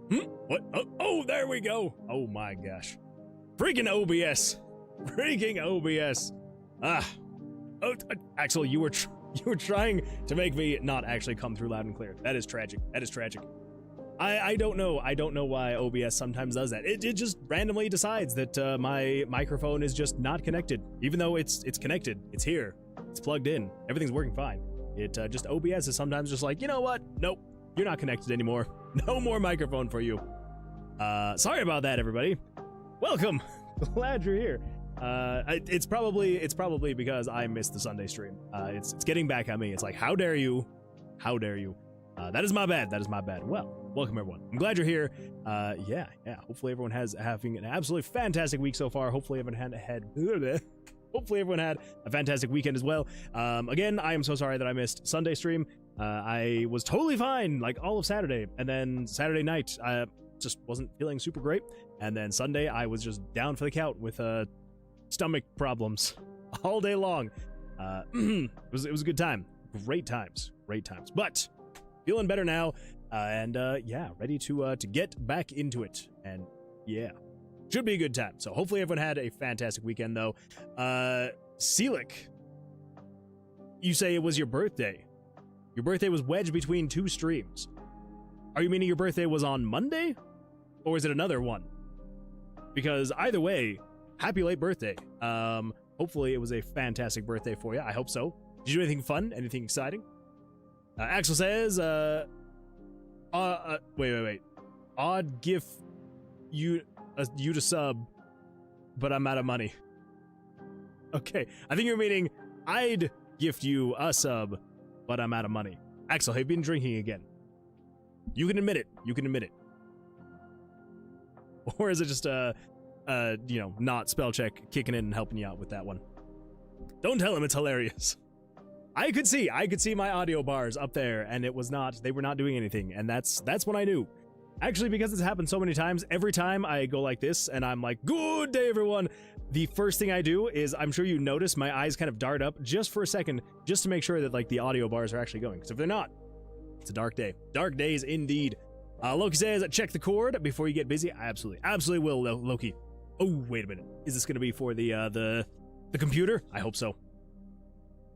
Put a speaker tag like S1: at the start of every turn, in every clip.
S1: What? Oh, there we go. Oh my gosh. Freaking OBS. Freaking OBS. Oh, Axel, you were trying to make me not actually come through loud and clear. That is tragic. That is tragic. I don't know. I don't know why OBS sometimes does that. It just randomly decides that my microphone is just not connected, even though it's connected. It's here. It's plugged in. Everything's working fine. It just OBS is sometimes just like, you know what? Nope, you're not connected anymore. No more microphone for you. Sorry about that, everybody. Welcome. Glad you're here. It's probably because I missed the Sunday stream. It's getting back at me. It's like, how dare you? How dare you? That is my bad. That is my bad. Well, welcome everyone. I'm glad you're here. Yeah. Hopefully everyone having an absolutely fantastic week so far. Hopefully everyone had a fantastic weekend as well. Again, I am so sorry that I missed Sunday stream. I was totally fine like all of Saturday, and then Saturday night I just wasn't feeling super great, and then Sunday I was just down for the count with stomach problems all day long. It was a good time. Great times. But feeling better now, and yeah, ready to get back into it. And yeah, should be a good time. So hopefully everyone had a fantastic weekend, though. Celic, you say it was your birthday. Your birthday was wedged between two streams. Are you meaning your birthday was on Monday, or is it another one? Because either way, happy late birthday. Hopefully it was a fantastic birthday for you. I hope so. Did you do anything fun? Anything exciting? Axel says, wait. Odd gift you to sub, but I'm out of money. Okay, I think you're meaning I'd gift you a sub, but I'm out of money. Axel, have you been drinking again? You can admit it. Or is it just not spell check kicking in and helping you out with that one? Don't tell him it's hilarious. I could see my audio bars up there, and they were not doing anything, and that's when I knew. Actually, because it's happened so many times, every time I go like this and I'm like, good day, everyone, the first thing I do is, I'm sure you notice, my eyes kind of dart up just for a second, just to make sure that like the audio bars are actually going, because if they're not, it's a dark day. Dark days indeed. Loki says, check the cord before you get busy. I absolutely will, Loki. Oh, wait a minute. Is this going to be for the computer? I hope so.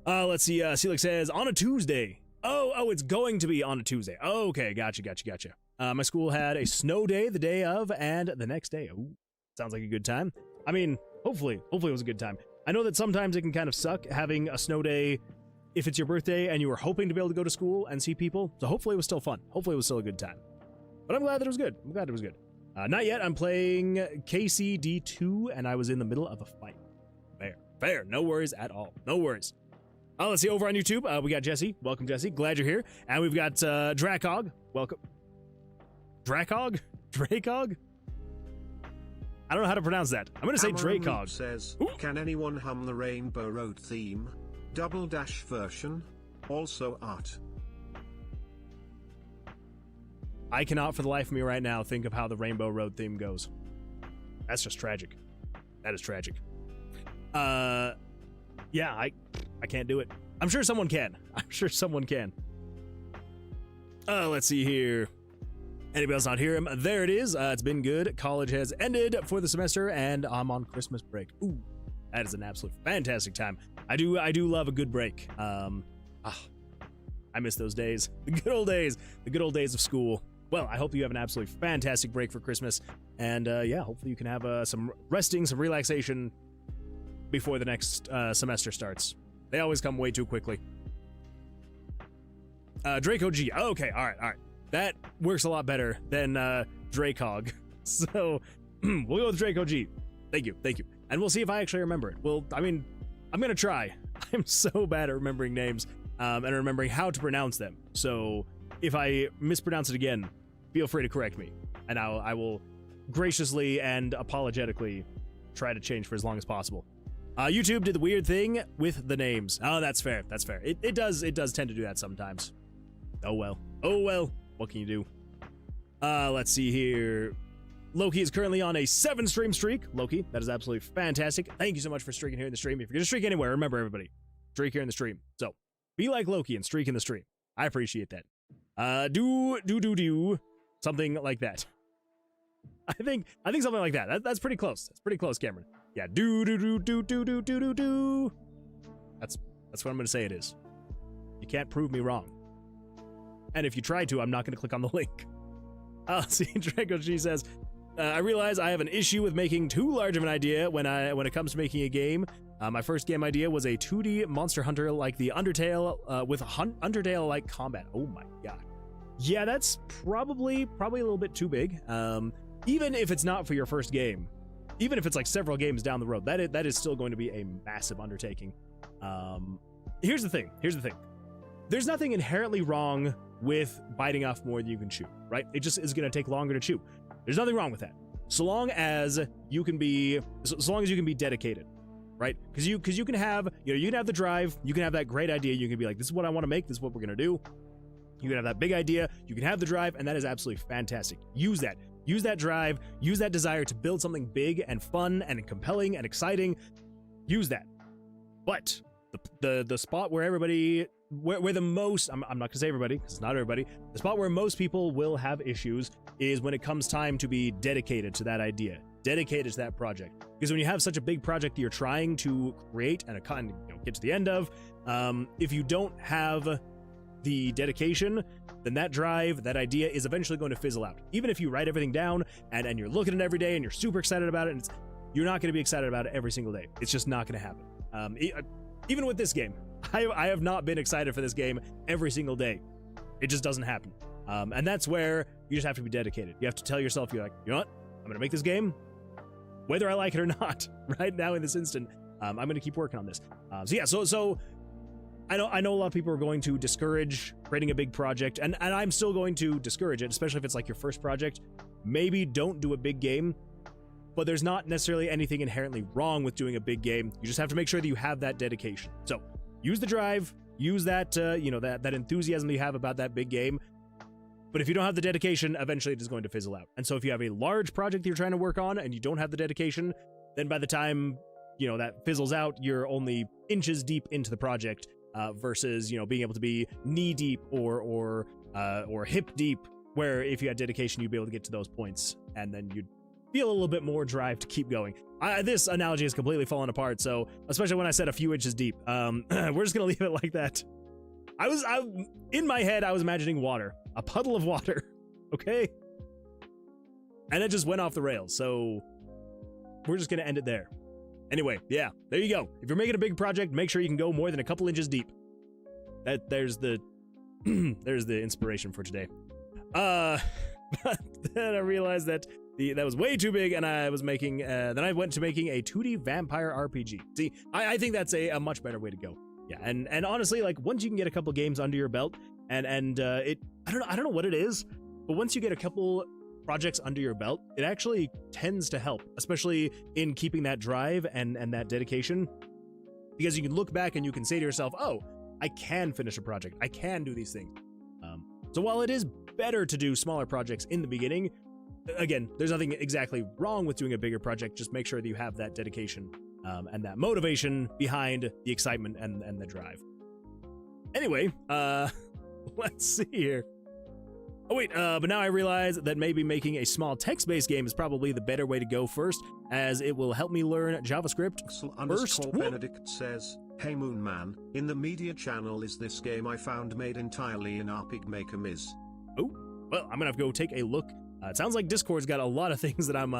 S1: Let's see. Celic says, on a Tuesday. Oh, it's going to be on a Tuesday. Oh, okay, gotcha. My school had a snow day the day of and the next day. Ooh, sounds like a good time. I mean, hopefully it was a good time. I know that sometimes it can kind of suck having a snow day if it's your birthday and you were hoping to be able to go to school and see people. So hopefully it was still fun. Hopefully it was still a good time. But I'm glad that it was good. Not yet. I'm playing KCD2 and I was in the middle of a fight. Fair. No worries at all. No worries. Let's see, over on YouTube, we got Jesse. Welcome, Jesse. Glad you're here. And we've got Dracog. Welcome. Dracog? I don't know how to pronounce that. I'm going to say Dracog.
S2: Says, can anyone hum the Rainbow Road theme? Double dash version. Also art.
S1: I cannot for the life of me right now think of how the Rainbow Road theme goes. That's just tragic. That is tragic. Yeah, I can't do it. I'm sure someone can. Let's see here. Anybody else not hear him? There it is. It's been good. College has ended for the semester, and I'm on Christmas break. Ooh, that is an absolute fantastic time. I do love a good break. I miss those days. The good old days of school. Well, I hope you have an absolutely fantastic break for Christmas, and yeah, hopefully you can have some resting, some relaxation before the next semester starts. They always come way too quickly. Draco G. Okay, all right. That works a lot better than Dracog. So we'll go with Draco G. Thank you. And we'll see if I actually remember it. Well, I mean, I'm gonna try. I'm so bad at remembering names and remembering how to pronounce them. So if I mispronounce it again, feel free to correct me, and I will graciously and apologetically try to change for as long as possible. YouTube did the weird thing with the names. Oh, that's fair. It does tend to do that sometimes. Oh well. What can you do? Let's see here. Loki is currently on a 7-stream streak. Loki, that is absolutely fantastic. Thank you so much for streaking here in the stream. If you're gonna streak anywhere, remember everybody, streak here in the stream. So be like Loki and streak in the stream. I appreciate that. Do something like that. I think something like that. That's pretty close. That's pretty close, Cameron. Yeah, do. That's what I'm gonna say it is. You can't prove me wrong. And if you try to, I'm not gonna click on the link. See, Draco G says, I realize I have an issue with making too large of an idea when it comes to making a game. My first game idea was a 2D Monster Hunter like the Undertale, with Undertale-like combat. Oh my god. Yeah, that's probably a little bit too big. Even if it's not for your first game, even if it's like several games down the road, that is still going to be a massive undertaking. Here's the thing. There's nothing inherently wrong with biting off more than you can chew, right? It just is going to take longer to chew. There's nothing wrong with that. So long as you can be dedicated, right? Because you can have, you can have the drive, you can have that great idea, you can be like, this is what I want to make, this is what we're going to do. You can have that big idea, you can have the drive, and that is absolutely fantastic. Use that drive, use that desire to build something big and fun and compelling and exciting. Use that. But the spot where everybody, where the most, I'm not gonna say everybody, because it's not everybody, the spot where most people will have issues is when it comes time to be dedicated to that idea, dedicated to that project. Because when you have such a big project that you're trying to create and get to the end of, if you don't have the dedication, then that drive, that idea is eventually going to fizzle out. Even if you write everything down and you're looking at it every day and you're super excited about it, and you're not going to be excited about it every single day. It's just not going to happen. Even with this game, I have not been excited for this game every single day. It just doesn't happen. And that's where you just have to be dedicated. You have to tell yourself, you're like, you know what? I'm going to make this game, whether I like it or not. Right now in this instant, I'm going to keep working on this. So I know a lot of people are going to discourage creating a big project, and I'm still going to discourage it, especially if it's like your first project. Maybe don't do a big game, but there's not necessarily anything inherently wrong with doing a big game. You just have to make sure that you have that dedication. So use the drive, use that, that enthusiasm that you have about that big game. But if you don't have the dedication, eventually it is going to fizzle out. And so if you have a large project that you're trying to work on and you don't have the dedication, then by the time, that fizzles out, you're only inches deep into the project. Versus being able to be knee deep or hip deep, where if you had dedication you'd be able to get to those points and then you'd feel a little bit more drive to keep going. This analogy has completely fallen apart, so especially when I said a few inches deep, we're just gonna leave it like that. In my head I was imagining water, a puddle of water, okay, and it just went off the rails, so we're just gonna end it there. Anyway, yeah, there you go. If you're making a big project, make sure you can go more than a couple inches deep. There's the there's the inspiration for today. But then I realized that that was way too big, and I was making. Then I went to making a 2D vampire RPG. See, I think that's a much better way to go. Yeah, and honestly, like once you can get a couple games under your belt, and I don't know what it is, but once you get a couple projects under your belt, it actually tends to help, especially in keeping that drive and that dedication, because you can look back and you can say to yourself, oh, I can finish a project, I can do these things. So while it is better to do smaller projects in the beginning, again, there's nothing exactly wrong with doing a bigger project. Just make sure that you have that dedication and that motivation behind the excitement and the drive. Anyway, let's see here. Oh wait, but now I realize that maybe making a small text-based game is probably the better way to go first, as it will help me learn JavaScript first.
S2: Benedict says, hey Moonman, in the media channel is this game I found made entirely in RPG Maker Miz.
S1: Oh, well, I'm gonna have to go take a look. It sounds like Discord's got a lot of things that I'm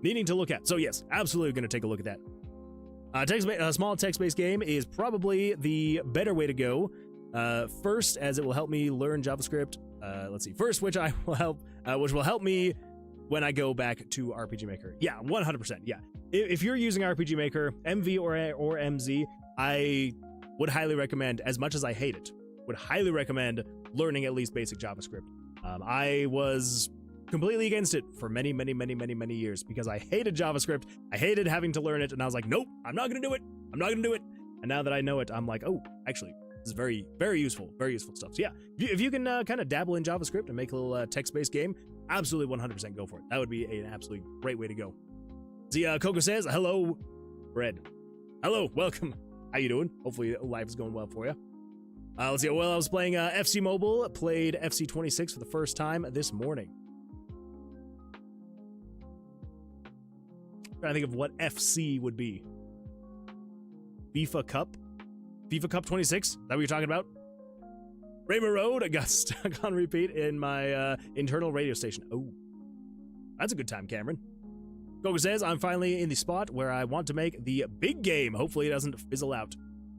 S1: needing to look at. So yes, absolutely gonna take a look at that. A small text-based game is probably the better way to go first, as it will help me learn JavaScript. Let's see. First, which will help me when I go back to RPG Maker. Yeah, 100%. Yeah. If you're using RPG Maker, MV or MZ, I would highly recommend, as much as I hate it, would highly recommend learning at least basic JavaScript. I was completely against it for many years because I hated JavaScript. I hated having to learn it, and I was like, nope, I'm not gonna do it. And now that I know it, I'm like, oh, actually, this is very useful stuff. So yeah, if you can kind of dabble in JavaScript and make a little text-based game, absolutely 100% go for it. That would be an absolutely great way to go. See, Coco says, hello, Fred. Hello, welcome. How you doing? Hopefully life is going well for you. Let's see, well, I was playing FC Mobile, played FC 26 for the first time this morning. trying to think of what FC would be. FIFA Cup 26. Is that what you're talking about? Rainbow Road got stuck on repeat in my internal radio station. Oh, that's a good time, Cameron. Coco says, I'm finally in the spot where I want to make the big game. Hopefully it doesn't fizzle out.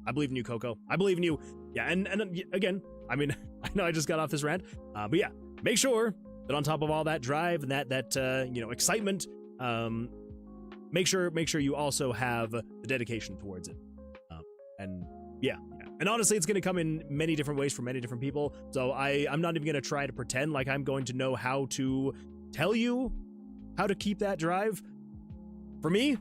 S1: I believe in you, Coco. I believe in you. Yeah, and again, I mean, I know I just got off this rant, but yeah, make sure that on top of all that drive and that you know, excitement, make sure you also have the dedication towards it. And yeah. And honestly, it's going to come in many different ways for many different people. So I'm not even going to try to pretend like I'm going to know how to tell you how to keep that drive. For me,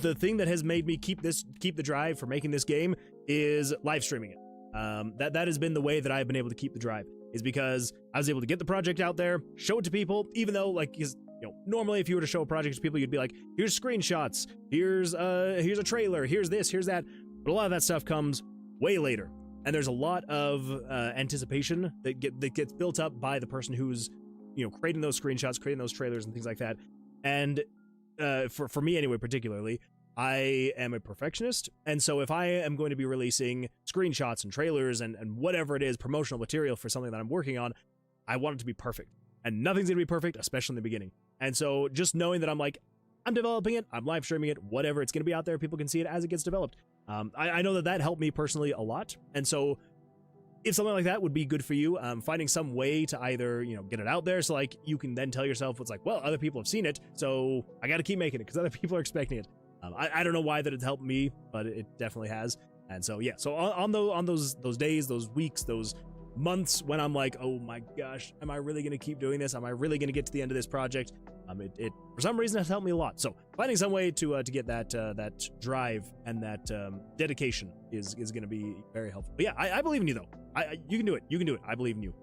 S1: the thing that has made me keep the drive for making this game is live streaming it. That has been the way that I've been able to keep the drive, is because I was able to get the project out there, show it to people, even though, like, you know, normally if you were to show a project to people, you'd be like, here's screenshots, here's a trailer, here's this, here's that. But a lot of that stuff comes way later, and there's a lot of anticipation that gets built up by the person who's, you know, creating those screenshots, creating those trailers and things like that. And for me anyway, particularly, I am a perfectionist, and so if I am going to be releasing screenshots and trailers and whatever it is, promotional material for something that I'm working on, I want it to be perfect, and nothing's gonna be perfect, especially in the beginning. And so just knowing that I'm developing it, I'm live streaming it, whatever, it's gonna be out there, people can see it as it gets developed. I know that helped me personally a lot, and so if something like that would be good for you, finding some way to either, you know, get it out there, so like you can then tell yourself, it's like, well, other people have seen it, so I got to keep making it because other people are expecting it. I don't know why that it's helped me, but it definitely has. And so yeah, so on those days, those weeks, those months when I'm like, oh my gosh, am I really gonna keep doing this? Am I really gonna get to the end of this project? It for some reason has helped me a lot. So finding some way to get that drive and that dedication is gonna be very helpful. But yeah, I believe in you though. You can do it. You can do it. I believe in you.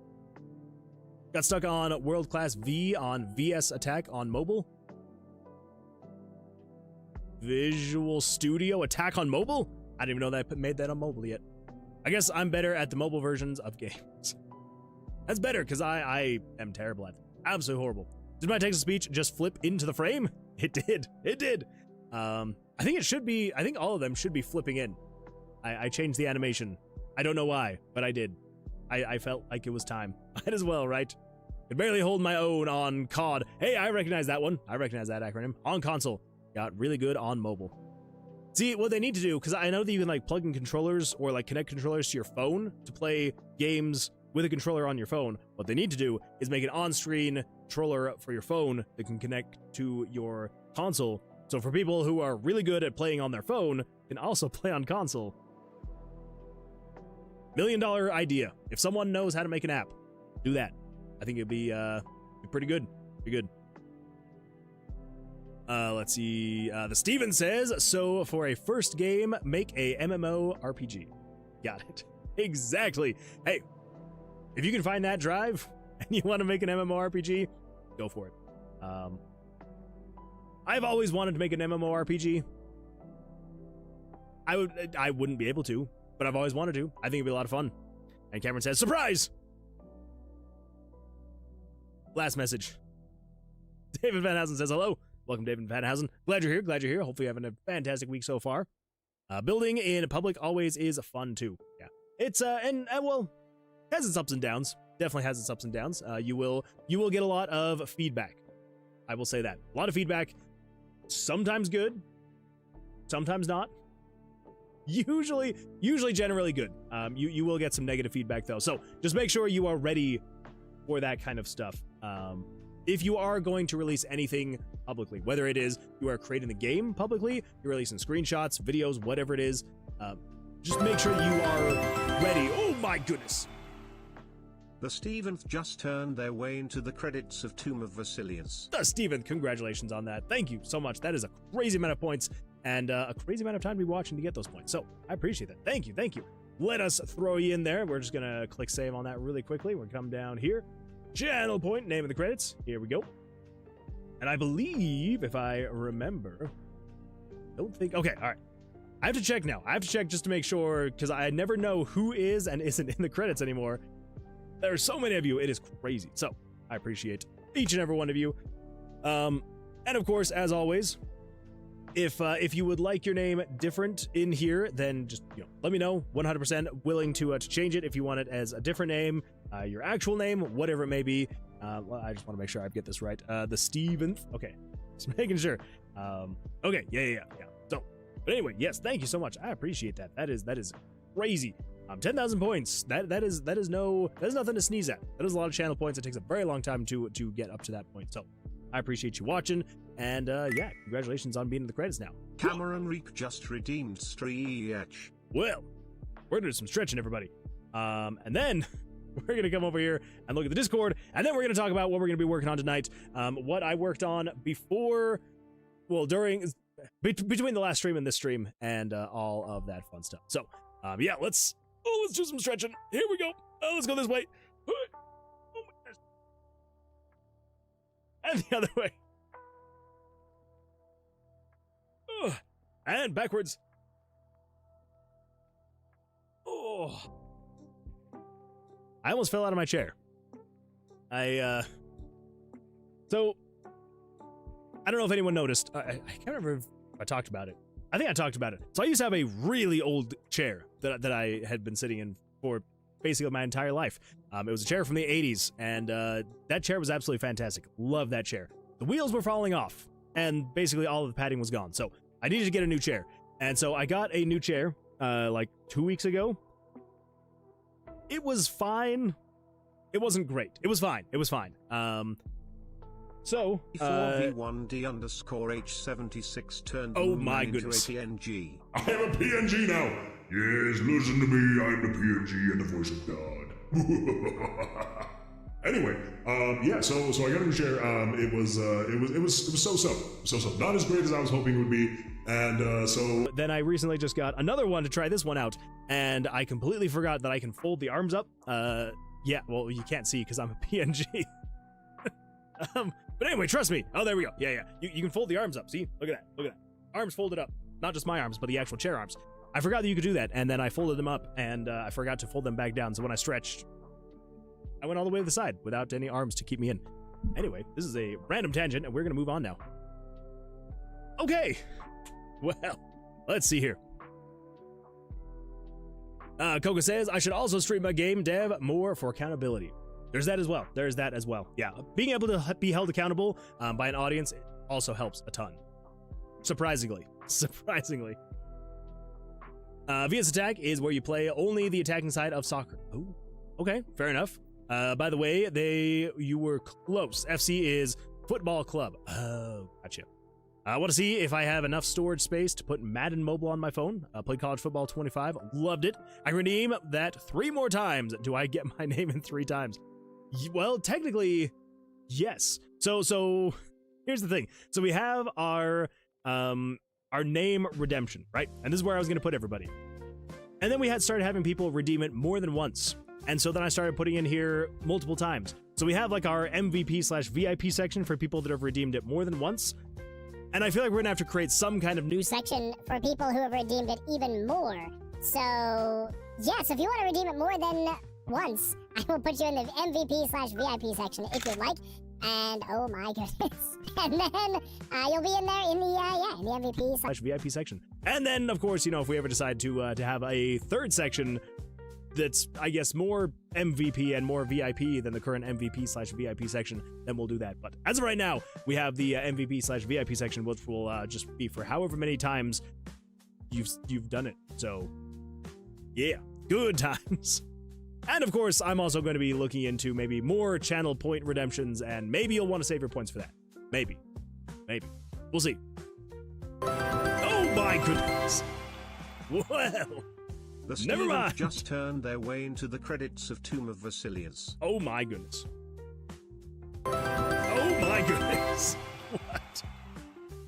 S1: Got stuck on World Class V on VS Attack on mobile. Visual Studio Attack on mobile? I didn't even know that I made that on mobile yet. I guess I'm better at the mobile versions of games. That's better, because I am terrible at it. Absolutely horrible. Did my text-to-speech just flip into the frame? It did. It did. I think it should be, I think all of them should be flipping in. I changed the animation. I don't know why, but I did. I felt like it was time. Might as well, right? Could barely hold my own on COD. Hey, I recognize that one. I recognize that acronym. On console. Got really good on mobile. See, what they need to do, because I know that you can like plug in controllers or like connect controllers to your phone to play games with a controller on your phone. What they need to do is make an on-screen controller for your phone that can connect to your console. So for people who are really good at playing on their phone, can also play on console. $1 million idea. If someone knows how to make an app, do that. I think it'd be pretty good. Pretty good. Let's see. The Steven says, so for a first game, make a MMO RPG. Got it. Exactly. Hey, if you can find that drive and you want to make an MMO RPG, go for it. I've always wanted to make an MMO RPG. I wouldn't be able to, but I've always wanted to. I think it'd be a lot of fun. And Cameron says, surprise! Last message. David Van Housen says, hello. Welcome, David Van Housen. Glad you're here. Glad you're here. Hopefully you're having a fantastic week so far. Building in public always is fun too. Yeah. It's, well, has its ups and downs. Definitely has its ups and downs. You will get a lot of feedback. I will say that. A lot of feedback. Sometimes good. Sometimes not. Usually generally good. You will get some negative feedback though. So just make sure you are ready for that kind of stuff. If you are going to release anything publicly, whether it is you are creating the game publicly, you're releasing screenshots, videos, whatever it is, just make sure you are ready. Oh my goodness.
S2: The Steventh just turned their way into the credits of Tomb of Vercilias.
S1: The Steven, congratulations on that. Thank you so much. That is a crazy amount of points and a crazy amount of time to be watching to get those points. So I appreciate that. Thank you. Thank you. Let us throw you in there. We're just going to click save on that really quickly. We're going to come down here. Channel point, name of the credits. Here we go. And I believe, if I remember, don't think, okay, all right. I have to check now. I have to check just to make sure, because I never know who is and isn't in the credits anymore. There are so many of you, it is crazy. So I appreciate each and every one of you. And of course, as always, if you would like your name different in here, then just let me know. 100% willing to change it if you want it as a different name, your actual name, whatever it may be. Well, I just want to make sure I get this right. The Steventh. Okay, just making sure. Okay, yeah. So, but anyway, yes, thank you so much. I appreciate that. That is crazy. 10,000 points. That is nothing to sneeze at. That is a lot of channel points. It takes a very long time to get up to that point. So, I appreciate you watching, and yeah, congratulations on being in the credits now.
S2: Cameron Reek just redeemed Stretch.
S1: Well, we're gonna do some stretching, everybody. And then we're gonna come over here and look at the Discord, and then we're gonna talk about what we're gonna be working on tonight. What I worked on before, well, between the last stream and this stream, and all of that fun stuff. So, yeah, let's do some stretching. Here we go. Let's go this way. Oh my gosh. And the other way. And backwards. Oh. I almost fell out of my chair. So, I don't know if anyone noticed. I can't remember if I talked about it. I think I talked about it. So I used to have a really old chair that I had been sitting in for basically my entire life. It was a chair from the 80s, and that chair was absolutely fantastic. Love that chair. The wheels were falling off, and basically all of the padding was gone. So I needed to get a new chair. And so I got a new chair like 2 weeks ago. It was fine. It wasn't great. It was fine. It was fine. So,
S2: 4v1D_H76 turned
S1: oh my
S2: into
S1: goodness.
S2: a PNG.
S3: I am a PNG now. Yes, listen to me. I'm the PNG and the voice of God. Anyway, yeah. So I got a new chair. It was so. Not as great as I was hoping it would be. And so
S1: then I recently just got another one to try this one out, and I completely forgot that I can fold the arms up. Yeah. Well, you can't see because I'm a PNG. But anyway, trust me. Oh, there we go. Yeah. You can fold the arms up. See? Look at that. Arms folded up. Not just my arms, but the actual chair arms. I forgot that you could do that, and then I folded them up, and I forgot to fold them back down, so when I stretched, I went all the way to the side without any arms to keep me in. Anyway, this is a random tangent, and we're gonna move on now. Okay. Well, let's see here. Coca says, I should also stream my game dev more for accountability. There's that as well. Yeah, being able to be held accountable by an audience also helps a ton. Surprisingly. VS Attack is where you play only the attacking side of soccer. Oh, okay, fair enough. By the way, you were close. FC is football club. Oh, gotcha. I want to see if I have enough storage space to put Madden Mobile on my phone. Played College Football 25, loved it. I redeem that 3 more times. Do I get my name in 3 times? Well, technically, yes. So here's the thing. So we have our name redemption, right? And this is where I was going to put everybody. And then we started having people redeem it more than once. And so then I started putting in here multiple times. So we have like our MVP/VIP section for people that have redeemed it more than once. And I feel like we're gonna have to create some kind of new
S4: section for people who have redeemed it even more. So, yes, if you want to redeem it more than once, I will put you in the MVP/VIP section if you'd like. And oh my goodness. And then you'll be in there in the MVP/VIP
S1: section. And then, of course, if we ever decide to have a third section that's, I guess, more MVP and more VIP than the current MVP/VIP section, then we'll do that. But as of right now, we have the MVP/VIP section, which will just be for however many times you've done it. So, yeah, good times. And of course, I'm also going to be looking into maybe more channel point redemptions, and maybe you'll want to save your points for that. Maybe. We'll see. Oh my goodness. Well.
S2: The
S1: never mind.
S2: Just turned their way into the credits of Tomb of Vercilias.
S1: Oh my goodness. Oh my goodness. What?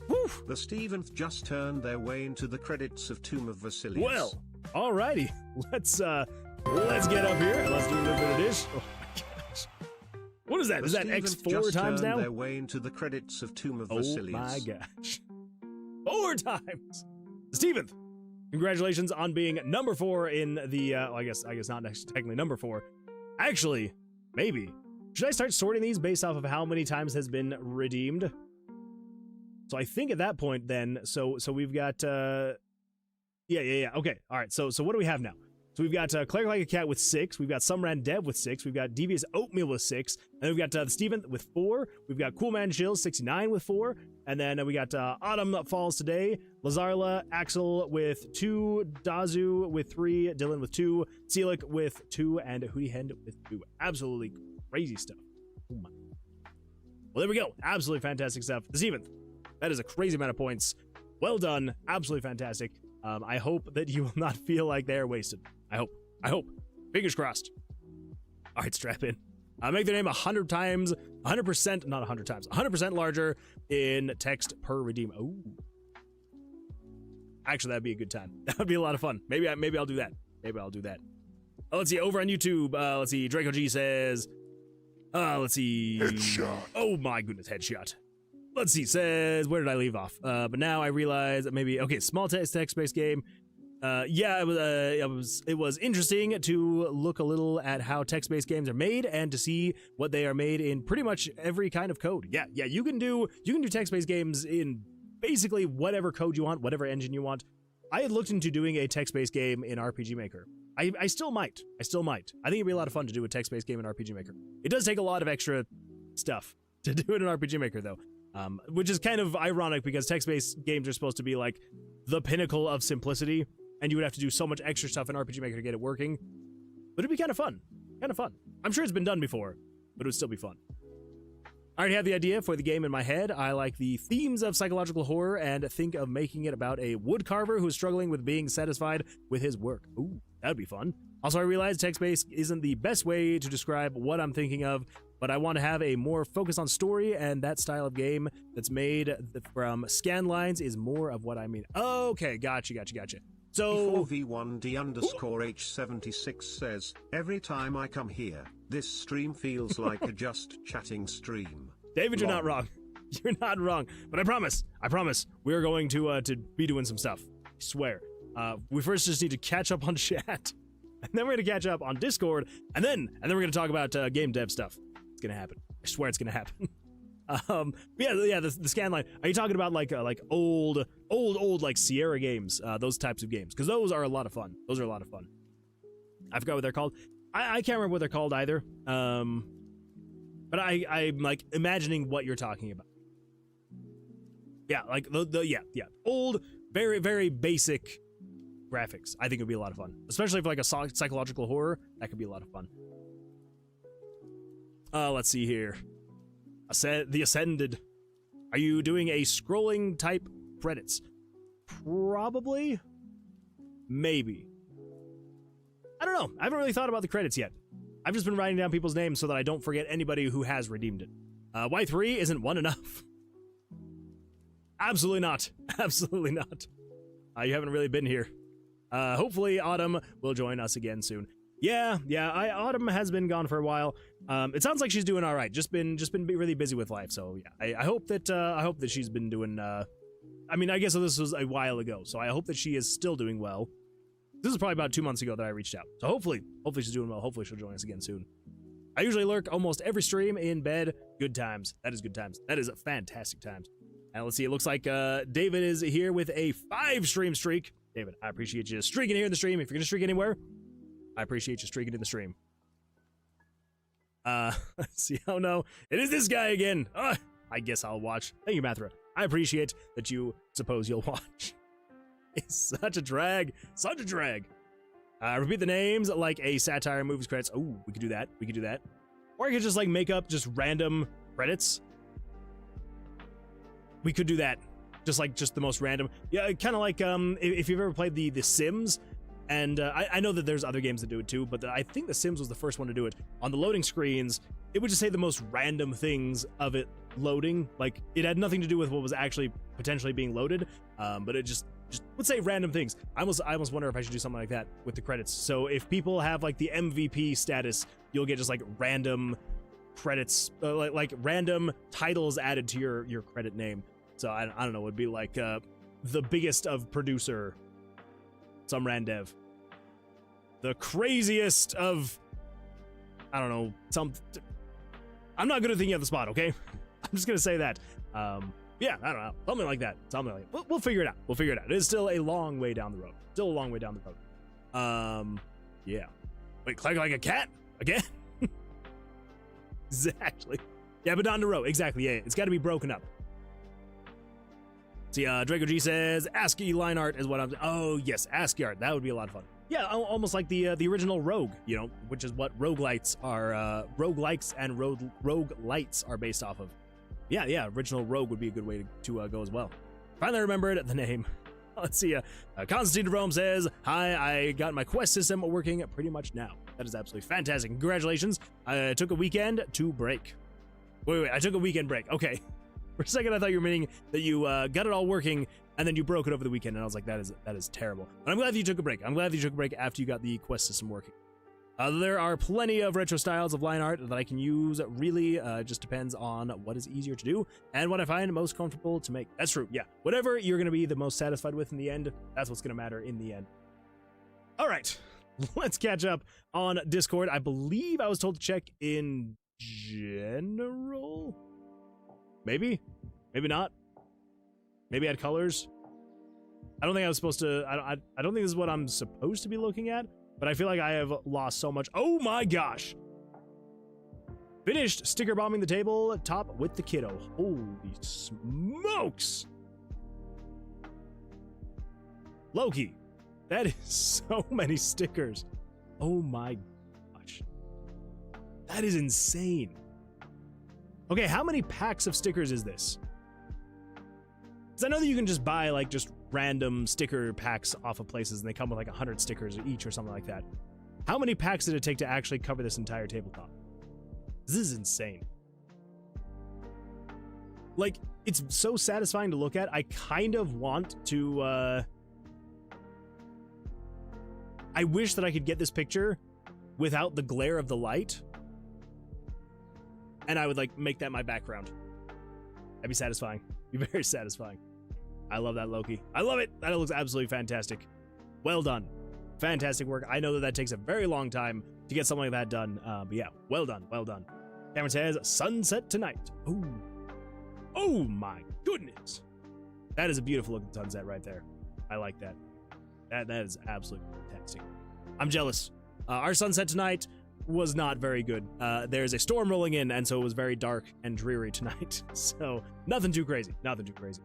S1: Whew.
S2: The Steventh just turned their way into the credits of Tomb of Vercilias.
S1: Well, alrighty. Let's get up here and let's do a little bit of this. Oh my gosh. What is that? Is that X 4 times now?
S2: Their way into the credits of Tomb of Vercilias.
S1: Oh my gosh. 4 times. The Steventh. Congratulations on being number 4 in the, I guess not technically number 4. Actually, maybe. Should I start sorting these based off of how many times has been redeemed? So I think at that point then, so we've got yeah. Okay, all right. So what do we have now? So we've got Cleric Like a Cat with 6. We've got Some Ran Dev with 6. We've got Devious Oatmeal with 6. And then we've got Steven with 4. We've got Cool Man Chills 69 with 4. And then we got Autumn Falls Today, Lazarla, Axel with 2, Dazu with 3, Dylan with 2, Seelick with 2, and Hootie Hen with 2. Absolutely crazy stuff. Oh my. Well, there we go. Absolutely fantastic stuff. The 7th. That is a crazy amount of points. Well done. Absolutely fantastic. I hope that you will not feel like they're wasted. I hope. Fingers crossed. All right, strap in. Make their name 100 times, 100%, not 100 times, 100% larger in text per redeem. Oh. Actually, that'd be a good time. That would be a lot of fun. Maybe I'll do that. Maybe I'll do that. Oh, let's see, over on YouTube, let's see, Draco G says, let's see.
S3: Headshot.
S1: Oh my goodness, headshot. Let's see, says, where did I leave off? But now I realize that maybe, okay, small text-based game. Yeah, it was interesting to look a little at how text-based games are made and to see what they are made in pretty much every kind of code. Yeah, you can do text-based games in basically whatever code you want, whatever engine you want. I had looked into doing a text-based game in RPG Maker. I still might. I think it'd be a lot of fun to do a text-based game in RPG Maker. It does take a lot of extra stuff to do it in RPG Maker though. Which is kind of ironic because text-based games are supposed to be like the pinnacle of simplicity, and you would have to do so much extra stuff in RPG Maker to get it working. But it'd be kind of fun. I'm sure it's been done before, but it would still be fun. I already have the idea for the game in my head. I like the themes of psychological horror and think of making it about a woodcarver who's struggling with being satisfied with his work. Ooh, that'd be fun. Also, I realize text-based isn't the best way to describe what I'm thinking of, but I want to have a more focus on story, and that style of game that's made from scan lines is more of what I mean. Okay, gotcha. So
S2: 4v1d_h76 says, every time I come here, this stream feels like a just chatting stream.
S1: David, you're not wrong. You're not wrong. But I promise, we're going to be doing some stuff. I swear. We first just need to catch up on chat, and then we're gonna catch up on Discord, and then we're gonna talk about game dev stuff. It's gonna happen. I swear it's gonna happen. Yeah, the scan line. Are you talking about like old like Sierra games, those types of games? Because those are a lot of fun. I forgot what they're called. I can't remember what they're called either. But I'm like imagining what you're talking about. Yeah, like yeah, old, very very basic graphics. I think it would be a lot of fun, especially for like a psychological horror. That could be a lot of fun. Let's see here. The Ascended. Are you doing a scrolling type credits? Probably. Maybe. I don't know. I haven't really thought about the credits yet. I've just been writing down people's names so that I don't forget anybody who has redeemed it. Y3 isn't one enough. Absolutely not. Absolutely not. You haven't really been here. Hopefully Autumn will join us again soon. Yeah, Autumn has been gone for a while. It sounds like she's doing all right. Just been really busy with life. So yeah, I hope that she's been doing. I mean, I guess this was a while ago, so I hope that she is still doing well. This is probably about 2 months ago that I reached out. So hopefully she's doing well. Hopefully she'll join us again soon. I usually lurk almost every stream in bed. Good times. That is good times. That is fantastic times. And let's see. It looks like David is here with a 5-stream streak. David, I appreciate you streaking here in the stream. If you're gonna streak anywhere, I appreciate you streaking in the stream. Let's see. Oh no, it is this guy again. I guess I'll watch. Thank you, Mathra. I appreciate that you suppose you'll watch. It's such a drag. Such a drag. Repeat the names like a satire movies credits. Oh, we could do that. Or I could just like make up just random credits. We could do that. Just the most random. Yeah, kind of like if you've ever played the Sims. And I know that there's other games that do it too, but I think The Sims was the first one to do it. On the loading screens, it would just say the most random things of it loading. Like, it had nothing to do with what was actually potentially being loaded, but it just would say random things. I almost wonder if I should do something like that with the credits. So if people have like the MVP status, you'll get just like random credits, like random titles added to your credit name. So I don't know, it would be like the biggest of producer, some randev. The craziest of, I don't know, I'm not good at thinking of the spot, okay? I'm just gonna say that. Yeah, I don't know. Something like that. Something like that. We'll figure it out. We'll figure it out. It is still a long way down the road. Still a long way down the road. Yeah. Wait, clack like a cat? Again? Exactly. Yeah, but not in a row. Exactly, yeah. It's got to be broken up. See, Draco G says, ASCII line art is what I'm... Oh, yes, ASCII art. That would be a lot of fun. Yeah, almost like the original Rogue, you know, which is what roguelites are, roguelikes and roguelites are based off of. Yeah, original Rogue would be a good way to go as well. Finally remembered the name. Let's see, Constantine Jerome says, hi, I got my quest system working pretty much now. That is absolutely fantastic. Congratulations. I took a weekend to break. Wait, I took a weekend break. Okay. For a second, I thought you were meaning that you got it all working and then you broke it over the weekend, and I was like, that is terrible. But I'm glad that you took a break. I'm glad that you took a break after you got the quest system working. There are plenty of retro styles of line art that I can use. Really, just depends on what is easier to do and what I find most comfortable to make. That's true, yeah. Whatever you're going to be the most satisfied with in the end, that's what's going to matter in the end. All right, let's catch up on Discord. I believe I was told to check in general. Maybe not. Maybe add colors. I don't think I was supposed to. I don't think this is what I'm supposed to be looking at. But I feel like I have lost so much. Oh my gosh! Finished sticker bombing the table top with the kiddo. Holy smokes! Loki, that is so many stickers. Oh my gosh. That is insane. Okay, how many packs of stickers is this? Because I know that you can just buy like just random sticker packs off of places and they come with like 100 stickers each or something like that. How many packs did it take to actually cover this entire tabletop? This is insane. Like, it's so satisfying to look at. I kind of want to, I wish that I could get this picture without the glare of the light. And I would like make that my background. That'd be satisfying. Be very satisfying. I love that, Loki. I love it. That looks absolutely fantastic. Well done. Fantastic work. I know that takes a very long time to get something like that done. But yeah, well done. Well done. Cameron says, sunset tonight. Ooh. Oh my goodness. That is a beautiful looking sunset right there. I like that. That is absolutely fantastic. I'm jealous. Our sunset tonight was not very good. There's a storm rolling in, and so it was very dark and dreary tonight. So nothing too crazy. Nothing too crazy.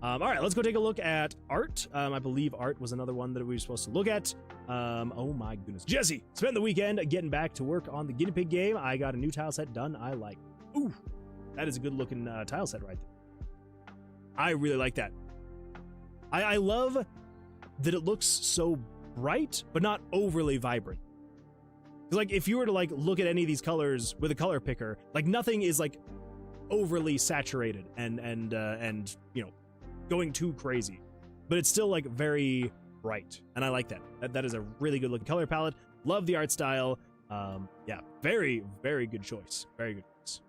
S1: All right, let's go take a look at art. I believe art was another one that we were supposed to look at. Oh my goodness. Jesse, spent the weekend getting back to work on the guinea pig game. I got a new tile set done. I like. Ooh, that is a good looking tile set right there. I really like that. I love that it looks so bright, but not overly vibrant. Like, if you were to like look at any of these colors with a color picker, like nothing is like overly saturated and you know, going too crazy, but it's still like very bright, and I like that. That is a really good looking color palette. Love the art style. Yeah, very, very good choice. Very good choice.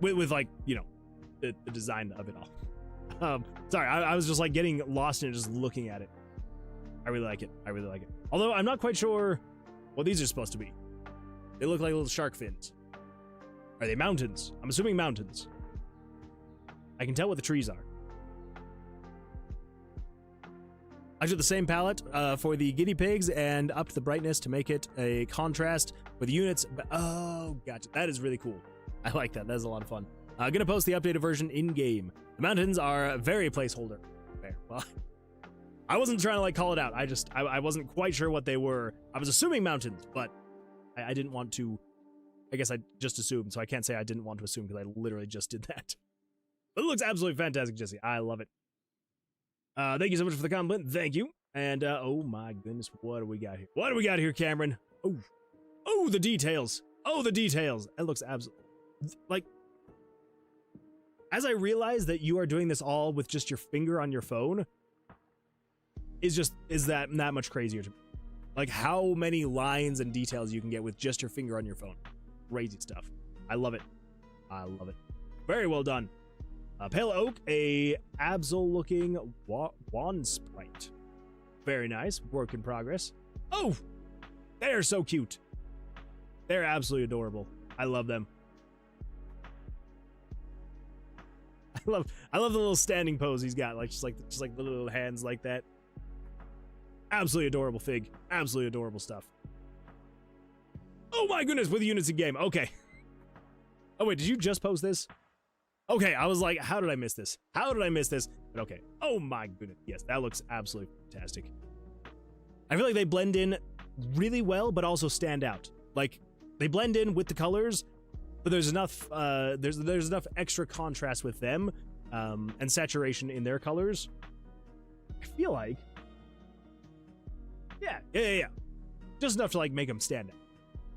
S1: With like, you know, the design of it all. Sorry, I was just like getting lost in it, just looking at it. I really like it. I really like it. Although I'm not quite sure what these are supposed to be. They look like little shark fins. Are they mountains? I'm assuming mountains. I can tell what the trees are. I took the same palette for the guinea pigs and upped the brightness to make it a contrast with the units. Oh, gotcha. That is really cool. I like that. That is a lot of fun. I'm gonna post the updated version in game. The mountains are very placeholder. There. Well, I wasn't trying to like call it out. I wasn't quite sure what they were. I was assuming mountains, but I didn't want to. I guess I just assumed, so I can't say I didn't want to assume because I literally just did that. But it looks absolutely fantastic, Jesse. I love it. Thank you so much for the compliment. Thank you. And oh my goodness, what do we got here? What do we got here, Cameron? Oh, the details. Oh, the details. It looks absolutely like. As I realize that you are doing this all with just your finger on your phone, is that much crazier to me. Like how many lines and details you can get with just your finger on your phone. Crazy stuff. I love it. I love it. Very well done. Pale Oak, a Absol looking wand sprite. Very nice. Work in progress. Oh, they're so cute. They're absolutely adorable. I love them. I love the little standing pose he's got, like just like the little hands like that. Absolutely adorable fig. Absolutely adorable stuff. Oh my goodness, with units in game. Okay. Oh wait, did you just post this? Okay, I was like, how did I miss this? How did I miss this? But okay. Oh my goodness. Yes, that looks absolutely fantastic. I feel like they blend in really well, but also stand out. Like, they blend in with the colors, but there's enough there's enough extra contrast with them and saturation in their colors. I feel like, yeah, just enough to like make them stand out.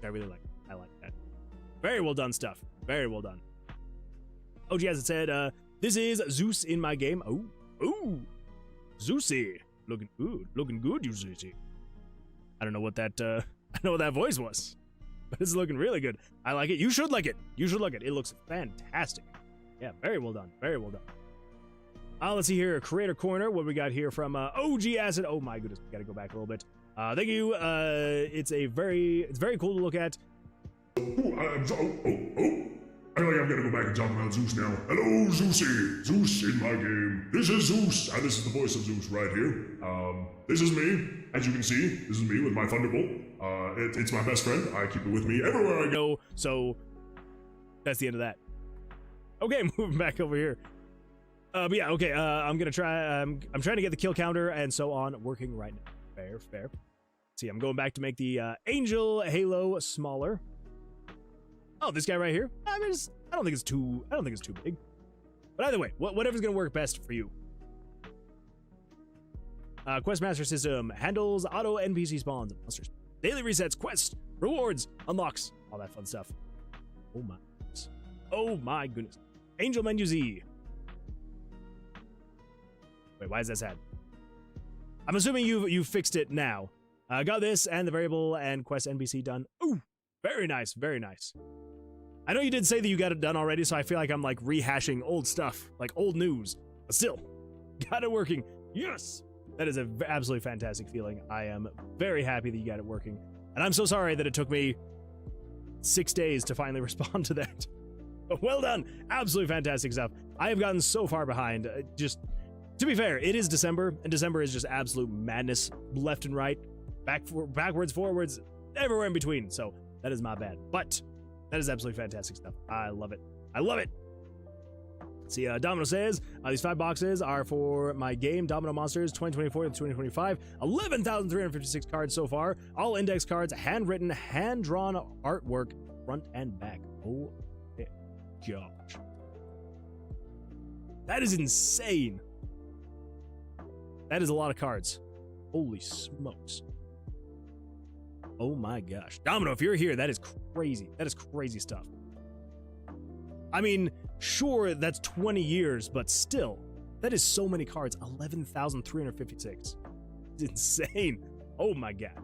S1: I really like it. I like that. Very well done stuff. Very well done. OG as it said, this is Zeus in my game. Oh, Zeusy, looking good, you Zeusy. I don't know what that I don't know what that voice was, but it's looking really good. I like it. You should like it. You should like it. It looks fantastic. Yeah, very well done. Very well done. Let's see here. Creator Corner. What we got here from OG Acid. Oh my goodness, we gotta go back a little bit. Thank you. It's very cool to look at.
S3: I feel like I'm gonna go back and talk about Zeus now. Hello, Zeusy. Zeus in my game. This is Zeus, and this is the voice of Zeus right here. This is me. As you can see, this is me with my Thunderbolt. It's my best friend. I keep it with me everywhere I go.
S1: So that's the end of that. Okay, moving back over here. But yeah, okay. I'm gonna try. I'm trying to get the kill counter and so on working right now. Fair. See, I'm going back to make the Angel Halo smaller. Oh, this guy right here. I mean, I don't think it's too big. But either way, whatever's gonna work best for you. Questmaster system handles auto NPC spawns and monsters. Daily resets, quests, rewards, unlocks, all that fun stuff. Oh my goodness. Oh my goodness. Angel menu Z. Wait, why is that sad? I'm assuming you've fixed it now. Got this and the variable and quest NPC done. Ooh, very nice, very nice. I know you did say that you got it done already, so I feel like I'm like rehashing old stuff, like old news. But still, got it working. Yes! That is an absolutely fantastic feeling. I am very happy that you got it working. And I'm so sorry that it took me 6 days to finally respond to that. But well done. Absolutely fantastic stuff. I have gotten so far behind. Just, to be fair, it is December, and December is just absolute madness, left and right, backwards, forwards, everywhere in between. So that is my bad. But that is absolutely fantastic stuff. I love it. I love it. See, Domino says, these 5 boxes are for my game, Domino Monsters 2024 to 2025. 11,356 cards so far. All index cards, handwritten, hand-drawn artwork, front and back. Oh, my gosh. That is insane. That is a lot of cards. Holy smokes. Oh my gosh. Domino, if you're here, that is crazy. That is crazy stuff. I mean, sure, that's 20 years, but still, that is so many cards. 11,356. It's insane. Oh my god.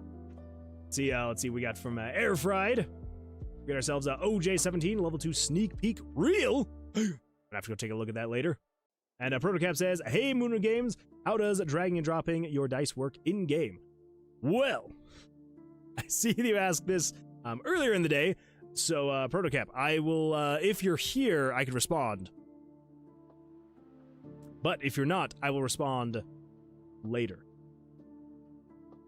S1: Let's see, we got from Air Fried. We got ourselves a OJ17 level 2 sneak peek reel. I have to go take a look at that later. And Protocap says, hey Moonwood Games, how does dragging and dropping your dice work in game? Well, I see you asked this earlier in the day. So, Protocap, I will, if you're here, I can respond. But if you're not, I will respond later.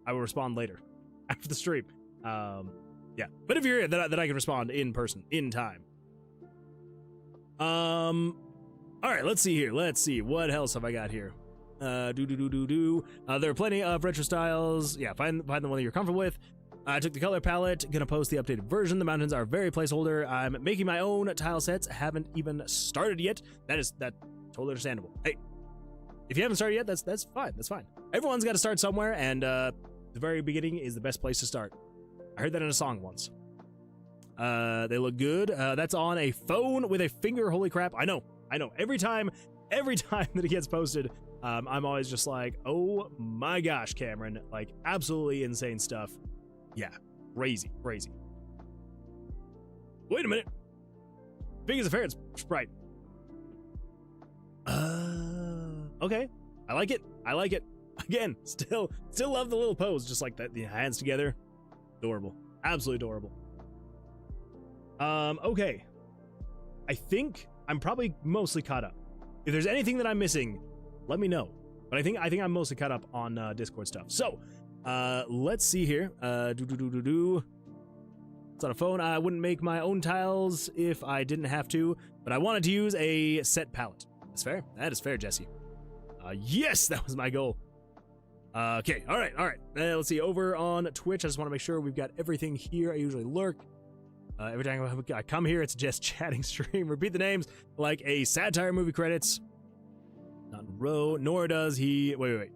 S1: I will respond later, after the stream. Yeah, but if you're here, then I can respond in person, in time. Alright, let's see here. Let's see, what else have I got here? There are plenty of retro styles. Yeah, find the one that you're comfortable with. I took the color palette, gonna post the updated version. The mountains are very placeholder. I'm making my own tile sets, haven't even started yet. That's totally understandable. Hey, if you haven't started yet, that's fine, that's fine. Everyone's gotta start somewhere, and the very beginning is the best place to start. I heard that in a song once. They look good. That's on a phone with a finger, holy crap. I know. Every time that it gets posted, I'm always just like, oh my gosh, Cameron, like absolutely insane stuff. Yeah, crazy. Wait a minute. Big as a ferret sprite. Okay. I like it. Again, still love the little pose, just like that, the hands together. Adorable. Absolutely adorable. Okay. I think I'm probably mostly caught up. If there's anything that I'm missing, let me know. But I think I'm mostly caught up on Discord stuff. So, let's see here. It's on a phone. I wouldn't make my own tiles if I didn't have to, but I wanted to use a set palette. That's fair. That is fair, Jesse. Yes, that was my goal. Okay, all right. Let's see. Over on Twitch, I just want to make sure we've got everything here. I usually lurk. Every time I come here, it's just chatting stream. Repeat the names like a satire movie credits. Not in a row, nor does he. Wait.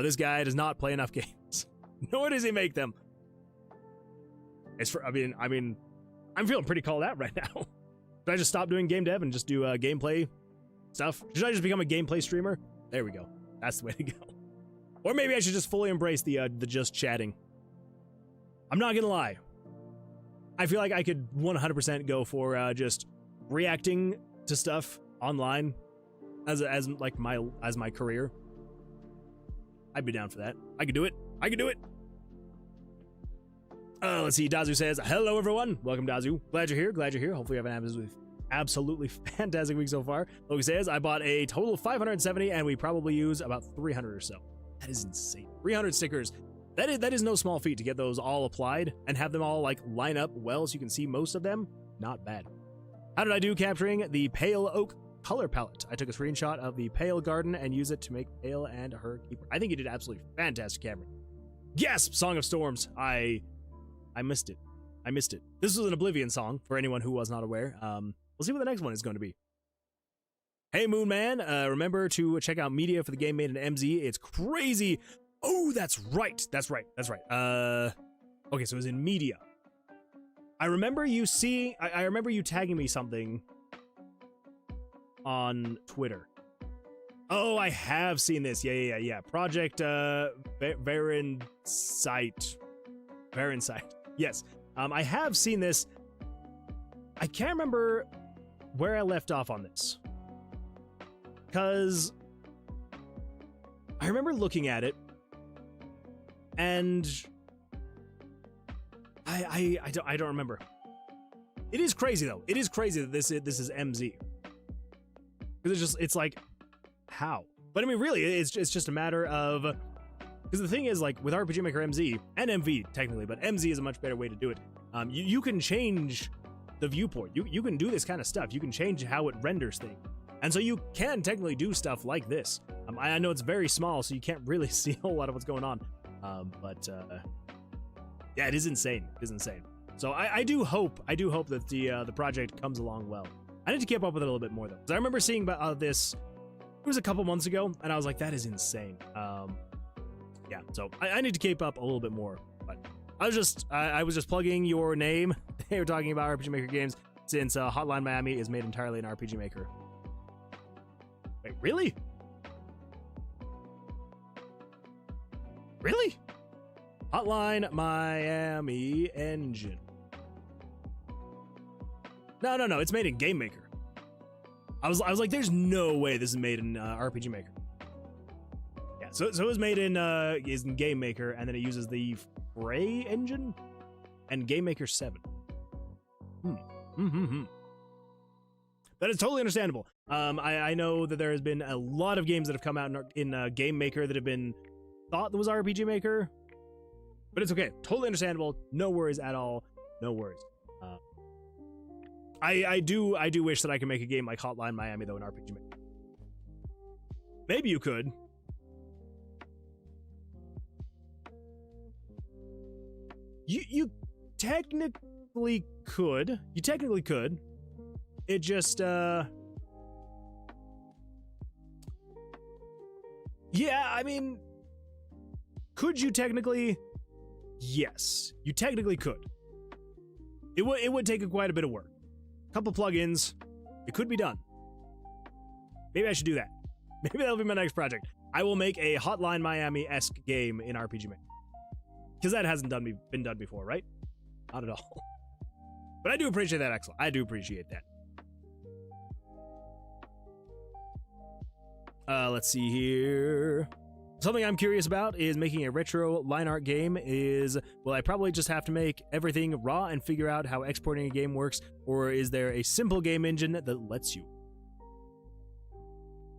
S1: This guy does not play enough games, nor does he make them. It's for. I mean, I'm feeling pretty called out right now. Should I just stop doing game dev and just do gameplay stuff? Should I just become a gameplay streamer? There we go. That's the way to go. Or maybe I should just fully embrace the just chatting. I'm not gonna lie. I feel like I could 100% go for just reacting to stuff online as my career. I'd be down for that. I could do it. Let's see. Dazu says, hello, everyone. Welcome, Dazu. Glad you're here. Hopefully you have an absolutely fantastic week so far. Logan says, I bought a total of 570, and we probably use about 300 or so. That is insane. 300 stickers. That is no small feat to get those all applied and have them all like line up well so you can see most of them. Not bad. How did I do capturing the pale oak color palette? I took a screenshot of the pale garden and used it to make Pale and her keeper. I think you did absolutely fantastic, Cameron. Yes, Song of Storms. I missed it. This was an Oblivion song for anyone who was not aware. We'll see what the next one is going to be. Hey, Moon Man, remember to check out media for the game made in MZ. It's crazy. Oh, that's right. Okay, so it was in media. I remember you seeing. I remember you tagging me something on Twitter. Oh, I have seen this. Yeah. Project Varensight. Yes. I have seen this. I can't remember where I left off on this, because I remember looking at it, and I don't remember. It is crazy though. It is crazy that this is MZ, because it's like, how? But I mean, really, it's just a matter of, because the thing is, like, with RPG Maker MZ and MV technically, but MZ is a much better way to do it. You can change the viewport. You can do this kind of stuff. You can change how it renders things, and so you can technically do stuff like this. I know it's very small, so you can't really see a whole lot of what's going on. But yeah, it is insane. So I do hope that the project comes along well. I need to keep up with it a little bit more though, because I remember seeing about this. It was a couple months ago, and I was like, that is insane. Yeah, so I need to keep up a little bit more. But I was just plugging your name. They were talking about RPG Maker games, since Hotline Miami is made entirely in RPG Maker. Wait, really? Really? Hotline Miami engine. No, it's made in Game Maker. I was like, there's no way this is made in RPG Maker. Yeah, so it was made in Game Maker, and then it uses the Fray engine and Game Maker 7. That is totally understandable. I know that there has been a lot of games that have come out in Game Maker that have been thought that was RPG Maker, but it's okay. Totally understandable. No worries at all. No worries. I do wish that I could make a game like Hotline Miami though in RPG Maker. Maybe you could. You technically could. You technically could. It just yeah, I mean, could you technically? Yes, you technically could. It would take quite a bit of work. A couple plugins. It could be done. Maybe I should do that. Maybe that'll be my next project. I will make a Hotline Miami-esque game in RPG Maker. Because that hasn't been done before, right? Not at all. But I do appreciate that, Axel. I do appreciate that. Let's see here. Something I'm curious about is making a retro line art game. Will I probably just have to make everything raw and figure out how exporting a game works, or is there a simple game engine that lets you?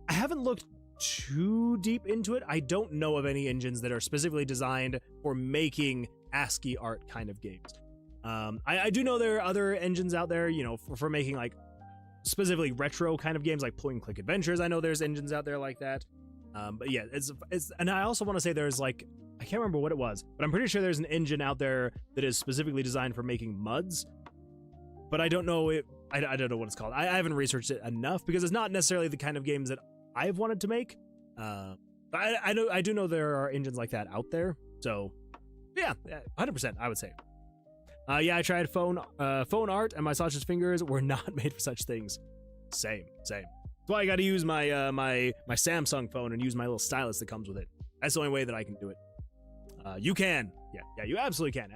S1: I haven't looked too deep into it. I don't know of any engines that are specifically designed for making ASCII art kind of games. I do know there are other engines out there, you know, for making like specifically retro kind of games like point and click adventures. I know there's engines out there like that. But yeah, it's and I also want to say there's like, I can't remember what it was, but I'm pretty sure there's an engine out there that is specifically designed for making MUDs, but I don't know it. I don't know what it's called. I haven't researched it enough because it's not necessarily the kind of games that I've wanted to make. But I do know there are engines like that out there. So yeah, 100% I would say. Yeah, I tried phone art, and my sausage fingers were not made for such things. Same. That's why I got to use my my Samsung phone and use my little stylus that comes with it. That's the only way that I can do it. You can. Yeah, you absolutely can.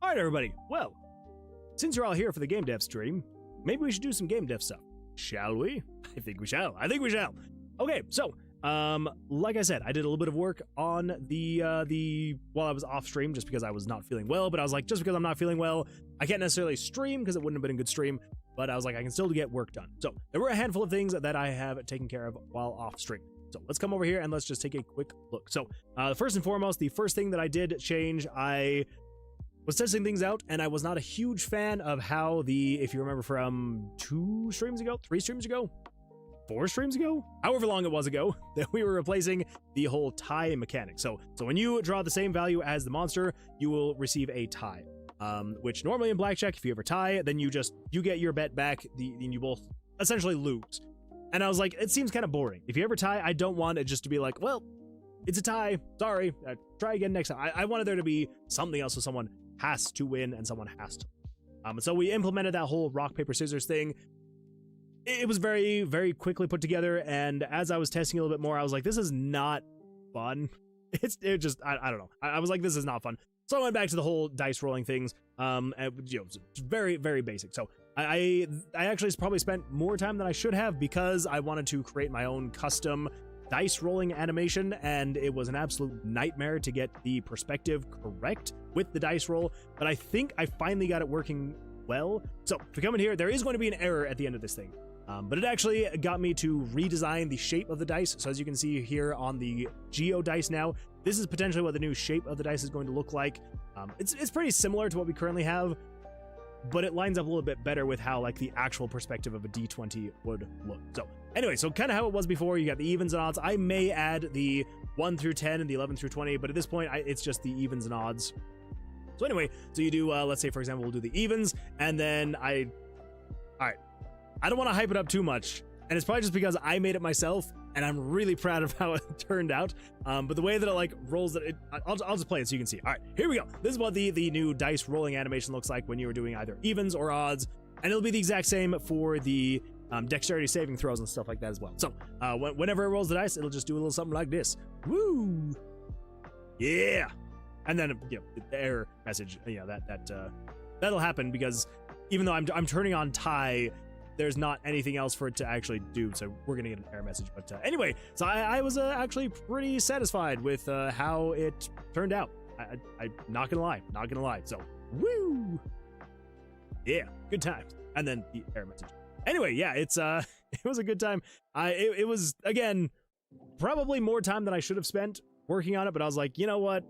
S1: All right, everybody. Well, since you're all here for the game dev stream, maybe we should do some game dev stuff. Shall we? I think we shall. Okay, so like I said, I did a little bit of work on the while I was off stream just because I was not feeling well, but I was like, just because I'm not feeling well, I can't necessarily stream because it wouldn't have been a good stream, but I was like, I can still get work done. So there were a handful of things that I have taken care of while off stream. So let's come over here and let's just take a quick look. So first and foremost, the first thing that I did change, I was testing things out, and I was not a huge fan of how if you remember from 3 streams ago, 4 streams ago, however long it was ago, that we were replacing the whole tie mechanic. So when you draw the same value as the monster, you will receive a tie, which normally in Blackjack, if you ever tie, then you get your bet back, and you both essentially lose. And I was like, it seems kind of boring. If you ever tie, I don't want it just to be like, well, it's a tie, sorry, try again next time. I wanted there to be something else, so someone has to win and someone has to. And so we implemented that whole rock, paper, scissors thing. It was very, very quickly put together, and as I was testing a little bit more, I was like, this is not fun. It just, I don't know. I was like, this is not fun. So I went back to the whole dice rolling things, and, you know, it's very, very basic. So I actually probably spent more time than I should have because I wanted to create my own custom dice rolling animation, and it was an absolute nightmare to get the perspective correct with the dice roll, but I think I finally got it working well. So if you come in here, there is going to be an error at the end of this thing. But it actually got me to redesign the shape of the dice. So as you can see here on the Geo dice now, this is potentially what the new shape of the dice is going to look like. It's pretty similar to what we currently have, but it lines up a little bit better with how like the actual perspective of a D20 would look. So anyway, so kind of how it was before, you got the evens and odds. I may add the 1 through 10 and the 11 through 20, but at this point, it's just the evens and odds. So anyway, so you do, let's say for example, we'll do the evens, and then all right. I don't want to hype it up too much, and it's probably just because I made it myself, and I'm really proud of how it turned out. But the way that it like rolls, I'll just play it so you can see. All right, here we go. This is what the new dice rolling animation looks like when you are doing either evens or odds, and it'll be the exact same for the dexterity saving throws and stuff like that as well. So whenever it rolls the dice, it'll just do a little something like this. Woo! Yeah! And then you know, the error message, you know, that'll happen because even though I'm turning on tie, there's not anything else for it to actually do, so we're gonna get an error message. But anyway, so I was actually pretty satisfied with how it turned out. I'm not gonna lie. So woo, yeah, good times. And then the error message. Anyway, yeah, it's it was a good time. It was again probably more time than I should have spent working on it, but I was like, you know what,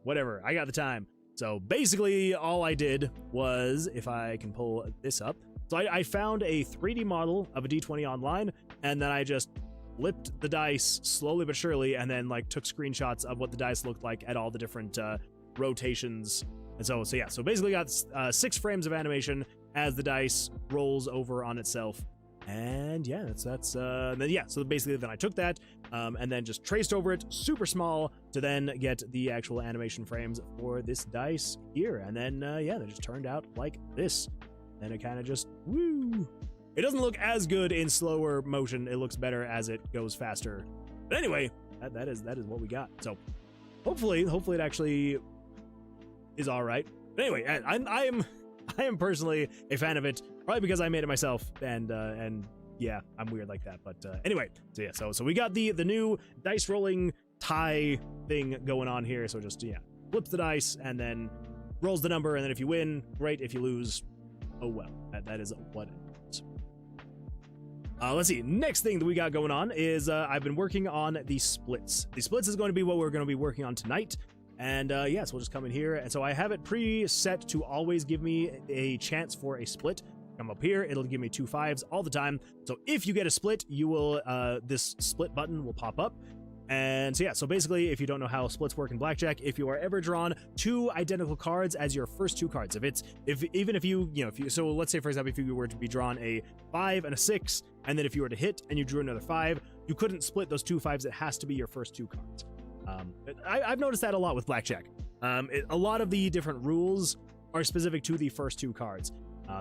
S1: whatever. I got the time. So basically, all I did was, if I can pull this up. So I found a 3D model of a D20 online, and then I just flipped the dice slowly but surely, and then like took screenshots of what the dice looked like at all the different rotations. And so yeah, so basically got 6 frames of animation as the dice rolls over on itself. And yeah, then yeah, so basically then I took that and then just traced over it super small to then get the actual animation frames for this dice here. And then yeah, they just turned out like this. And it kind of just, woo. It doesn't look as good in slower motion. It looks better as it goes faster. But anyway, that is what we got. So hopefully it actually is all right. But anyway, I am personally a fan of it, probably because I made it myself, and yeah, I'm weird like that. But anyway, so yeah, so we got the new dice rolling tie thing going on here. So just, yeah, flips the dice and then rolls the number. And then if you win, great. If you lose, oh well. That is what it is. Let's see. Next thing that we got going on is I've been working on the splits. The splits is going to be what we're going to be working on tonight. And yes, we'll just come in here. And so I have it preset to always give me a chance for a split. Come up here, it'll give me 2 5s all the time. So if you get a split, you will this split button will pop up. And so yeah, so basically, if you don't know how splits work in Blackjack, if you are ever drawn 2 identical cards as your first 2 cards, if you so let's say for example, if you were to be drawn a 5 and a 6, and then if you were to hit and you drew another 5, you couldn't split those 2 5s. It has to be your first 2 cards. I've noticed that a lot with Blackjack. A lot of the different rules are specific to the first 2 cards.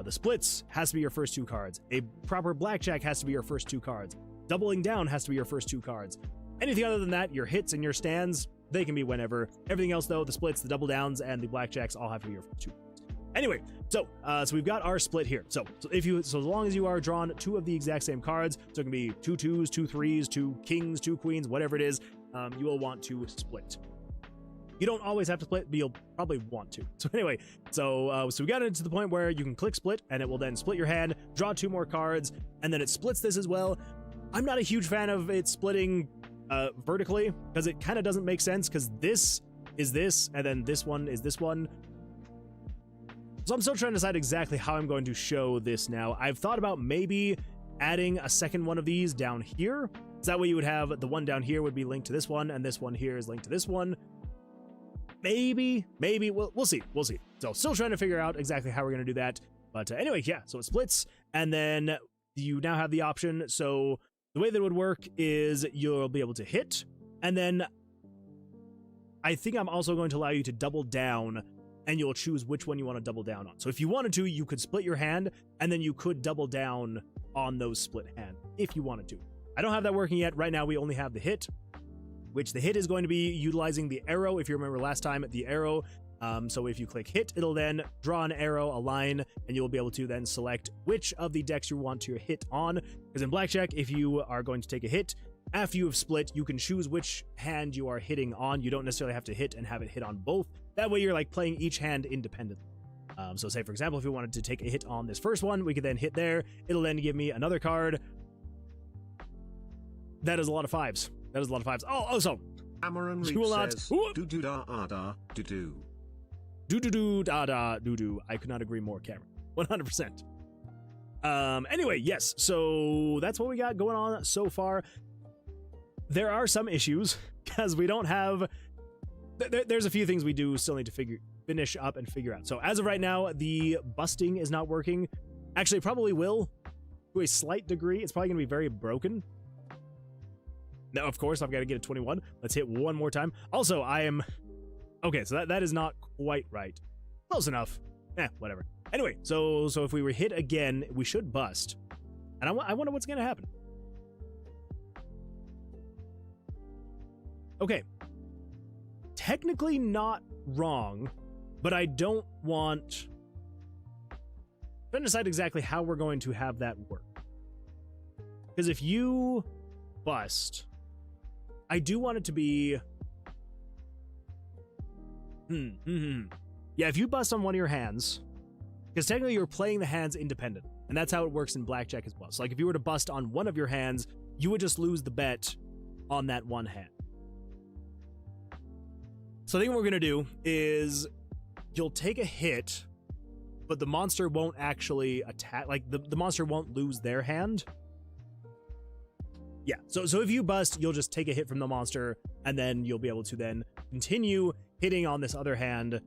S1: The splits has to be your first 2 cards. A proper Blackjack has to be your first 2 cards. Doubling down has to be your first 2 cards. Anything other than that, your hits and your stands, they can be whenever. Everything else though, the splits, the double downs, and the Blackjacks all have to be your first 2 cards. Anyway, so we've got our split here. So as long as you are drawn 2 of the exact same cards, so it can be 2 2s, 2 3s, 2 kings, 2 queens, whatever it is, you will want to split. You don't always have to split, but you'll probably want to. So anyway, so we got it to the point where you can click split, and it will then split your hand, draw 2 more cards, and then it splits this as well. I'm not a huge fan of it splitting vertically, because it kind of doesn't make sense, because this is this, and then this one is this one. So I'm still trying to decide exactly how I'm going to show this now. I've thought about maybe adding a second one of these down here. So that way you would have the one down here would be linked to this one, and this one here is linked to this one. Maybe, we'll see. So still trying to figure out exactly how we're going to do that. But anyway, yeah, so it splits, and then you now have the option. So the way that it would work is you'll be able to hit, and then I think I'm also going to allow you to double down, and you'll choose which one you want to double down on. So if you wanted to, you could split your hand, and then you could double down on those split hand if you wanted to. I don't have that working yet. Right now, we only have the hit, which the hit is going to be utilizing the arrow. If you remember last time, the arrow. So if you click hit, it'll then draw an arrow, a line, and you'll be able to then select which of the decks you want to hit on. Because in Blackjack, if you are going to take a hit, after you have split, you can choose which hand you are hitting on. You don't necessarily have to hit and have it hit on both. That way you're like playing each hand independently. So say, for example, if we wanted to take a hit on this first one, we could then hit there. It'll then give me another card. That is a lot of 5s. That is a lot of 5s. Oh, so
S2: Amaran
S1: you will not.
S2: says, do do da da do do.
S1: Do do do da da do do. I could not agree more, Cameron. 100%. Anyway, yes. So that's what we got going on so far. There are some issues because we don't have. There's a few things we do still need to finish up and figure out. So as of right now, the busting is not working. Actually, it probably will to a slight degree. It's probably going to be very broken. Now, of course, I've got to get a 21. Let's hit one more time. Also, I am... Okay, so that is not quite right. Close enough. Whatever. Anyway, so if we were hit again, we should bust. And I wonder what's going to happen. Okay. Technically not wrong, but I don't want... I'm trying to decide exactly how we're going to have that work. Because if you bust... I do want it to be... Yeah, if you bust on one of your hands, because technically you're playing the hands independent, and that's how it works in Blackjack as well. So like if you were to bust on one of your hands, you would just lose the bet on that one hand. So I think what we're going to do is you'll take a hit, but the monster won't actually attack, like the monster won't lose their hand. Yeah, so if you bust, you'll just take a hit from the monster, and then you'll be able to then continue hitting on this other hand,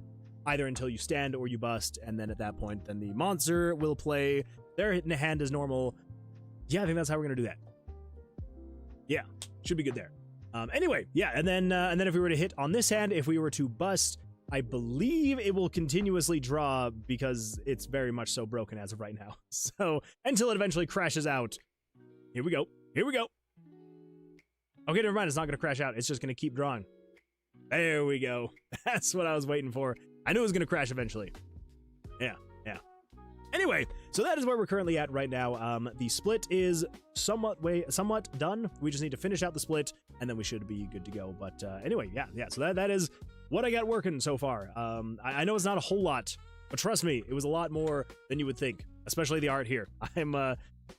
S1: either until you stand or you bust, and then at that point, then the monster will play their hand as normal. Yeah, I think that's how we're gonna do that. Yeah, should be good there. Anyway, yeah, and then if we were to hit on this hand, if we were to bust, I believe it will continuously draw because it's very much so broken as of right now. So until it eventually crashes out. Here we go. Here we go. Okay, never mind. It's not going to crash out. It's just going to keep drawing. There we go. That's what I was waiting for. I knew it was going to crash eventually. Yeah. Anyway, so that is where we're currently at right now. The split is somewhat done. We just need to finish out the split, and then we should be good to go. But anyway, yeah. So that is what I got working so far. I know it's not a whole lot, but trust me, it was a lot more than you would think, especially the art here. I'm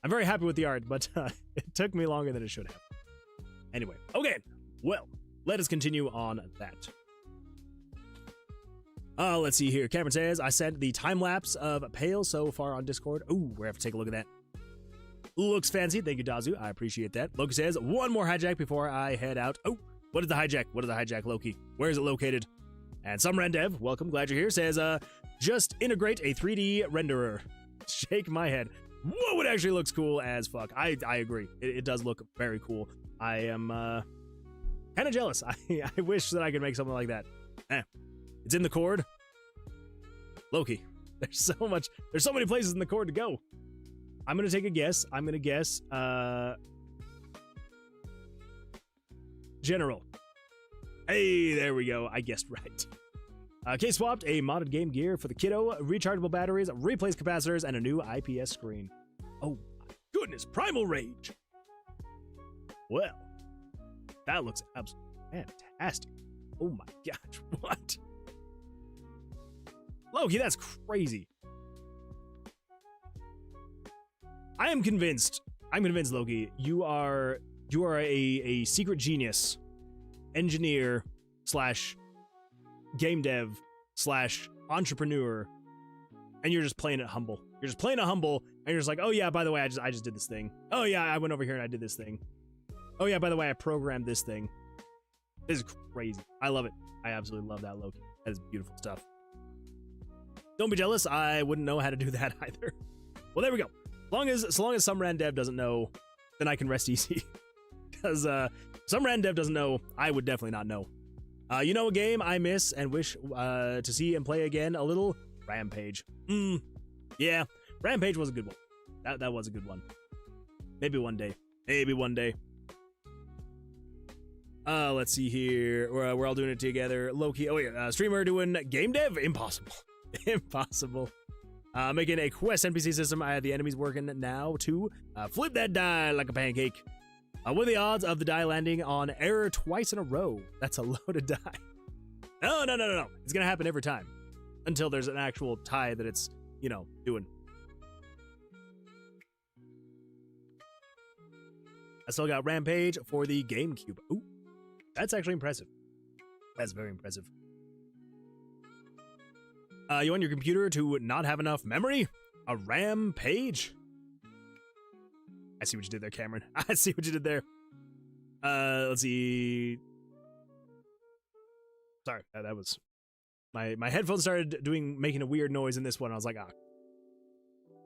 S1: very happy with the art, but it took me longer than it should have. Anyway, okay, well, let us continue on that. Let's see here. Cameron says, I sent the time-lapse of Pale so far on Discord. Ooh, we're going to have to take a look at that. Looks fancy. Thank you, Dazu. I appreciate that. Loki says, one more hijack before I head out. Oh, what is the hijack? What is the hijack, Loki? Where is it located? And some Rendev, welcome, glad you're here, says, just integrate a 3D renderer. Shake my head. Whoa, it actually looks cool as fuck. I agree. It does look very cool. I am kind of jealous. I wish that I could make something like that. It's in the cord. Loki. There's so many places in the cord to go. I'm gonna take a guess. I'm gonna guess General. Hey, there we go. I guessed right. Case swapped a modded Game Gear for the kiddo, rechargeable batteries, replaced capacitors, and a new IPS screen. Oh my goodness, Primal Rage. Well, that looks absolutely fantastic. Oh my gosh, what? Loki, that's crazy. I'm convinced, Loki, you are a secret genius, engineer / game dev / entrepreneur, and you're just playing it humble. You're just playing it humble, and you're just like, oh yeah, by the way, I just did this thing. Oh yeah, I went over here and I did this thing. Oh yeah, by the way, I programmed this thing. This is crazy. I love it. I absolutely love that, Loki. That is beautiful stuff. Don't be jealous. I wouldn't know how to do that either. Well, there we go. So long as some random dev doesn't know, then I can rest easy. Because some random dev doesn't know, I would definitely not know. You know a game I miss and wish to see and play again? A little Rampage. Yeah, Rampage was a good one. That was a good one. Maybe one day. Maybe one day. Let's see here. We're all doing it together. Loki. Oh yeah, streamer doing game dev? Impossible. Impossible. Making a quest NPC system. I have the enemies working now to flip that die like a pancake. What are the odds of the die landing on error twice in a row? That's a loaded die. No. It's gonna happen every time until there's an actual tie that it's, doing. I still got Rampage for the GameCube. Ooh, that's actually impressive. That's very impressive. You want your computer to not have enough memory? A Rampage? I see what you did there, Cameron. I see what you did there. Let's see. Sorry, that was my headphones started making a weird noise in this one. I was like,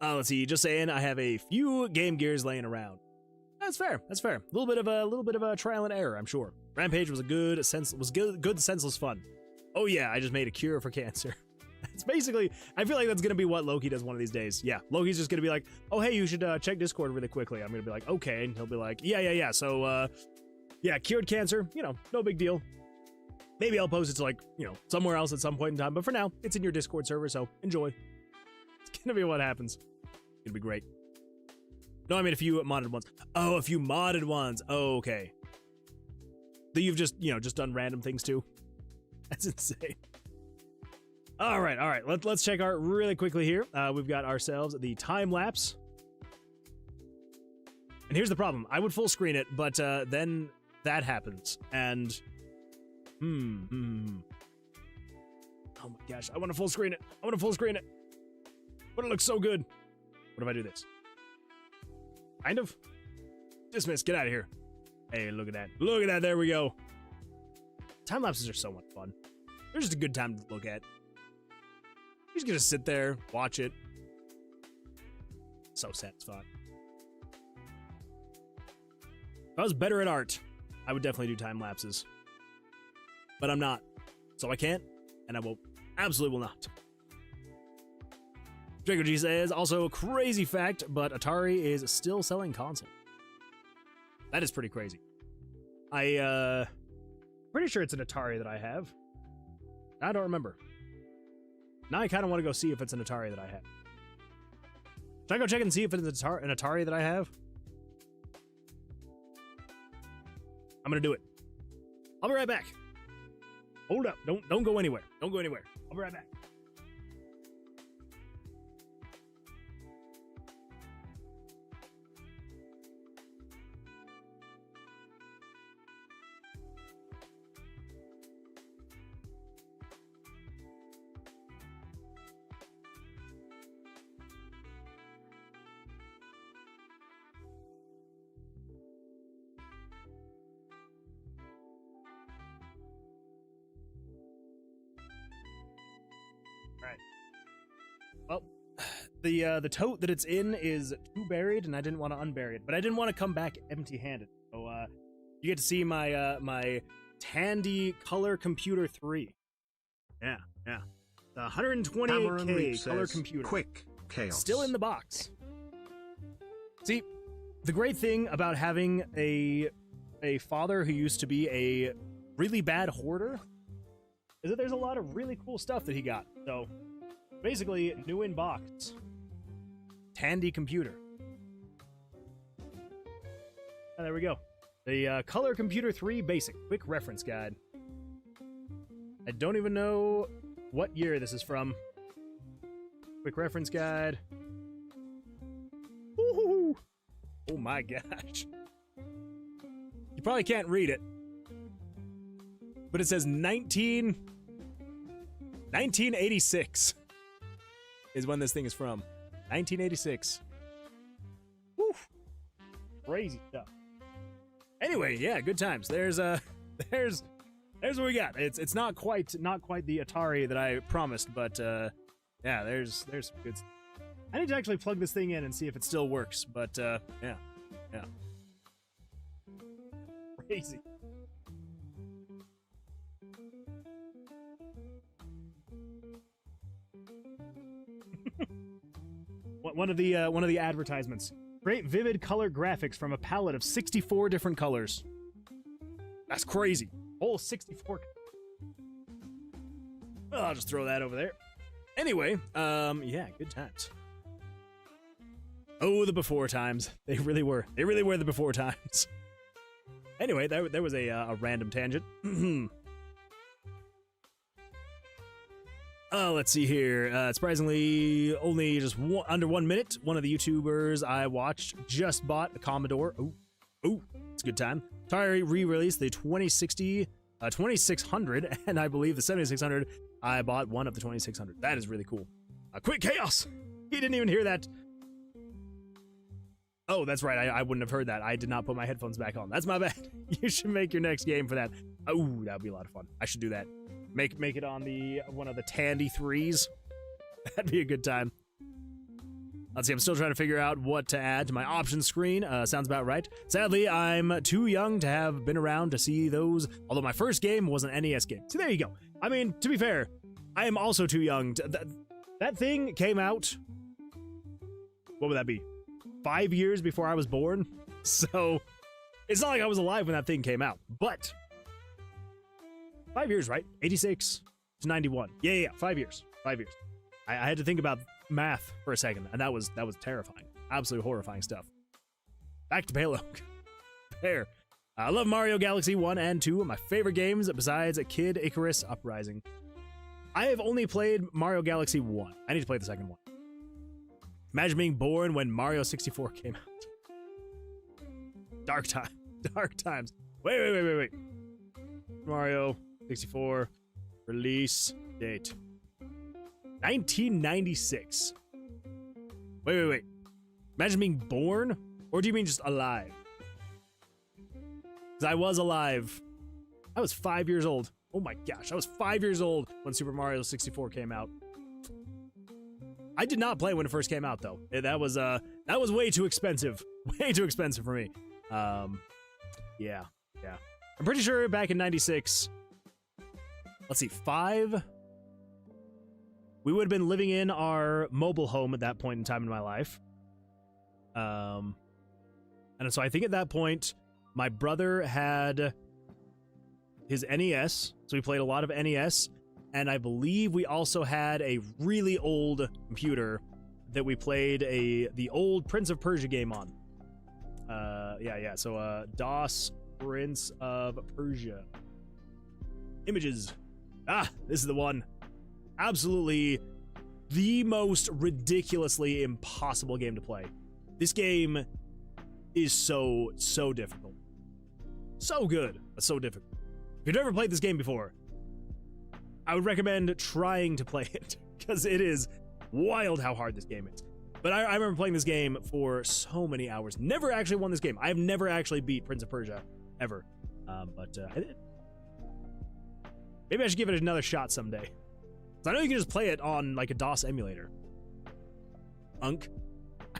S1: let's see. Just saying, I have a few Game Gears laying around. That's fair. That's fair. A little bit of a trial and error, I'm sure. Rampage was good senseless fun. Oh yeah, I just made a cure for cancer. It's basically, I feel like that's gonna be what Loki does one of these days. Yeah, Loki's just gonna be like, oh hey, you should check Discord really quickly. I'm gonna be like, okay, and he'll be like, yeah. So yeah, cured cancer. No big deal. Maybe I'll post it to somewhere else at some point in time. But for now, it's in your Discord server, so enjoy. It's gonna be what happens. It's gonna be great. No, I mean a few modded ones. Oh, a few modded ones. Oh, okay. That you've just done random things too. That's insane. All right. Let's check art really quickly here. We've got ourselves the time lapse. And here's the problem. I would full screen it, but then that happens. And oh my gosh, I want to full screen it. But it looks so good. What if I do this? Kind of. Dismiss. Get out of here. Hey, look at that. Look at that. There we go. Time lapses are so much fun. They're just a good time to look at. You're just gonna sit there, watch it. So satisfying. If I was better at art, I would definitely do time lapses. But I'm not. So I can't, and I won't. Absolutely will not. Draco G says, also crazy fact, but Atari is still selling console. That is pretty crazy. Pretty sure it's an Atari that I have. I don't remember. Now I kind of want to go see if it's an Atari that I have. Should I go check and see if it's an Atari that I have? I'm gonna do it. I'll be right back. Hold up. Don't go anywhere. Don't go anywhere. I'll be right back. Well, the tote that it's in is too buried, and I didn't want to unbury it, but I didn't want to come back empty-handed. So you get to see my my Tandy Color Computer 3. Yeah, the 128K color computer.
S2: Quick chaos.
S1: Still in the box. See, the great thing about having a father who used to be a really bad hoarder is that there's a lot of really cool stuff that he got. So basically, new in box. Tandy computer. And there we go. The Color Computer 3 Basic Quick Reference Guide. I don't even know what year this is from. Quick Reference Guide. Woo-hoo-hoo. Oh my gosh. You probably can't read it. But it says 1986 is when this thing is from. 1986. Woo. Crazy stuff. Anyway, yeah, good times. There's what we got. It's not quite the Atari that I promised, but yeah, there's some good stuff. I need to actually plug this thing in and see if it still works, but yeah. Crazy. One of the advertisements. Great vivid color graphics from a palette of 64 different colors. That's crazy. Whole 64. Well, I'll just throw that over there. Anyway, yeah, good times. Oh, the before times. They really were. They really were the before times. Anyway, there was a random tangent. Let's see here. Surprisingly, only just under 1 minute. One of the YouTubers I watched just bought a Commodore. Oh, it's a good time. Atari re-released the 2600, and I believe the 7600. I bought one of the 2600. That is really cool. Quick chaos! He didn't even hear that. Oh, that's right. I wouldn't have heard that. I did not put my headphones back on. That's my bad. You should make your next game for that. Oh, that would be a lot of fun. I should do that. Make it on one of the Tandy 3s. That'd be a good time. Let's see, I'm still trying to figure out what to add to my options screen. Sounds about right. Sadly, I'm too young to have been around to see those, although my first game was an NES game. So there you go. I mean, to be fair, I am also too young. That thing came out, what would that be? 5 years before I was born? So, it's not like I was alive when that thing came out, but 5 years, right? 86 to 91. Yeah, 5 years. 5 years. I had to think about math for a second, and that was terrifying. Absolutely horrifying stuff. Back to Palo. There. I love Mario Galaxy 1 and 2, my favorite games besides Kid Icarus Uprising. I have only played Mario Galaxy 1. I need to play the second one. Imagine being born when Mario 64 came out. Dark times. Wait. Mario 64 release date 1996. Wait. Imagine being born, or do you mean just alive? Because I was alive. I was 5 years old. Oh my gosh, I was 5 years old when Super Mario 64 came out. I did not play when it first came out, though. That was way too expensive. Way too expensive for me. Yeah. I'm pretty sure back in 96, let's see, 5, we would have been living in our mobile home at that point in time in my life. And so I think at that point, my brother had his NES, so we played a lot of NES, and I believe we also had a really old computer that we played the old Prince of Persia game on. So DOS Prince of Persia. Images. Ah, this is the one. Absolutely the most ridiculously impossible game to play. This game is so difficult. So good, but so difficult. If you've never played this game before, I would recommend trying to play it, because it is wild how hard this game is. But I remember playing this game for so many hours. Never actually won this game. I have never actually beat Prince of Persia, ever. But I did. Maybe I should give it another shot someday. I know you can just play it on like a DOS emulator. Unk.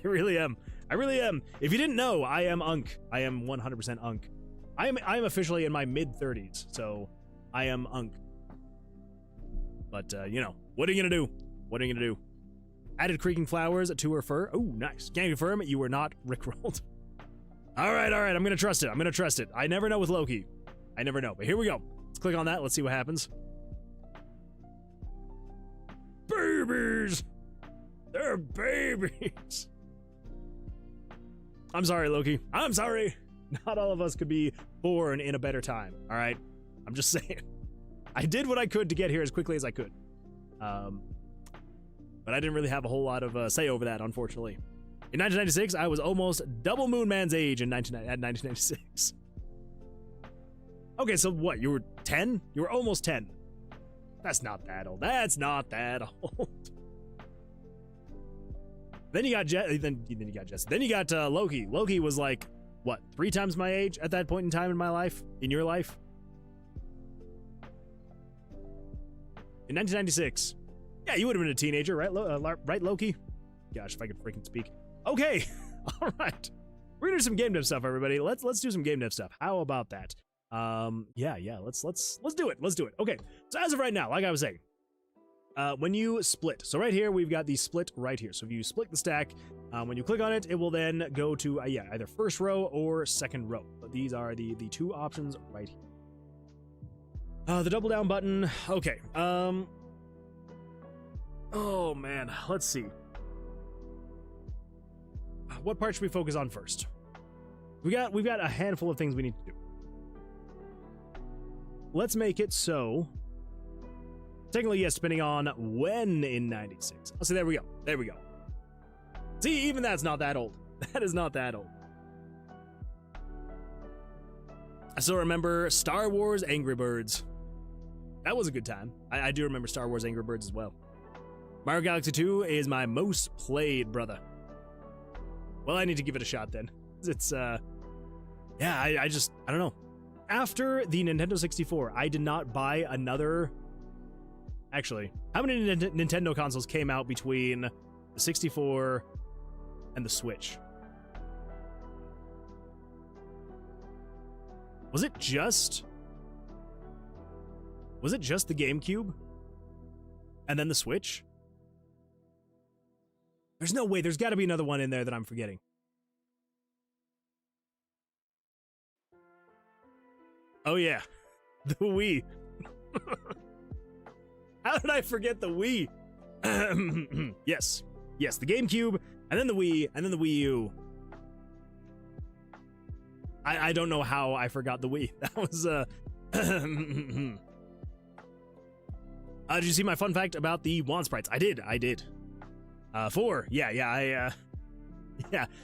S1: I really am. I really am. If you didn't know, I am Unk. I am 100% Unk. I am officially in my mid-30s, so I am Unk. But, you know, what are you gonna do? What are you gonna do? Added creaking flowers to her fur. Oh, nice. Can confirm you were not rickrolled. All right, I'm gonna trust it. I'm gonna trust it. I never know with Loki. I never know, but here we go. Let's click on that. Let's see what happens. Babies! They're babies! I'm sorry, Loki. I'm sorry. Not all of us could be born in a better time, all right? I'm just saying. I did what I could to get here as quickly as I could. But I didn't really have a whole lot of say over that, unfortunately. In 1996, I was almost double Moon Man's age in 1996. Okay, so what? You were 10? You were almost 10. That's not that old. That's not that old. Then you got then you got Jesse. Then you got Loki. Loki was like, what, 3 times my age at that point in time in my life? In your life? In 1996. Yeah, you would have been a teenager, right, right, Loki? Gosh, if I could freaking speak. Okay, all right. We're gonna do some game dev stuff, everybody. Let's do some game dev stuff. How about that? Yeah. Let's do it. Let's do it. Okay. So as of right now, like I was saying, when you split, so right here we've got the split right here. So if you split the stack, when you click on it, it will then go to yeah, either first row or second row. But these are the 2 options right here. The double down button. Okay. Oh man, let's see. What part should we focus on first? We've got a handful of things we need to do. Let's make it so. Technically, yes, depending on when in 96. Oh, so there we go. There we go. See, even that's not that old. That is not that old. I still remember Star Wars Angry Birds. That was a good time. I do remember Star Wars Angry Birds as well. Mario Galaxy 2 is my most played, brother. Well, I need to give it a shot then. It's, yeah, I don't know. After the Nintendo 64, I did not buy another... Actually, how many Nintendo consoles came out between the 64 and the Switch? Was it just the GameCube? And then the Switch? There's no way. There's got to be another one in there that I'm forgetting. Oh yeah, the Wii. How did I forget the Wii? Yes, the GameCube, and then the Wii, and then the Wii U. I don't know how I forgot the Wii. That was did you see my fun fact about the wand sprites? I did. 4. Yeah. Yeah.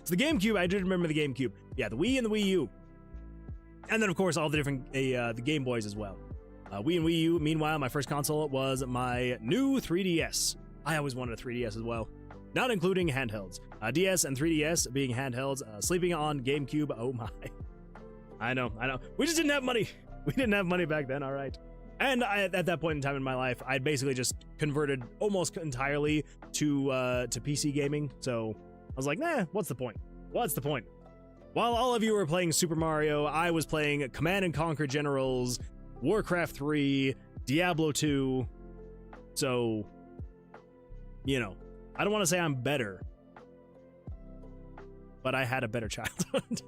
S1: So the GameCube, I did remember the GameCube. Yeah, the Wii and the Wii U. And then, of course, all the different the Game Boys as well. Wii and Wii U, meanwhile, my first console was my new 3DS. I always wanted a 3DS as well. Not including handhelds. DS and 3DS being handhelds, sleeping on GameCube, oh my. I know. We just didn't have money. We didn't have money back then, all right. And at that point in time in my life, I'd basically just converted almost entirely to PC gaming. So I was like, nah, what's the point? What's the point? While all of you were playing Super Mario, I was playing Command & Conquer Generals, Warcraft 3, Diablo 2. So, you know, I don't want to say I'm better, but I had a better childhood.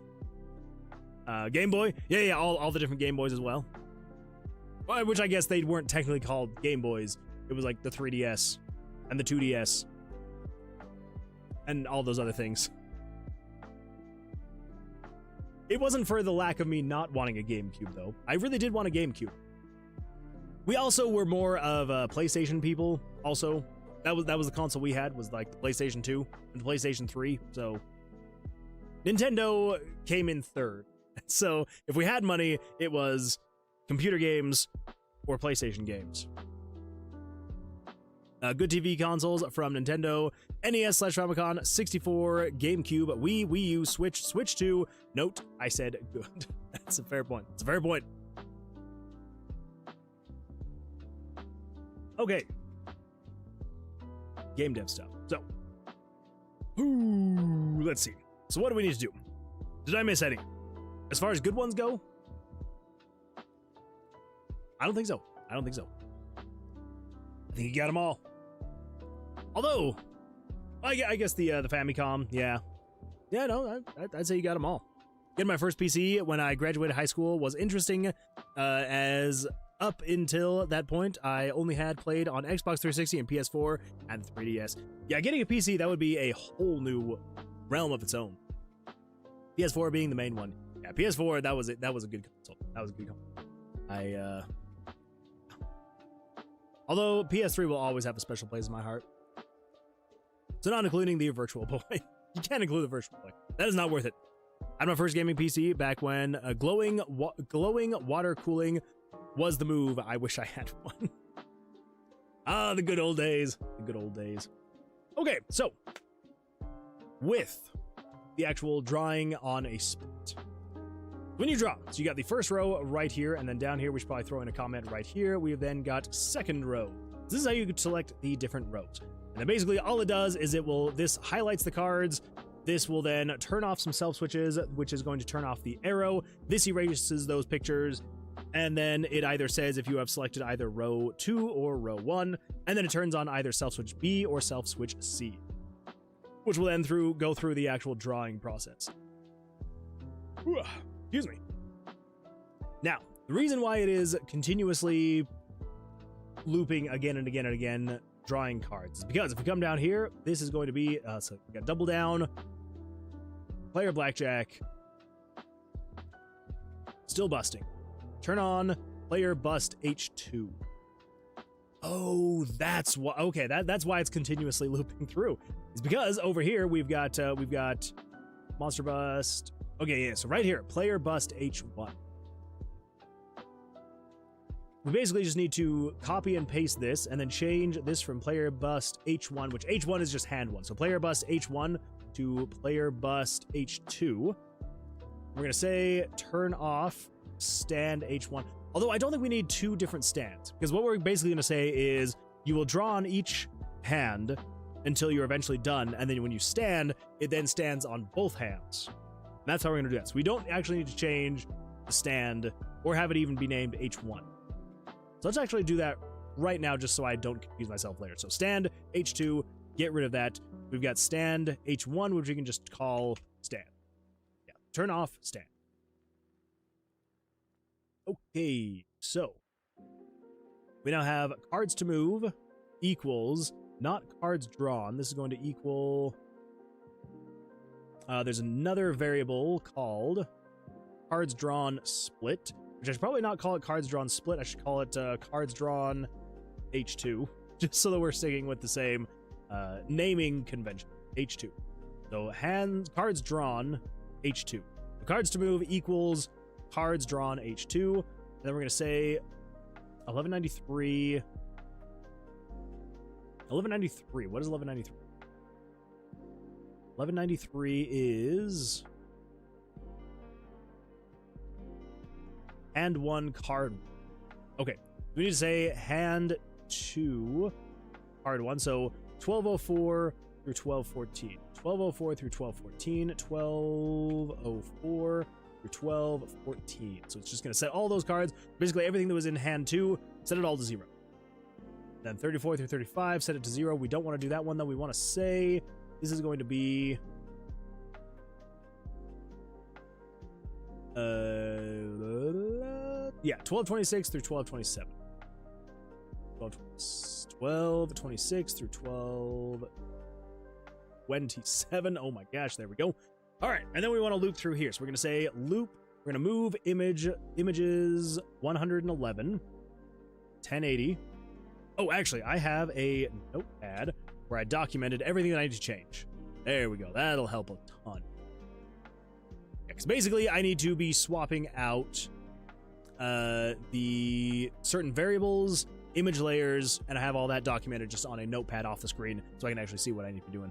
S1: Game Boy? Yeah, all the different Game Boys as well. Which I guess they weren't technically called Game Boys. It was like the 3DS and the 2DS and all those other things. It wasn't for the lack of me not wanting a GameCube, though. I really did want a GameCube. We also were more of PlayStation people, also. That was the console we had, was like the PlayStation 2 and the PlayStation 3, so... Nintendo came in third. So, if we had money, it was computer games or PlayStation games. Good TV consoles from Nintendo, NES/Famicom, 64, GameCube, Wii U, Switch, Switch 2. Note, I said good. That's a fair point. It's a fair point. Okay. Game dev stuff. So, let's see. So what do we need to do? Did I miss any? As far as good ones go? I don't think so. I don't think so. I think you got them all. Although, I guess the Famicom, yeah. Yeah, no, I'd say you got them all. Getting my first PC when I graduated high school was interesting, as up until that point, I only had played on Xbox 360 and PS4 and 3DS. Yeah, getting a PC, that would be a whole new realm of its own. PS4 being the main one. Yeah, PS4, that was it. That was a good console. That was a good console. Although PS3 will always have a special place in my heart. So not including the Virtual Boy. You can't include the Virtual Boy. That is not worth it. I had my first gaming PC back when glowing water cooling was the move. I wish I had one. Ah, the good old days. The good old days. Okay, so with the actual drawing on a split. When you draw, so you got the first row right here, and then down here, we should probably throw in a comment right here. We've then got second row. This is how you could select the different rows. And then basically all it does is this highlights the cards. This will then turn off some self switches, which is going to turn off the arrow. This erases those pictures. And then it either says if you have selected either row 2 or row 1, and then it turns on either self switch B or self switch C, which will then go through the actual drawing process. Excuse me. Now, the reason why it is continuously looping again and again and again drawing cards is because if we come down here, this is going to be, so we got double down, player blackjack, still busting. Turn on player bust H2. Oh, that's why. Okay, that's why it's continuously looping through. It's because over here we've got monster bust. Okay, yeah. So right here, player bust H1. We basically just need to copy and paste this, and then change this from player bust H1, which H1 is just hand one. So player bust H1 to player bust H2. We're gonna say turn off stand H1. Although I don't think we need two different stands, because what we're basically going to say is you will draw on each hand until you're eventually done, and then when you stand, it then stands on both hands. And that's how we're going to do that. So we don't actually need to change the stand or have it even be named H1. So let's actually do that right now just so I don't confuse myself later. So stand H2, get rid of that. We've got stand H1, which we can just call stand. Yeah, turn off stand. Okay, so we now have cards to move equals not cards drawn. This is going to equal, there's another variable called cards drawn split, which I should probably not call it cards drawn split. I should call it cards drawn H2, just so that we're sticking with the same naming convention, H2. So cards drawn H2. The cards to move equals cards drawn H2, and then we're going to say 1193. What is 1193? 1193 is hand 1, card 1. Okay, we need to say hand 2, card 1. So 1204 through 1214. 1204 through 1214. 1204 through 1214. So it's just going to set all those cards, basically everything that was in hand 2, set it all to 0. Then 34 through 35, set it to 0. We don't want to do that one though. We want to say this is going to be yeah, 1226 through 1227. 1226 through 1227. Oh my gosh, there we go. All right, and then we want to loop through here. So we're going to say loop. We're going to move images 111, 1080. Oh, actually, I have a notepad where I documented everything that I need to change. There we go. That'll help a ton. Because basically, I need to be swapping out the certain variables, image layers, and I have all that documented just on a notepad off the screen so I can actually see what I need to be doing.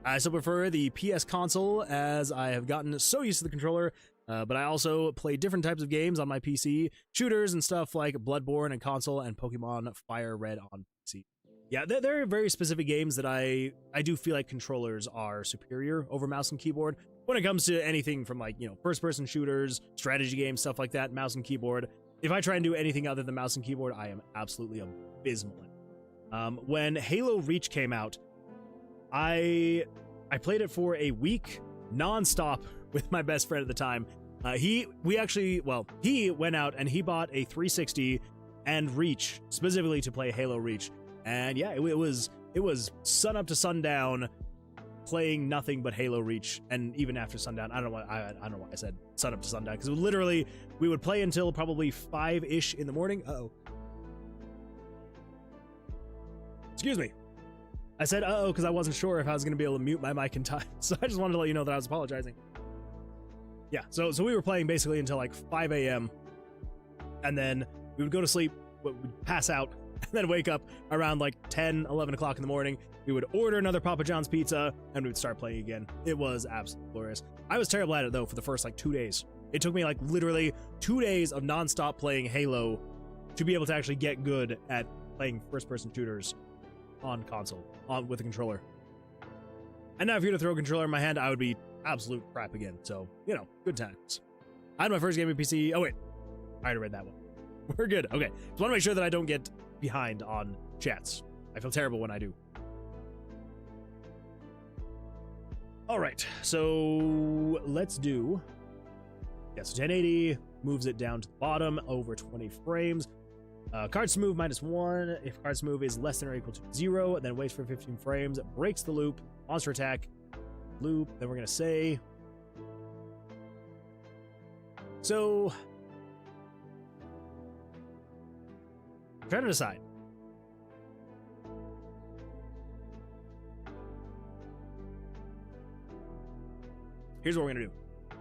S1: I still prefer the PS console as I have gotten so used to the controller, but I also play different types of games on my PC, shooters and stuff like Bloodborne and console and Pokemon Fire Red on PC. Yeah, there are very specific games that I do feel like controllers are superior over mouse and keyboard. When it comes to anything from like, first-person shooters, strategy games, stuff like that, mouse and keyboard. If I try and do anything other than mouse and keyboard, I am absolutely abysmal at it. When Halo Reach came out, I played it for a week non-stop with my best friend at the time. He went out and he bought a 360 and Reach specifically to play Halo Reach. And yeah, it was sun up to sundown playing nothing but Halo Reach. And even after sundown, I don't know why I said sun up to sundown, because literally we would play until probably 5-ish in the morning. Uh-oh. Excuse me. I said uh-oh because I wasn't sure if I was going to be able to mute my mic in time. So I just wanted to let you know that I was apologizing. Yeah, so we were playing basically until like 5 a.m. And then we would go to sleep, we'd pass out, and then wake up around like 10, 11 o'clock in the morning. We would order another Papa John's pizza, and we would start playing again. It was absolutely glorious. I was terrible at it, though, for the first like 2 days. It took me like literally 2 days of nonstop playing Halo to be able to actually get good at playing first-person shooters on console, with a controller. And now if you were to throw a controller in my hand, I would be absolute crap again. So, good times. I had my first game of PC. Oh, wait. I already read that one. We're good. Okay. Just want to make sure that I don't get behind on chats. I feel terrible when I do. All right. So, let's do... Yeah, so 1080 moves it down to the bottom over 20 frames. Cards to move -1. If cards to move is less than or equal to 0, then waits for 15 frames, breaks the loop, monster attack, loop. Then we're going to say... So... I'm trying to decide. Here's what we're going to do.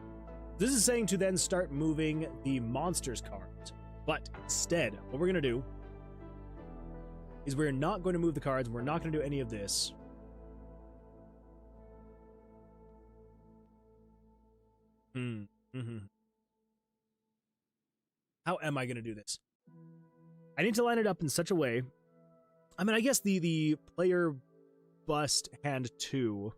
S1: This is saying to then start moving the monsters cards. But instead, what we're going to do is we're not going to move the cards. We're not going to do any of this. How am I going to do this? I need to line it up in such a way. I mean, I guess the player bust hand 2...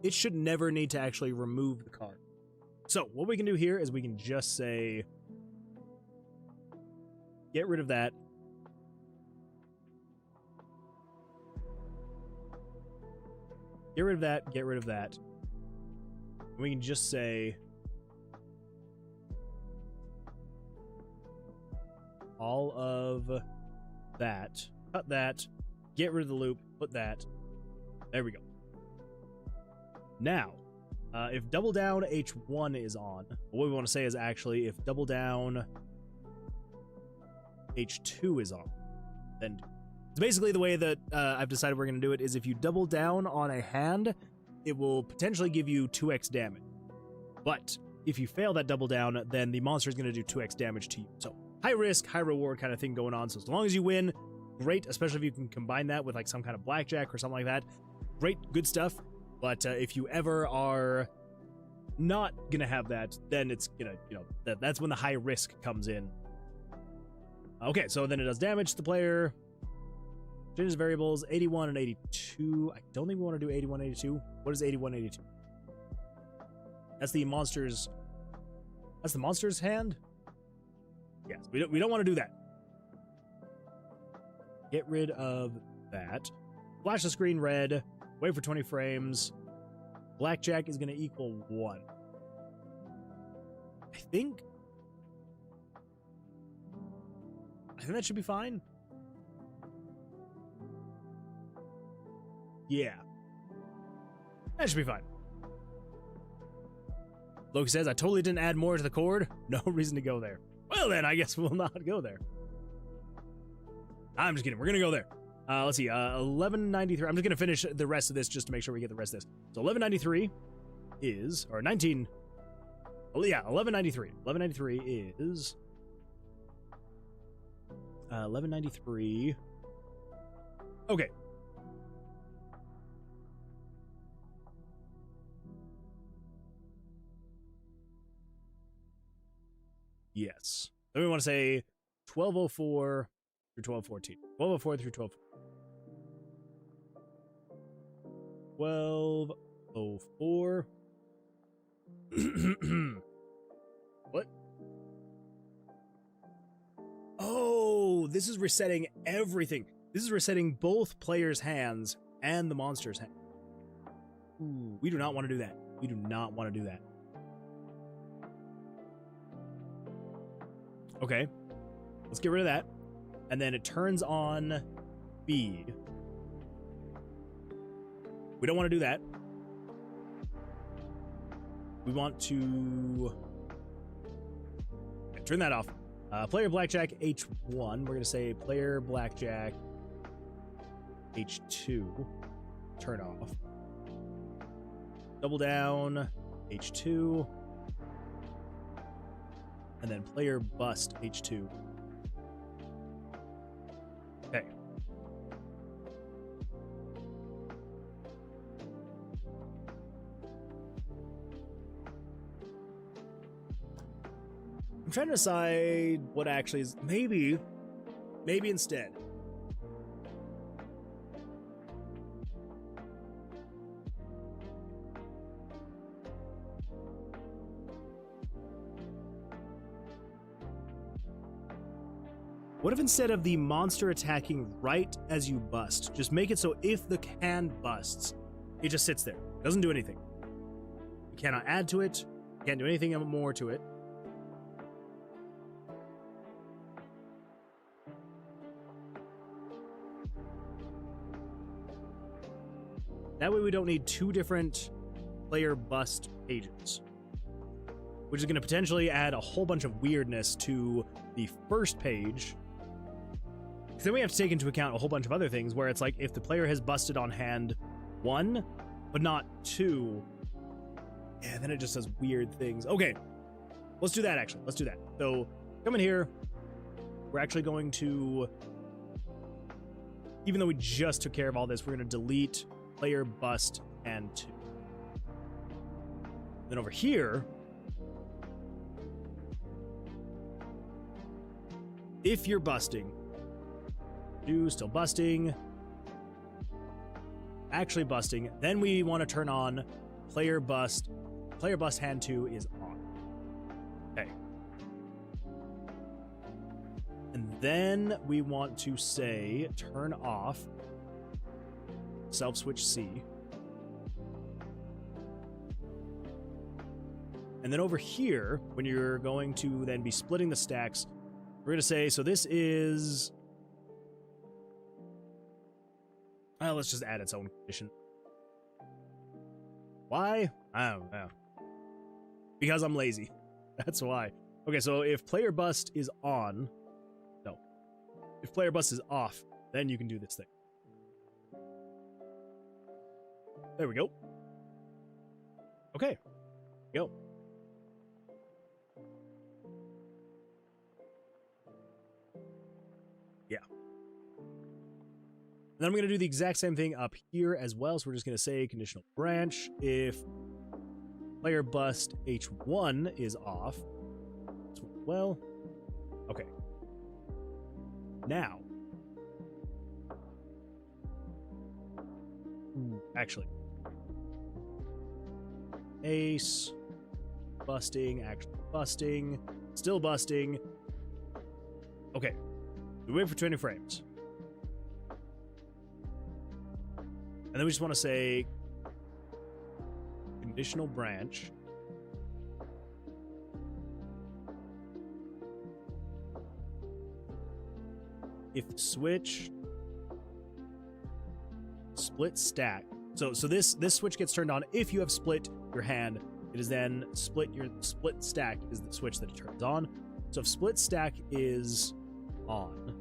S1: It should never need to actually remove the card. So what we can do here is we can just say, get rid of that. Get rid of that, get rid of that. And we can just say, all of that, cut that, get rid of the loop, put that. There we go. Now, if double down H1 is on, what we want to say is actually if double down H2 is on, then basically the way that I've decided we're going to do it is if you double down on a hand, it will potentially give you 2x damage. But if you fail that double down, then the monster is going to do 2x damage to you. So high risk, high reward kind of thing going on. So as long as you win, great, especially if you can combine that with like some kind of blackjack or something like that. Great, good stuff. But if you ever are not gonna have that, then it's gonna, that's when the high risk comes in. Okay, so then it does damage to the player. Changes variables 81 and 82. I don't think we want to do 81, 82. What is 81, 82? That's the monster's. That's the monster's hand. Yes, we don't want to do that. Get rid of that. Flash the screen red. Wait for 20 frames. Blackjack is going to equal 1. think that should be fine. Yeah. That should be fine. Loki says, I totally didn't add more to the cord. No reason to go there. Well then, I guess we'll not go there. I'm just kidding. We're going to go there. Let's see. 1193. I'm just going to finish the rest of this just to make sure we get the rest of this. So 1193 is, or 19. Oh, yeah, 1193. 1193 is 1193. Okay. Yes. Then we want to say 1204 through 1214. 1204 through 1204. 1204. What? Oh, this is resetting everything. This is resetting both players' hands and the monster's hand. Ooh, we do not want to do that. We do not want to do that. Okay. Let's get rid of that. And then it turns on B. We don't want to do that. We want to turn that off. Player Blackjack H1. We're going to say player Blackjack H2. Turn off. Double down H2. And then player bust H2. Okay. I'm trying to decide what actually is. Maybe instead. What if instead of the monster attacking right as you bust, just make it so if the hand busts, it just sits there. It doesn't do anything. You cannot add to it. You can't do anything more to it. That way we don't need two different player bust pages, which is going to potentially add a whole bunch of weirdness to the first page. Because then we have to take into account a whole bunch of other things where it's like if the player has busted on hand 1, but not 2, yeah, then it just does weird things. Okay, let's do that actually. Let's do that. So come in here. We're actually going to, even though we just took care of all this, we're going to delete player bust and 2. Then over here, if you're busting, still busting, actually busting, then we want to turn on player bust hand 2 is on. Okay. And then we want to say turn off self switch C. And then over here, when you're going to then be splitting the stacks, we're going to say, so this is, well, let's just add its own condition. Why? I don't know. Because I'm lazy. That's why. Okay, so if player bust is on, no. If player bust is off, then you can do this thing. There we go. Okay. Go. Yeah. And then I'm going to do the exact same thing up here as well. So we're just going to say conditional branch. If player bust H1 is off, well, okay. Now, actually, ace, busting, actually busting, still busting. Okay, we wait for 20 frames. And then we just want to say conditional branch. if switch split stack. So this switch gets turned on if you have split your hand. It is then split stack is the switch that it turns on. So if split stack is on,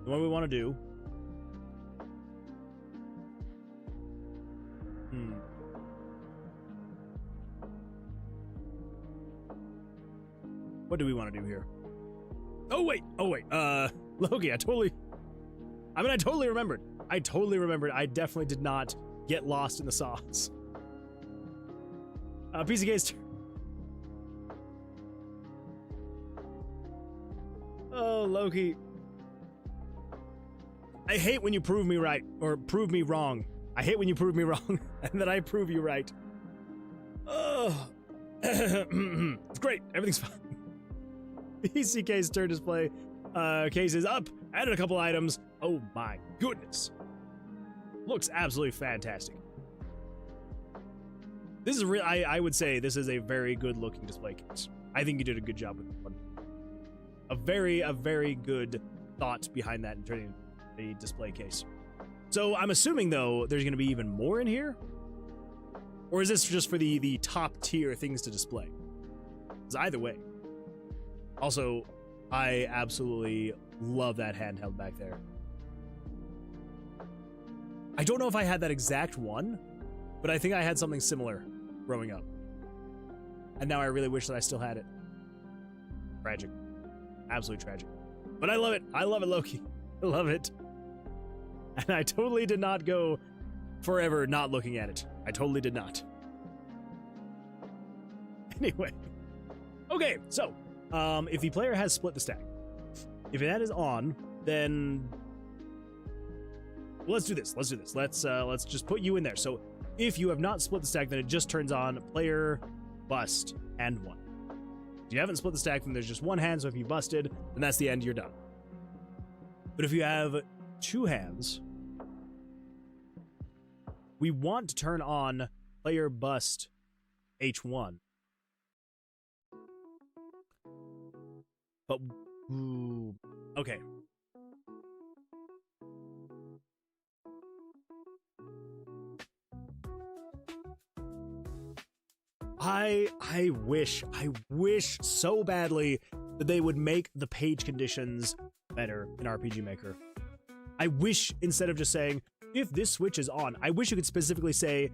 S1: what we want to do. What do we want to do here? Oh wait. Loki, I totally remembered. I definitely did not get lost in the sauce. PC case. Oh, Loki. I hate when you prove me right or prove me wrong. I hate when you prove me wrong and then I prove you right. Oh, it's great. Everything's fine. PC case turn display case is up. Added a couple items. Oh my goodness. Looks absolutely fantastic. This is real. I would say this is a very good looking display case. I think you did a good job with this one. A very good thought behind that in turning the display case. So I'm assuming though there's going to be even more in here, or is this just for the top tier things to display? Because either way. Also, I absolutely love that handheld back there. I don't know if I had that exact one, but I think I had something similar growing up. And now I really wish that I still had it. Tragic. Absolutely tragic. But I love it. I love it, Loki. I love it. And I totally did not go forever not looking at it. I totally did not. Anyway. Okay, so, if the player has split the stack, if that is on, then let's do this. Let's just put you in there. So if you have not split the stack, then it just turns on player, bust, and one. If you haven't split the stack, then there's just one hand. So if you busted, then that's the end. You're done. But if you have two hands, we want to turn on player bust H1. But, ooh, okay. I wish so badly that they would make the page conditions better in RPG Maker. I wish instead of just saying, if this switch is on, I wish you could specifically say,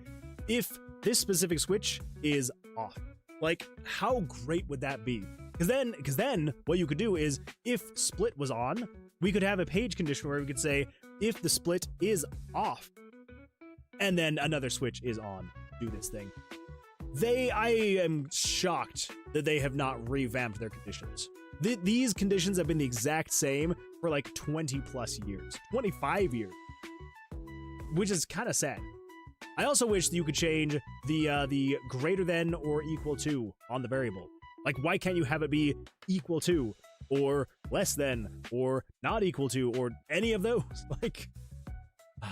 S1: if this specific switch is off. Like, how great would that be? Because then what you could do is, if split was on, we could have a page condition where we could say, if the split is off, and then another switch is on, do this thing. I am shocked that they have not revamped their conditions. These conditions have been the exact same for like 20 plus years, 25 years, which is kind of sad. I also wish that you could change the greater than or equal to on the variable. Like, why can't you have it be equal to, or less than, or not equal to, or any of those? Like,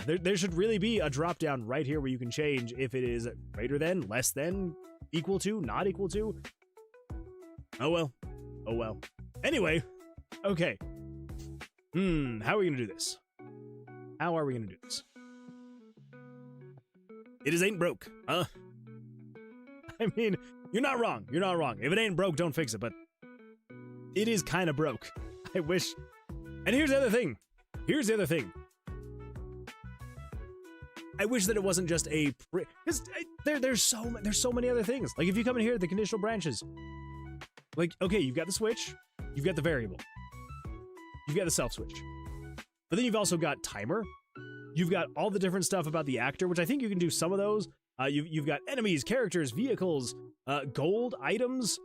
S1: there should really be a drop down right here where you can change if it is greater than, less than, equal to, not equal to. Oh well. Oh well. Anyway, okay. How are we gonna do this? How are we gonna do this? It is ain't broke, huh? I mean, you're not wrong. You're not wrong. If it ain't broke, don't fix it, but it is kind of broke. I wish. And here's the other thing. I wish that it wasn't just a because there's so many other things. Like if you come in here, the conditional branches. Like, okay, you've got the switch, you've got the variable, you've got the self switch, but then you've also got timer. You've got all the different stuff about the actor, which I think you can do some of those. You've got enemies, characters, vehicles, gold, items,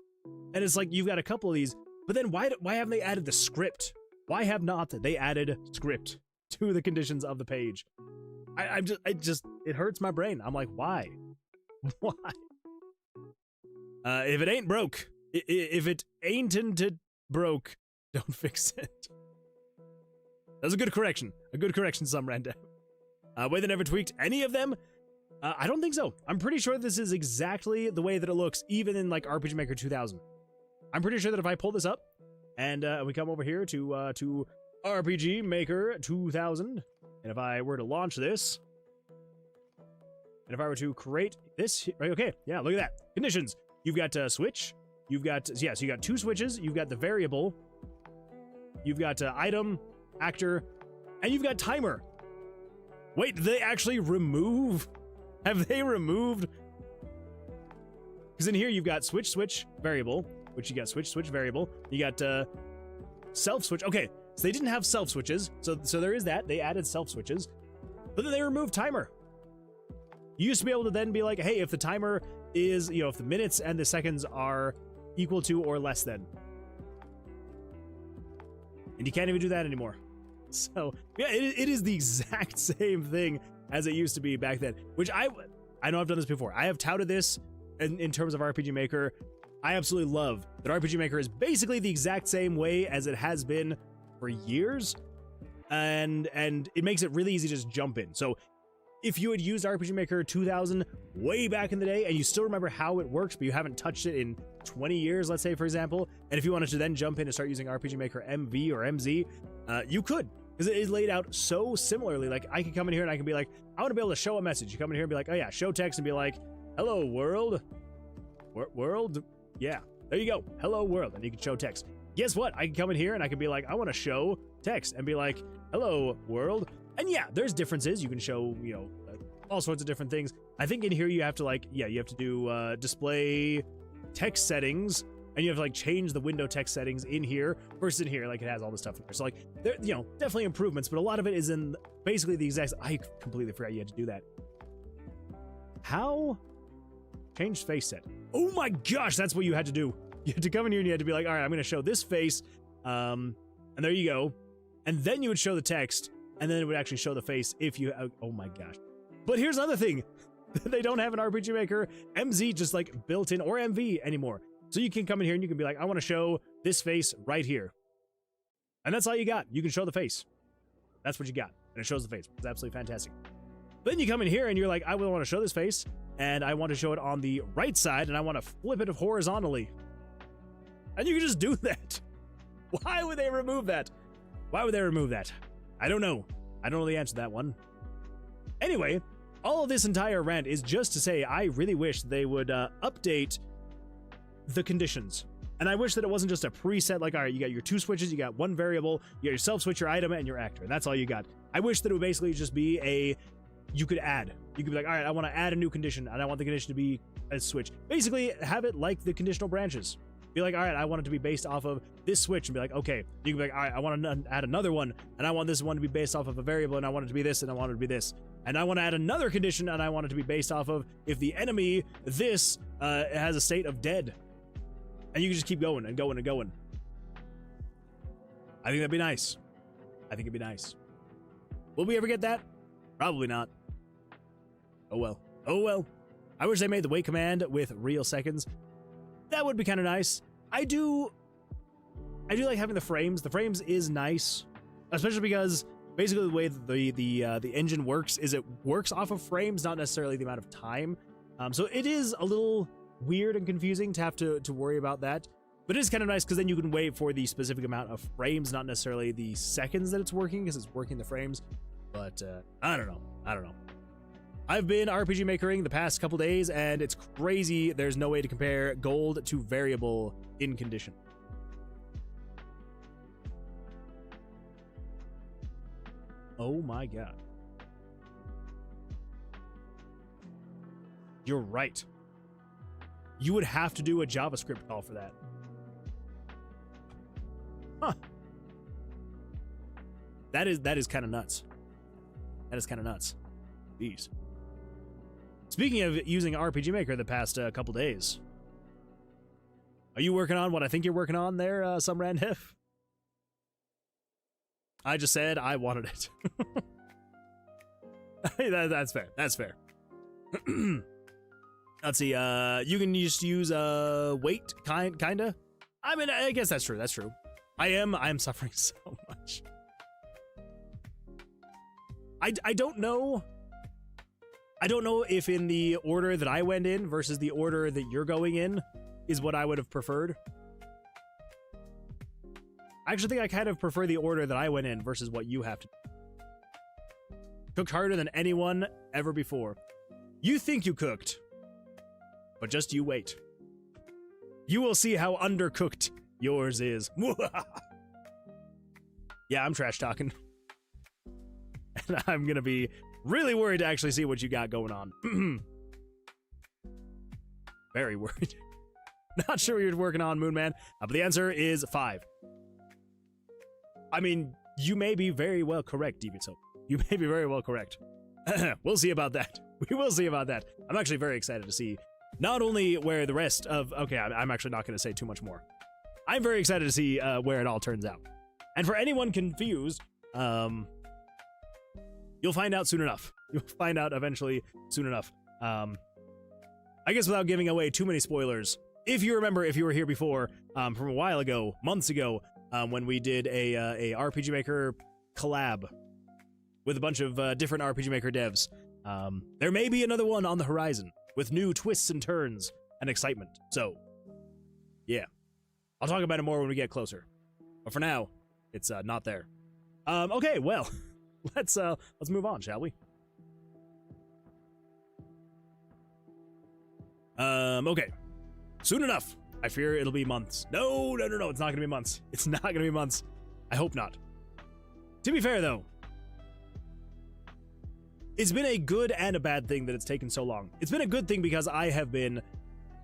S1: and it's like you've got a couple of these. But then why haven't they added the script? Why have not they added script to the conditions of the page? It hurts my brain. I'm like, why? Why? If it ain't broke, if it ain't broke, don't fix it. That's a good correction. A good correction, some ran down. Way they never tweaked any of them? I don't think so. I'm pretty sure this is exactly the way that it looks, even in like RPG Maker 2000. I'm pretty sure that if I pull this up, and we come over here to RPG Maker 2000. And if I were to launch this, and if I were to create this, okay, yeah, look at that. Conditions. You've got switch. You've got, yeah, so you got 2 switches. You've got the variable. You've got item, actor, and you've got timer. Wait, did they actually remove? Have they removed? Because in here you've got switch, switch, variable, which you got switch, switch, variable. You got self switch. Okay, so they didn't have self switches. So there is that. They added self switches, but then they removed timer. You used to be able to then be like, hey, if the timer is, you know, if the minutes and the seconds are equal to or less than. And you can't even do that anymore. So, yeah, it is the exact same thing as it used to be back then, which I know I've done this before. I have touted this in terms of RPG Maker. I absolutely love that RPG Maker is basically the exact same way as it has been for years, and it makes it really easy to just jump in. So if you had used RPG Maker 2000 way back in the day and you still remember how it works, but you haven't touched it in 20 years, let's say, for example, and if you wanted to then jump in and start using RPG Maker MV or MZ, you could, because it is laid out so similarly. Like, I can come in here and I can be like, I want to be able to show a message. You come in here and be like, oh yeah, show text, and be like, hello world. World? Yeah, there you go. Hello world. And you can show text. Guess what? I can come in here and I can be like, I want to show text, and be like, hello world. And yeah, there's differences. You can show, you know, all sorts of different things. I think in here you have to, like, yeah, you have to do display text settings, and you have to, like, change the window text settings in here versus in here. Like, it has all this stuff in here. So, like, there, you know, definitely improvements, but a lot of it is in basically the exact. I completely forgot you had to do that. How? Change face set. Oh my gosh, that's what you had to do. You had to come in here and you had to be like, all right, I'm going to show this face, and there you go. And then you would show the text, and then it would actually show the face if you, oh my gosh. But here's another thing. They don't have an RPG Maker MZ just like built in, or MV anymore. So you can come in here and you can be like, I want to show this face right here. And that's all you got. You can show the face. That's what you got. And it shows the face. It's absolutely fantastic. Then you come in here and you're like, I will want to show this face, and I want to show it on the right side, and I want to flip it horizontally. And you can just do that. Why would they remove that? Why would they remove that? I don't know. I don't know the answer to that one. Anyway, all of this entire rant is just to say I really wish they would update the conditions. And I wish that it wasn't just a preset, like, all right, you got your 2 switches, you got 1 variable, you got your self switch, your item, and your actor. And that's all you got. I wish that it would basically just be a, you could add. You could be like, all right, I want to add a new condition, and I want the condition to be a switch. Basically, have it like the conditional branches. Be like, all right, I want it to be based off of this switch, and be like, okay. You can be like, all right, I want to add another one, and I want this one to be based off of a variable, and I want it to be this, and I want it to be this. And I want to add another condition, and I want it to be based off of if the enemy, this, has a state of dead. And you can just keep going and going and going. I think that'd be nice. I think it'd be nice. Will we ever get that? Probably not. Oh well. Oh well. I wish they made the wait command with real seconds. That would be kind of nice. I do like having the frames. The frames is nice, especially because basically the way that the engine works is it works off of frames, not necessarily the amount of time. So it is a little weird and confusing to have to worry about that. But it is kind of nice because then you can wait for the specific amount of frames, not necessarily the seconds that it's working, because it's working the frames. But I don't know. I've been RPG Makering the past couple days, and it's crazy. There's no way to compare gold to variable in condition. Oh my god. You're right. You would have to do a JavaScript call for that. Huh. That is kind of nuts. That is kind of nuts. Jeez. Speaking of using RPG Maker the past couple days, are you working on what I think you're working on there, Sumrandif? I just said I wanted it. That's fair. That's fair. Let's see. You can just use wait, kinda. I mean, I guess that's true. That's true. I am suffering so much. I don't know. I don't know if in the order that I went in versus the order that you're going in is what I would have preferred. I actually think I kind of prefer the order that I went in versus what you have to do. Cooked harder than anyone ever before. You think you cooked, but just you wait. You will see how undercooked yours is. Yeah, I'm trash talking. And I'm gonna be really worried to actually see what you got going on. Very worried. Not sure what you're working on, Moon Man, but the answer is 5. I mean, you may be very well correct, Deviato. You may be very well correct. We'll see about that. We will see about that. I'm actually very excited to see not only where the rest of... Okay, I'm actually not going to say too much more. I'm very excited to see where it all turns out. And for anyone confused, you'll find out soon enough. You'll find out eventually soon enough. I guess without giving away too many spoilers, if you remember, if you were here before, from a while ago, months ago, when we did a RPG Maker collab with a bunch of different RPG Maker devs. There may be another one on the horizon with new twists and turns and excitement. So, yeah. I'll talk about it more when we get closer. But for now, it's not there. Okay, well, let's move on, shall we? Okay. Soon enough. I fear it'll be months. No, it's not gonna be months. It's not gonna be months. I hope not. To be fair, though, it's been a good and a bad thing that it's taken so long. It's been a good thing because I have been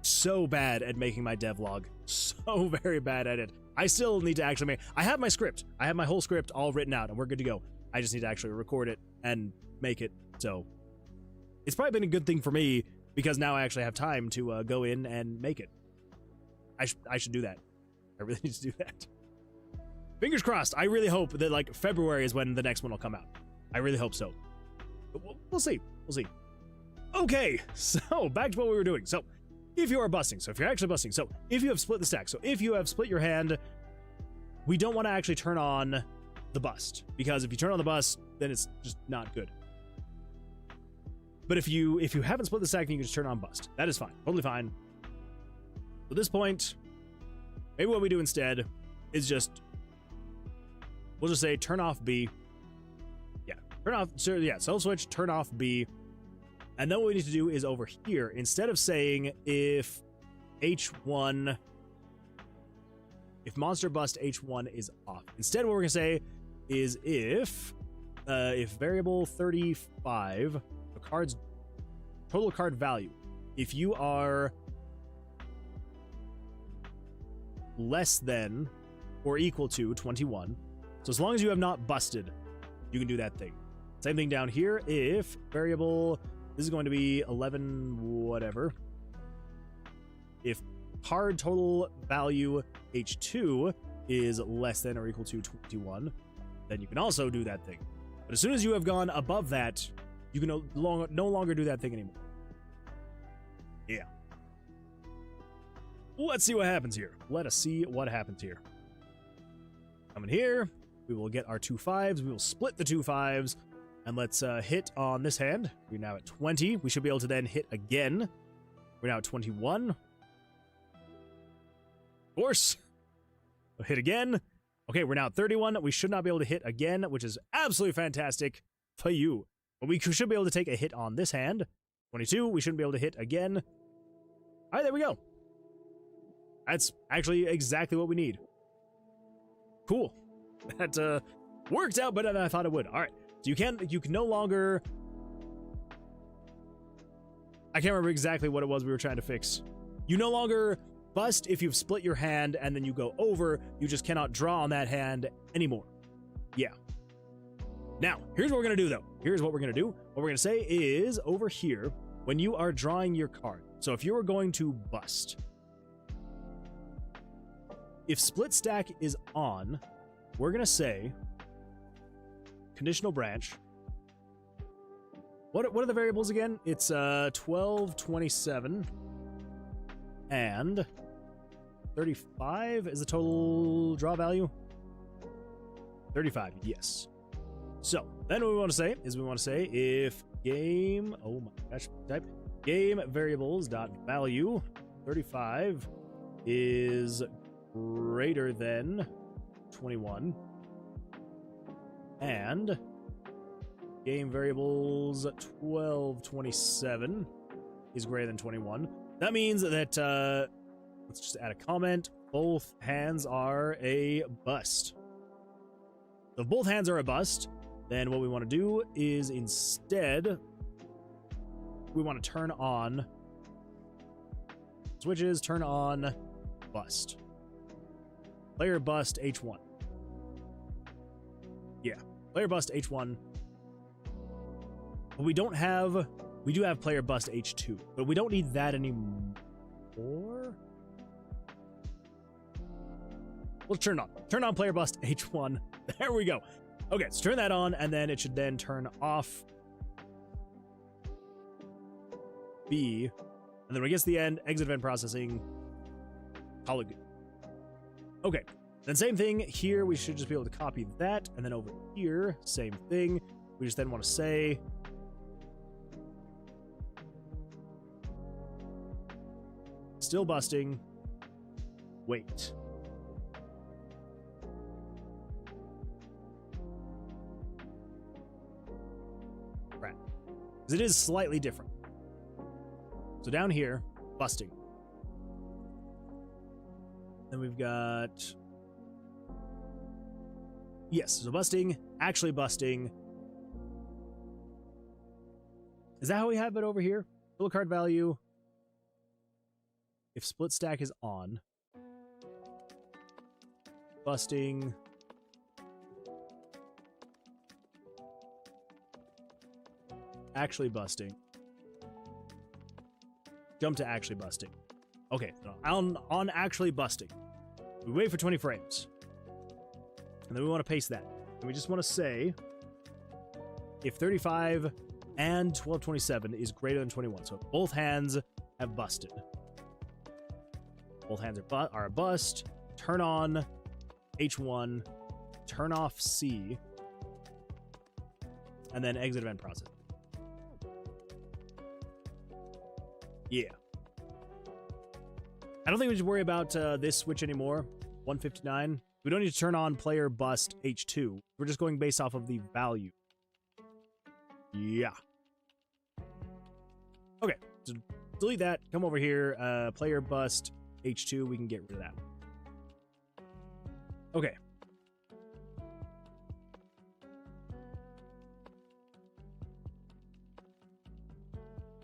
S1: so bad at making my devlog. So very bad at it. I still need to actually make... I have my script. I have my whole script all written out, and we're good to go. I just need to actually record it and make it, so... It's probably been a good thing for me, because now I actually have time to go in and make it. I should do that. I really need to do that. Fingers crossed. I really hope that, like, February is when the next one will come out. I really hope so. But we'll see. We'll see. Okay, so back to what we were doing. So, if you are busting, so if you're actually busting, so if you have split the stack, so if you have split your hand, we don't want to actually turn on the bust, because if you turn on the bust, then it's just not good. But if you haven't split the stack, then you can just turn on bust. That is fine. Totally fine. At this point, maybe what we do instead is just, we'll just say turn off B. Yeah, turn off, so yeah, self switch, turn off B. And then what we need to do is over here, instead of saying if H1, if monster bust H1 is off, instead what we're gonna say is if variable 35, the card's total card value, if you are less than or equal to 21, so as long as you have not busted, you can do that thing. Same thing down here, if variable, this is going to be 11 whatever, if card total value H2 is less than or equal to 21, then you can also do that thing. But as soon as you have gone above that, you can no longer do that thing anymore. Yeah. Let's see what happens here. Let us see what happens here. Coming here, we will get our 2 5s. We will split the 2 5s. And let's hit on this hand. We're now at 20. We should be able to then hit again. We're now at 21. Of course. We'll hit again. Okay, we're now at 31. We should not be able to hit again, which is absolutely fantastic for you. But we should be able to take a hit on this hand. 22, we shouldn't be able to hit again. All right, there we go. That's actually exactly what we need. Cool. That worked out better than I thought it would. All right, so you can no longer... I can't remember exactly what it was we were trying to fix. You no longer bust if you've split your hand and then you go over. You just cannot draw on that hand anymore. Yeah. Now, here's what we're going to do, though. Here's what we're going to do. What we're going to say is, over here, when you are drawing your card, so if you are going to bust, if split stack is on, we're going to say, conditional branch. What are the variables again? It's 12, 27, and 35 is the total draw value? 35, yes. So, then what we want to say is if game, oh my gosh, type game variables dot value 35 is greater than 21. And game variables 1227 is greater than 21. That means that, let's just add a comment. Both hands are a bust. So if both hands are a bust, then what we want to do is instead, we want to turn on switches, turn on bust. Player bust H1. Yeah, player bust H1. But we do have player bust H2, but we don't need that anymore. Let's turn on player bust H1. There we go. Okay, so turn that on, and then it should then turn off B. And then when it gets to the end, exit event processing, call it good. Okay, then same thing here. We should just be able to copy that, and then over here, same thing. We just then want to say still busting, wait. Right. Because it is slightly different. So down here, busting. Then we've got... Yes, so busting, actually busting. Is that how we have it over here? Total card value. If split stack is on. Busting. Actually busting. Jump to actually busting. Okay, so on actually busting. We wait for 20 frames. And then we want to paste that. And we just want to say if 35 and 1227 is greater than 21. So if both hands have busted. Both hands are a bust. Turn on H1. Turn off C. And then exit event process. Yeah. I don't think we should worry about this switch anymore. 159. We don't need to turn on player bust H2. We're just going based off of the value. Yeah. Okay. So delete that. Come over here. Player bust H2. We can get rid of that. Okay.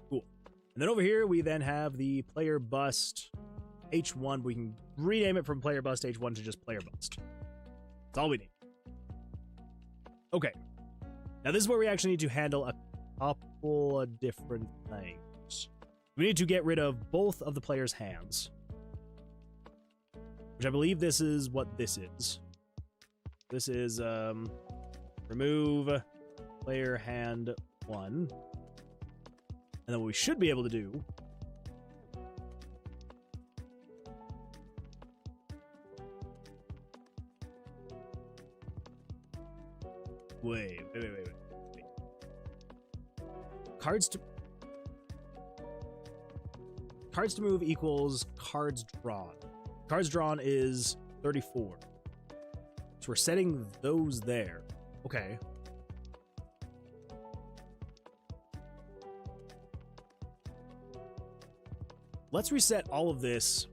S1: Cool. And then over here, we then have the player bust H1. We can rename it from player bust H1 to just player bust. That's all we need. Okay. Now this is where we actually need to handle a couple of different things. We need to get rid of both of the player's hands. Which I believe this is what this is. This is remove player hand 1. And then what we should be able to do Wait. Cards to move equals cards drawn. Cards drawn is 34. So we're setting those there. Okay. Let's reset all of this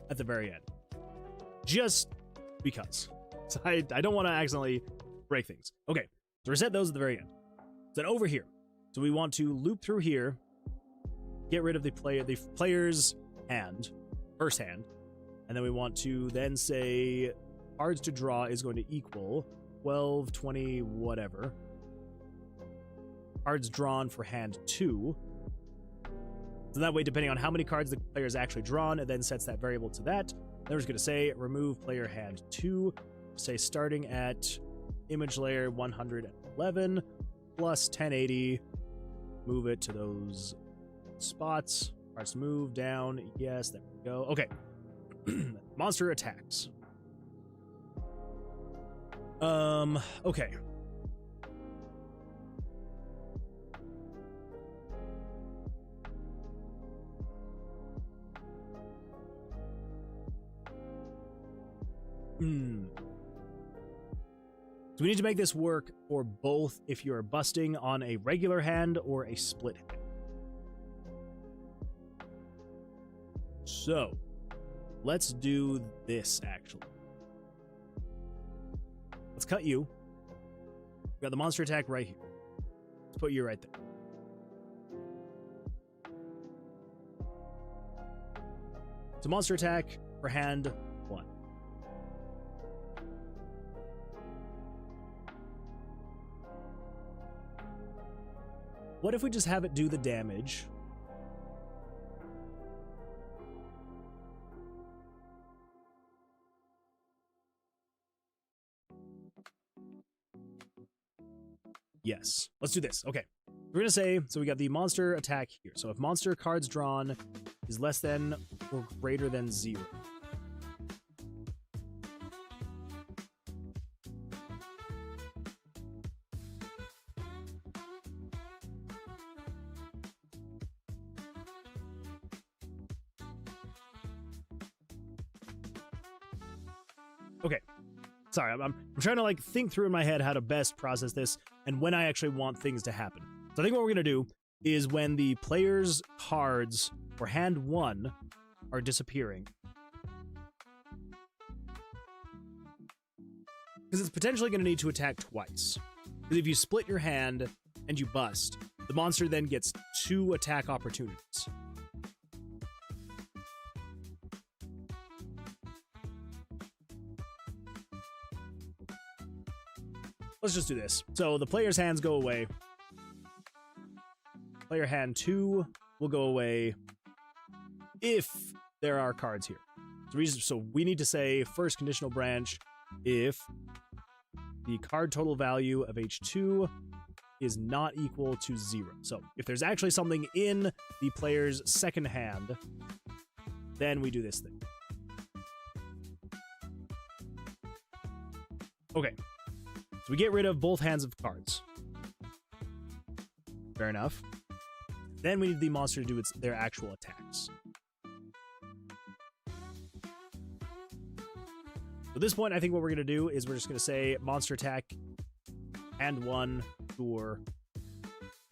S1: at the very end. Just because. So I don't want to accidentally break things. Okay, so reset those at the very end. Then over here, so we want to loop through here, get rid of the player's hand, first hand, and then we want to then say cards to draw is going to equal 12, 20, whatever. Cards drawn for hand 2. So that way, depending on how many cards the player has actually drawn, it then sets that variable to that. Then we're just going to say remove player hand 2. Say starting at image layer 111 plus 1080. Move it to those spots. Cards to move down. Yes, there we go. Okay. Monster attacks. Okay. So we need to make this work for both if you're busting on a regular hand or a split hand. So, let's do this, actually. Let's cut you. We got the monster attack right here. Let's put you right there. It's a monster attack for hand 1. What if we just have it do the damage? Yes, let's do this. Okay, we're gonna say, so we got the monster attack here. So if monster cards drawn is less than or greater than 0. Okay, sorry, I'm trying to like think through in my head how to best process this and when I actually want things to happen. So I think what we're gonna do is when the player's cards for hand 1 are disappearing, because it's potentially gonna need to attack twice. Because if you split your hand and you bust, the monster then gets 2 attack opportunities. Let's just do this. So the player's hands go away. Player hand 2 will go away if there are cards here. So we need to say first conditional branch if the card total value of H2 is not equal to 0. So if there's actually something in the player's second hand, then we do this thing. Okay. So we get rid of both hands of cards. Fair enough. Then we need the monster to do their actual attacks. At this point, I think what we're going to do is we're just going to say monster attack and 1 or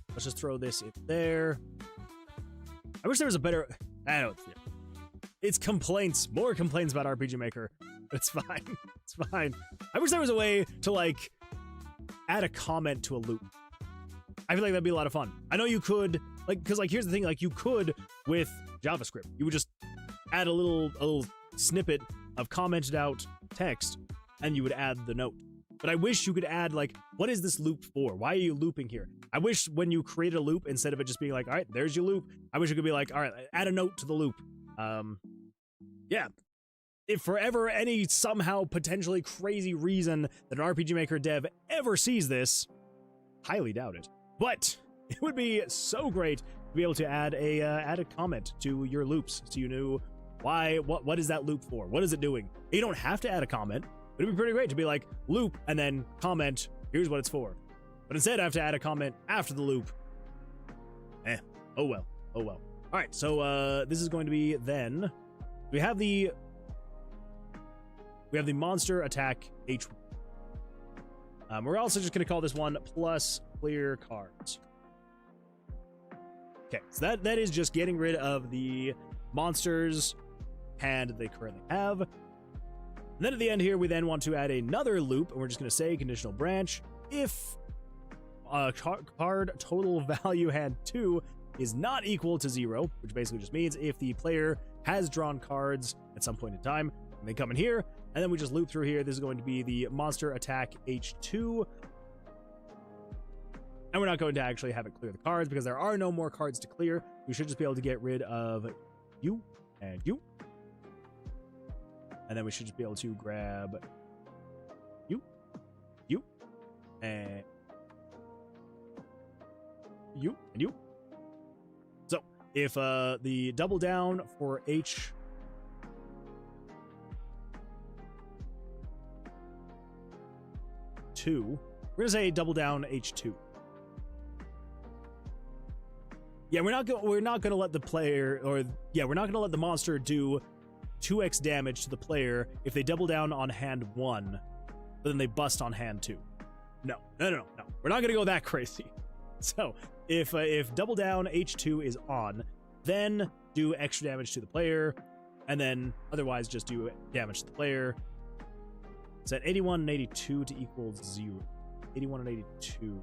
S1: let's just throw this in there. I wish there was a better... I don't know. It's complaints. More complaints about RPG Maker. It's fine. It's fine. I wish there was a way to, like, add a comment to a loop. I feel like that'd be a lot of fun. I know you could, like, because, like, here's the thing, like, you could with JavaScript. You would just add a little snippet of commented out text, and you would add the note. But I wish you could add, like, what is this loop for? Why are you looping here? I wish when you created a loop, instead of it just being like, all right, there's your loop, I wish it could be like, all right, add a note to the loop. Yeah. If for ever any somehow potentially crazy reason that an RPG Maker dev ever sees this, highly doubt it. But it would be so great to be able to add a comment to your loops, so you knew why, what is that loop for? What is it doing? You don't have to add a comment, but it'd be pretty great to be like loop and then comment, here's what it's for. But instead I have to add a comment after the loop. Oh well. Oh well. All right, so this is going to be then, we have the monster attack H1. We're also just going to call this one plus clear cards. Okay, so that is just getting rid of the monster's hand they currently have. And then at the end here, we then want to add another loop, and we're just going to say conditional branch if card total value hand 2 is not equal to 0, which basically just means if the player has drawn cards at some point in time, and they come in here, and then we just loop through here. This is going to be the monster attack H2. And we're not going to actually have it clear the cards because there are no more cards to clear. We should just be able to get rid of you and you. And then we should just be able to grab you, and you. So if the double down for H2, we're gonna say double down H2. Yeah, we're not gonna let the player, or yeah, we're not gonna let the monster do 2x damage to the player if they double down on hand 1, but then they bust on hand 2. No. We're not gonna go that crazy. So if double down H2 is on, then do extra damage to the player, and then otherwise just do damage to the player. Set 81 and 82 to equal 0. 81 and 82.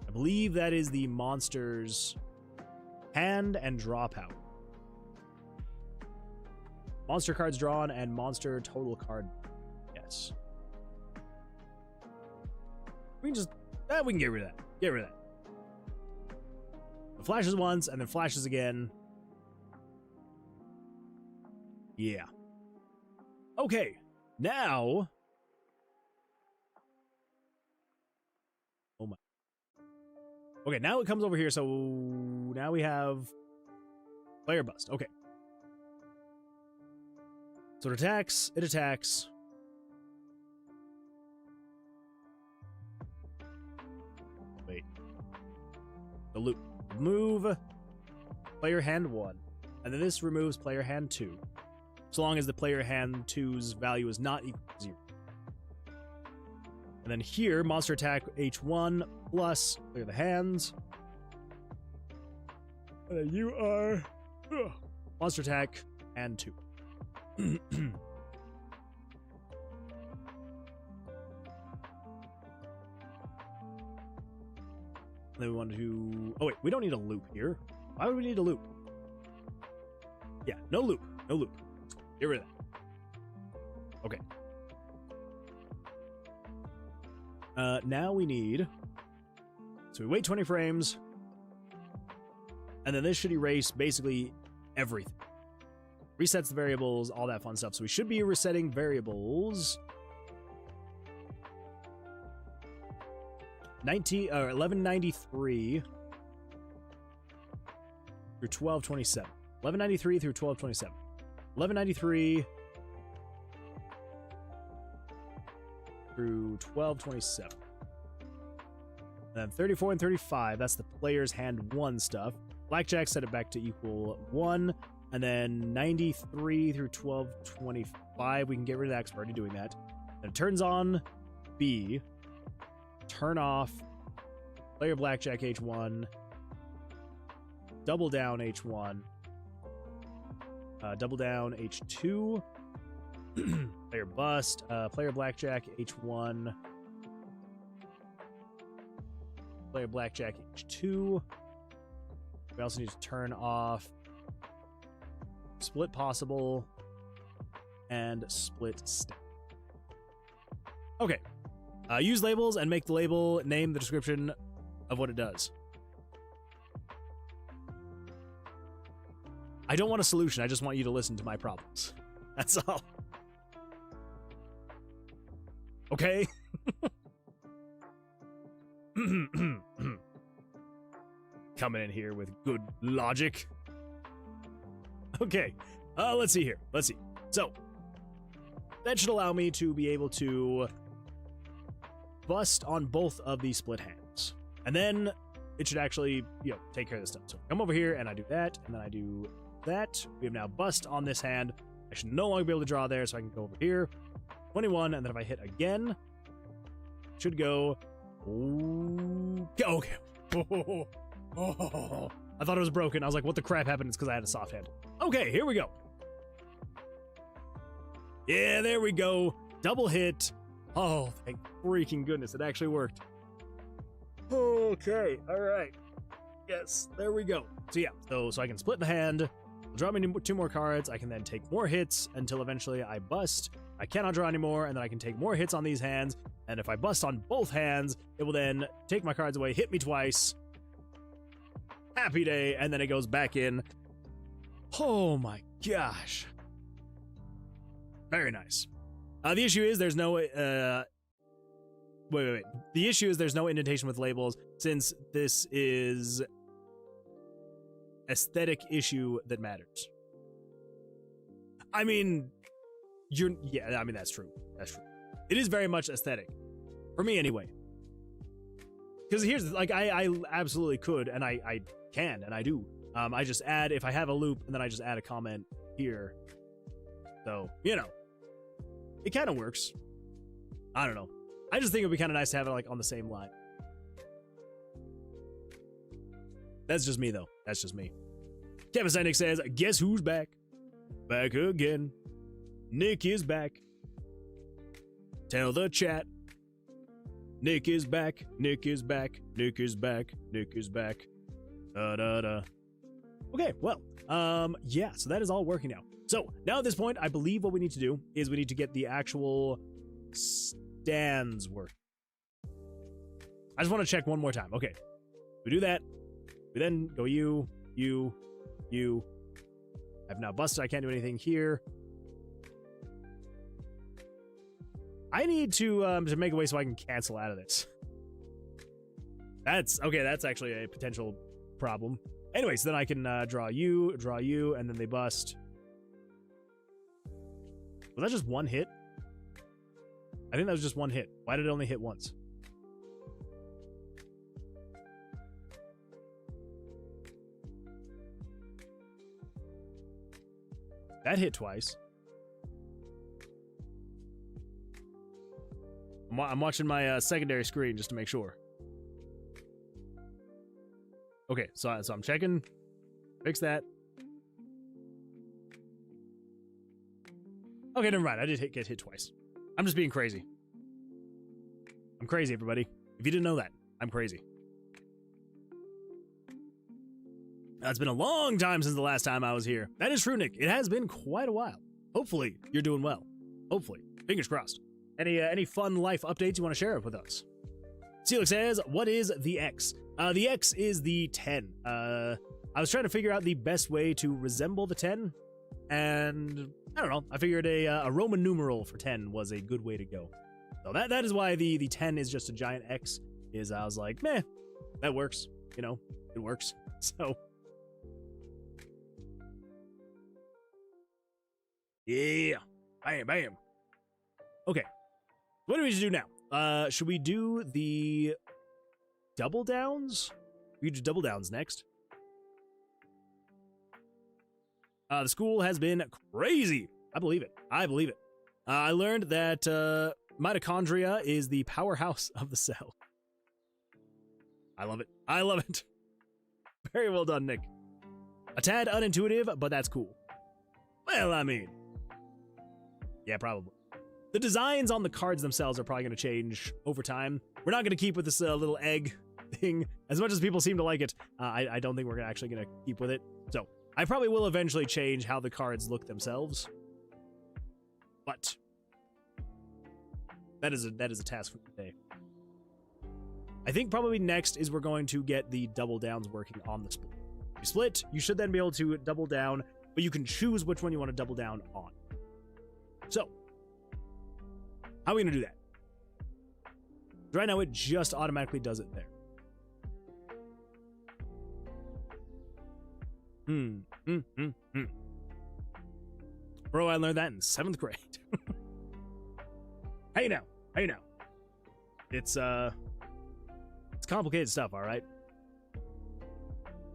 S1: I believe that is the monster's hand and draw power. Monster cards drawn and monster total card. Yes. We can just... we can get rid of that. Get rid of that. It flashes once and then flashes again. Yeah. Okay. Now... oh my... okay, now it comes over here, so now we have player bust. Okay. So it attacks. It attacks. Wait. The loop. Move player hand 1. And then this removes player hand 2. So long as the player hand 2's value is not equal to 0. And then here, monster attack H1 plus clear the hands. And then you are monster attack and 2. Then we want to... oh wait, we don't need a loop here. Why would we need a loop? Yeah, no loop. No loop. Get rid of that. Okay. Now we need... so we wait 20 frames. And then this should erase basically everything. Resets the variables, all that fun stuff. So we should be resetting variables. 1193 through 1227. 1193 through 1227. 1193 through 1227. And then 34 and 35, that's the player's hand 1 stuff. Blackjack set it back to equal 1. And then 93 through 1225, we can get rid of that because we're already doing that. And it turns on B. Turn off player Blackjack H1. Double down H1. Double down H2. Player bust. Player Blackjack H1. Player Blackjack H2. We also need to turn off split possible and split step. Okay. Use labels and make the label name the description of what it does. I don't want a solution. I just want you to listen to my problems. That's all. Okay? Coming in here with good logic. Okay. Let's see here. Let's see. So, that should allow me to be able to bust on both of these split hands. And then it should actually, take care of this stuff. So come over here and I do that, and then I do that. We have now bust on this hand. I should no longer be able to draw there, so I can go over here. 21, and then if I hit again, it should go. Okay. Oh, I thought it was broken. I was like, what the crap happened? It's because I had a soft hand. Okay, here we go. Yeah, there we go. Double hit. Oh, thank freaking goodness. It actually worked. Okay, all right. Yes, there we go. So yeah, so I can split the hand. Draw me 2 more cards. I can then take more hits until eventually I bust. I cannot draw anymore, and then I can take more hits on these hands. And if I bust on both hands, it will then take my cards away, hit me twice. Happy day, and then it goes back in. Oh my gosh. Very nice. The issue is there's no... wait. The issue is there's no indentation with labels, since this is aesthetic issue that matters. I mean, that's true. That's true. It is very much aesthetic. For me, anyway. Because here's, I absolutely could, and I can, and I do, I just add, if I have a loop, and then I just add a comment here. So, you know, it kind of works. I don't know. I just think it'd be kind of nice to have it like on the same line. That's just me, though. That's just me. Kevin Steinnick says, guess who's back? Back again. Nick is back. Tell the chat. Nick is back. Nick is back. Nick is back. Nick is back. Da-da-da. Okay, well, yeah, so that is all working now. So, now at this point, I believe what we need to do is we need to get the actual stands working. I just want to check one more time. Okay, we do that. We then go you. I've now busted. I can't do anything here. I need to make a way so I can cancel out of this. That's okay. That's actually a potential problem. Anyway, so then I can draw you, and then they bust. Was that just one hit? I think that was just one hit. Why did it only hit once? That hit twice. I'm watching my secondary screen just to make sure. Okay, so I'm checking. Fix that. Okay, never mind. I did get hit twice. I'm just being crazy. I'm crazy, everybody. If you didn't know that, I'm crazy. It's been a long time since the last time I was here. That is true, Nick. It has been quite a while. Hopefully, you're doing well. Hopefully. Fingers crossed. Any fun life updates you want to share with us? Celix says, what is the X? The X is the 10. I was trying to figure out the best way to resemble the 10, and I don't know. I figured a Roman numeral for 10 was a good way to go. So that is why the 10 is just a giant X. Is I was like, meh, that works. You know, it works. So yeah, bam. Okay, what do we do now? Should we do the double downs? We do double downs next. The school has been crazy. I believe it. I learned that mitochondria is the powerhouse of the cell. I love it. Very well done, Nick. A tad unintuitive, but that's cool. Well, I mean, yeah, probably. The designs on the cards themselves are probably going to change over time. We're not going to keep with this little egg thing. As much as people seem to like it, I don't think we're actually going to keep with it. So I probably will eventually change how the cards look themselves. But that is a task for today. I think probably next is we're going to get the double downs working on the split. You split, you should then be able to double down, but you can choose which one you want to double down on. So, how are we going to do that? Right now, it just automatically does it there. Bro, I learned that in 7th grade. Hey now. It's complicated stuff, all right?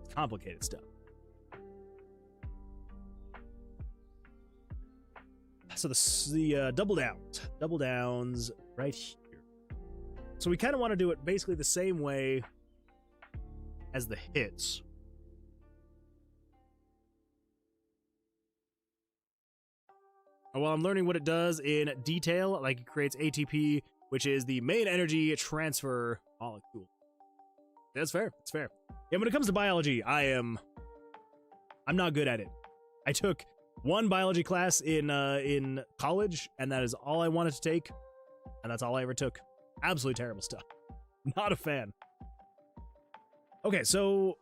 S1: It's complicated stuff. So the double downs right here. So we kind of want to do it basically the same way as the hits. While I'm learning what it does in detail, like it creates ATP, which is the main energy transfer molecule. That's fair. It's fair. Yeah, when it comes to biology, I'm not good at it. I took one biology class in college, and that is all I wanted to take, and that's all I ever took. Absolutely terrible stuff. Not a fan. Okay, so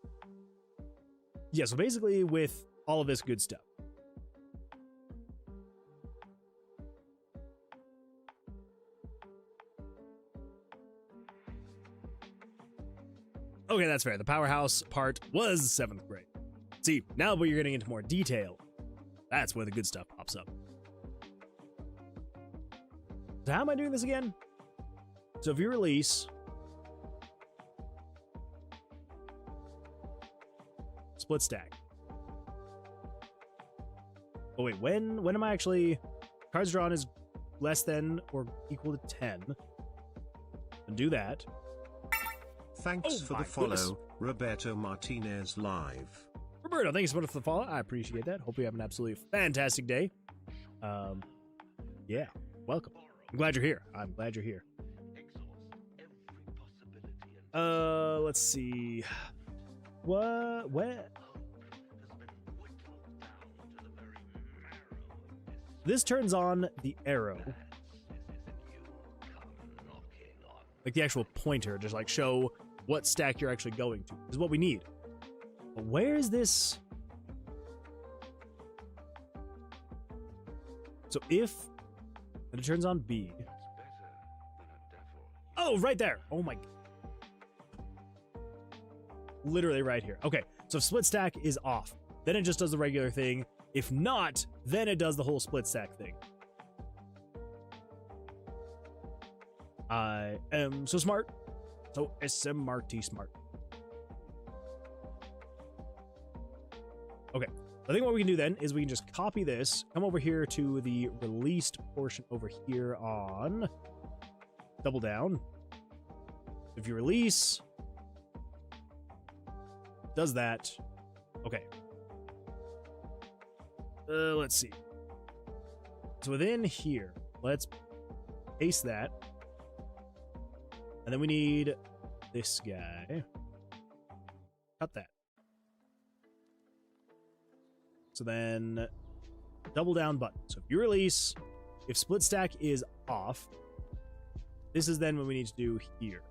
S1: yeah, so basically with all of this good stuff. Okay, that's fair. The powerhouse part was 7th grade. See, now but you're getting into more detail. That's where the good stuff pops up. So how am I doing this again? So if you release split stack. Oh wait, when am I actually... Cards drawn is less than or equal to 10. And do that.
S2: Thanks for the follow, Roberto Martinez live.
S1: Roberto, thank you so much for the follow. I appreciate that. Hope you have an absolutely fantastic day. Yeah, welcome. I'm glad you're here. I'm glad you're here. Let's see. What? This turns on the arrow. Like the actual pointer, just like show what stack you're actually going to. Is what we need. But where is this? So if and it turns on B. Oh, right there. Oh my. Literally right here. Okay, so if split stack is off, then it just does the regular thing. If not, then it does the whole split stack thing. I am so smart. So SMRT smart. Okay, I think what we can do then is we can just copy this, come over here to the released portion over here on double down. If you release, does that. Okay. Let's see. So within here, let's paste that. And then we need this guy. Cut that. So then double down button. So if you release, if split stack is off, this is then what we need to do here.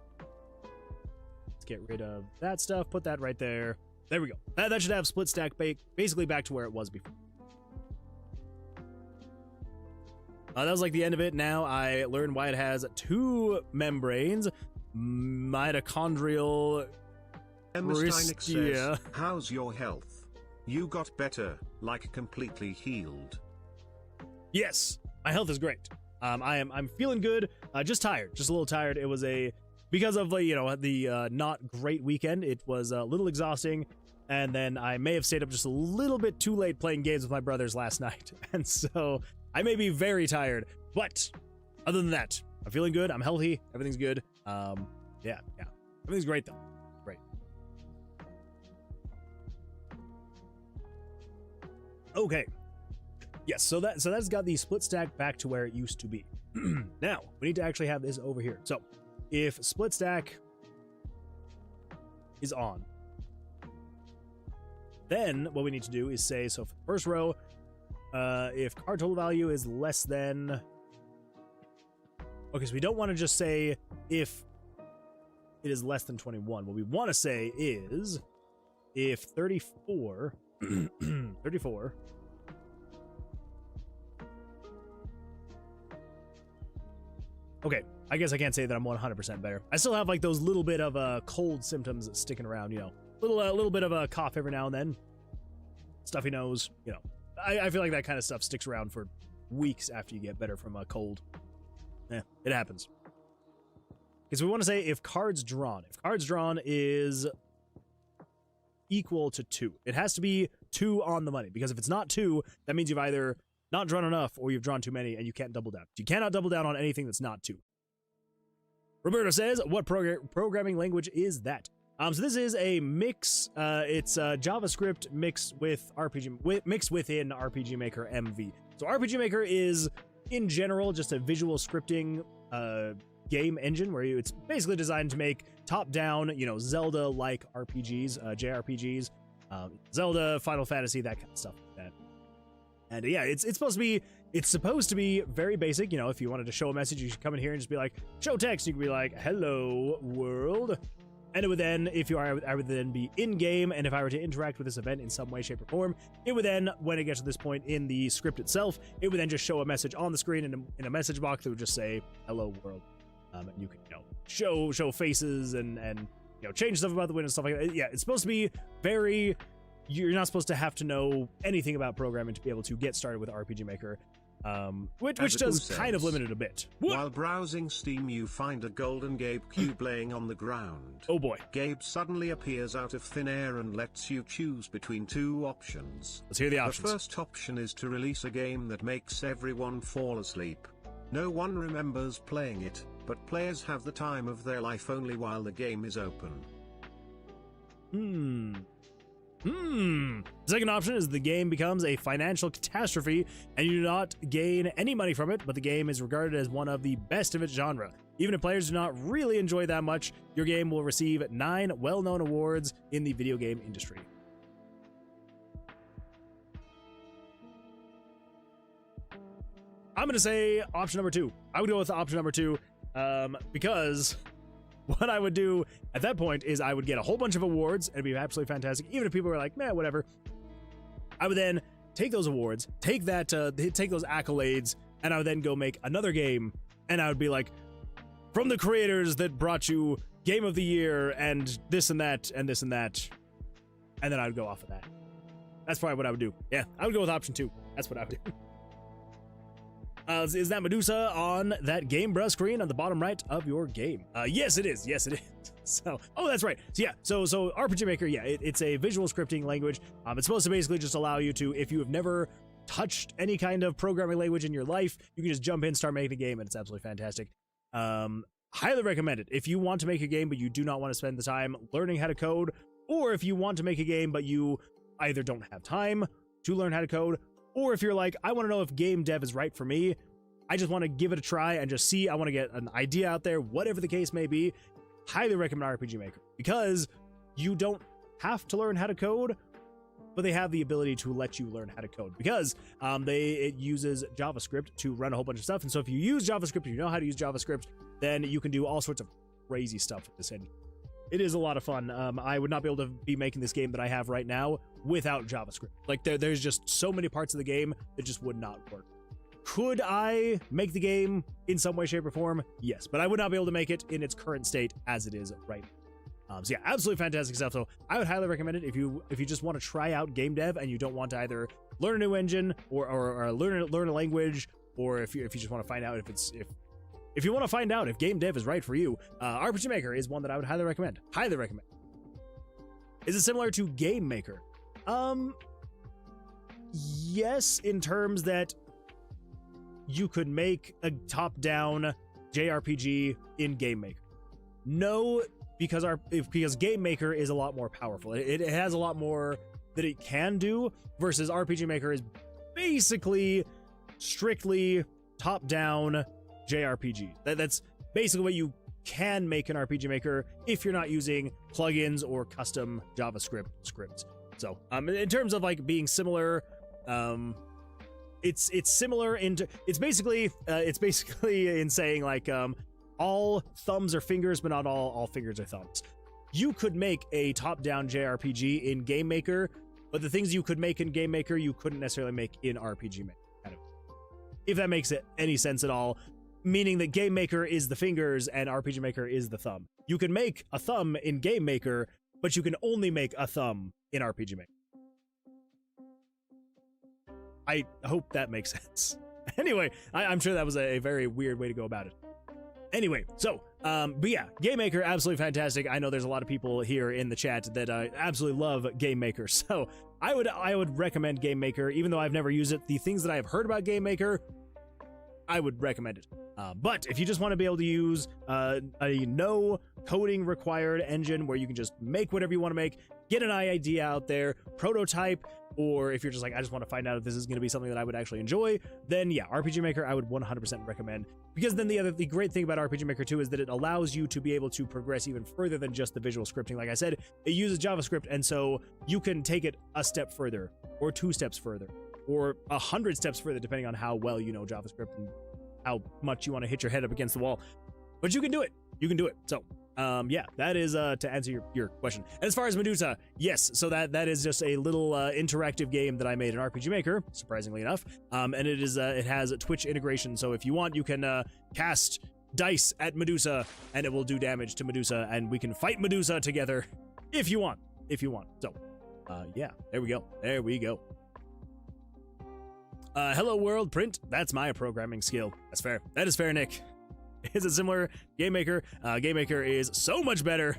S1: Let's get rid of that stuff. Put that right there. There we go. That should have split stack basically back to where it was before. That was like the end of it. Now I learned why it has 2 membranes. Mitochondrial.
S2: Emma Steinick says, how's your health? You got better, like completely healed.
S1: Yes, my health is great. I'm feeling good. Just tired, just a little tired. It was because of the not great weekend. It was a little exhausting, and then I may have stayed up just a little bit too late playing games with my brothers last night, and so I may be very tired. But other than that, I'm feeling good. I'm healthy. Everything's good. Yeah, everything's great though. Great. Okay. Yes, so that's got the split stack back to where it used to be. Now, we need to actually have this over here. So, if split stack is on, then what we need to do is say, so for the first row, if card total value is less than... Okay, so we don't want to just say if it is less than 21. What we want to say is if 34... 34... Okay, I guess I can't say that I'm 100% better. I still have like those little bit of cold symptoms sticking around, little bit of a cough every now and then, stuffy nose, I feel like that kind of stuff sticks around for weeks after you get better from a cold. It happens. Because we want to say if cards drawn is equal to 2, it has to be 2 on the money, because if it's not 2, that means you've either not drawn enough or you've drawn too many and you can't double down. You cannot double down on anything that's not 2. Roberto says, what programming language is that? So this is a mix. It's JavaScript mixed with mixed within RPG Maker MV. So RPG Maker is, in general, just a visual scripting game engine where it's basically designed to make top-down, Zelda-like RPGs, JRPGs, Zelda, Final Fantasy, that kind of stuff like that. And yeah, it's supposed to be very basic. If you wanted to show a message, you should come in here and just be like, show text. You could be like, hello world. And it would then, I would then be in game. And if I were to interact with this event in some way, shape, or form, it would then, when it gets to this point in the script itself, it would then just show a message on the screen in a message box that would just say, hello world. And you can, show faces and change stuff about the window and stuff like that. Yeah, it's supposed to be very... You're not supposed to have to know anything about programming to be able to get started with RPG Maker. which
S2: As
S1: does
S2: it
S1: kind of
S2: says,
S1: limit it a bit.
S2: While browsing Steam, you find a golden Gabe cube laying on the ground.
S1: Oh boy.
S2: Gabe suddenly appears out of thin air and lets you choose between two options.
S1: Let's hear the options.
S2: The first option is to release a game that makes everyone fall asleep. No one remembers playing it, but players have the time of their life only while the game is open.
S1: The second option is the game becomes a financial catastrophe and you do not gain any money from it, but the game is regarded as one of the best of its genre. Even if players do not really enjoy that much, your game will receive 9 well-known awards in the video game industry. I'm going to say option number 2. I would go with option number 2 because what I would do at that point is I would get a whole bunch of awards and it'd be absolutely fantastic. Even if people were like, man, whatever. I would then take those awards, take those accolades, and I would then go make another game. And I would be like, from the creators that brought you Game of the Year and this and that and this and that. And then I would go off of that. That's probably what I would do. Yeah, I would go with option 2. That's what I would do. Is that Medusa on that game brush screen on the bottom right of your game? Yes, it is. Yes, it is. So, oh, that's right. So yeah, so RPG Maker, yeah, it's a visual scripting language. It's supposed to basically just allow you to, if you have never touched any kind of programming language in your life, you can just jump in, start making a game, and it's absolutely fantastic. Highly recommend it. If you want to make a game, but you do not want to spend the time learning how to code, or if you want to make a game, but you either don't have time to learn how to code, or if you're like, I want to know if game dev is right for me, I just want to give it a try and just see, I want to get an idea out there, whatever the case may be, highly recommend RPG Maker, because you don't have to learn how to code, but they have the ability to let you learn how to code, because it uses JavaScript to run a whole bunch of stuff, and so if you use JavaScript, you know how to use JavaScript, then you can do all sorts of crazy stuff with this engine. It is a lot of fun. I would not be able to be making this game that I have right now without JavaScript. Like, there's just so many parts of the game that just would not work. Could I make the game in some way, shape, or form? Yes, but I would not be able to make it in its current state as it is right now. So yeah, absolutely fantastic stuff. So I would highly recommend it if you just want to try out game dev and you don't want to either learn a new engine or learn a language, or if you just want to find out if you want to find out if game dev is right for you, RPG Maker is one that I would highly recommend. Highly recommend. Is it similar to Game Maker? Yes, in terms that you could make a top-down JRPG in Game Maker. No, because Game Maker is a lot more powerful. It has a lot more that it can do, versus RPG Maker is basically strictly top-down JRPG. That's basically what you can make in RPG Maker if you're not using plugins or custom JavaScript scripts. So, in terms of like being similar, it's similar it's basically in saying like all thumbs are fingers, but not all fingers are thumbs. You could make a top-down JRPG in Game Maker, but the things you could make in Game Maker you couldn't necessarily make in RPG Maker. Kind of, if that makes any sense at all. Meaning that Game Maker is the fingers and RPG Maker is the thumb. You can make a thumb in Game Maker, but you can only make a thumb in RPG Maker. I hope that makes sense. Anyway, I'm sure that was a very weird way to go about it. Anyway, so, but yeah, Game Maker, absolutely fantastic. I know there's a lot of people here in the chat that absolutely love Game Maker, so I would recommend Game Maker, even though I've never used it. The things that I've heard about Game Maker, I would recommend it. But if you just want to be able to use a no coding required engine where you can just make whatever you want to make, get an idea out there, prototype, or if you're just like, I just want to find out if this is going to be something that I would actually enjoy, then yeah, RPG Maker I would 100% recommend. Because then the great thing about RPG Maker 2 is that it allows you to be able to progress even further than just the visual scripting. Like I said, it uses JavaScript, and so you can take it a step further, or 2 steps further, or 100 steps further, depending on how well you know JavaScript and how much you want to hit your head up against the wall. But you can do it. You can do it. So, yeah, that is to answer your question. As far as Medusa, yes, so that is just a little interactive game that I made in RPG Maker, surprisingly enough. And it has Twitch integration, so if you want, you can cast dice at Medusa, and it will do damage to Medusa, and we can fight Medusa together if you want. So, yeah, there we go. Hello world, print. That's my programming skill. That's fair. That is fair, Nick. Is it similar? Game Maker. Game Maker is so much better.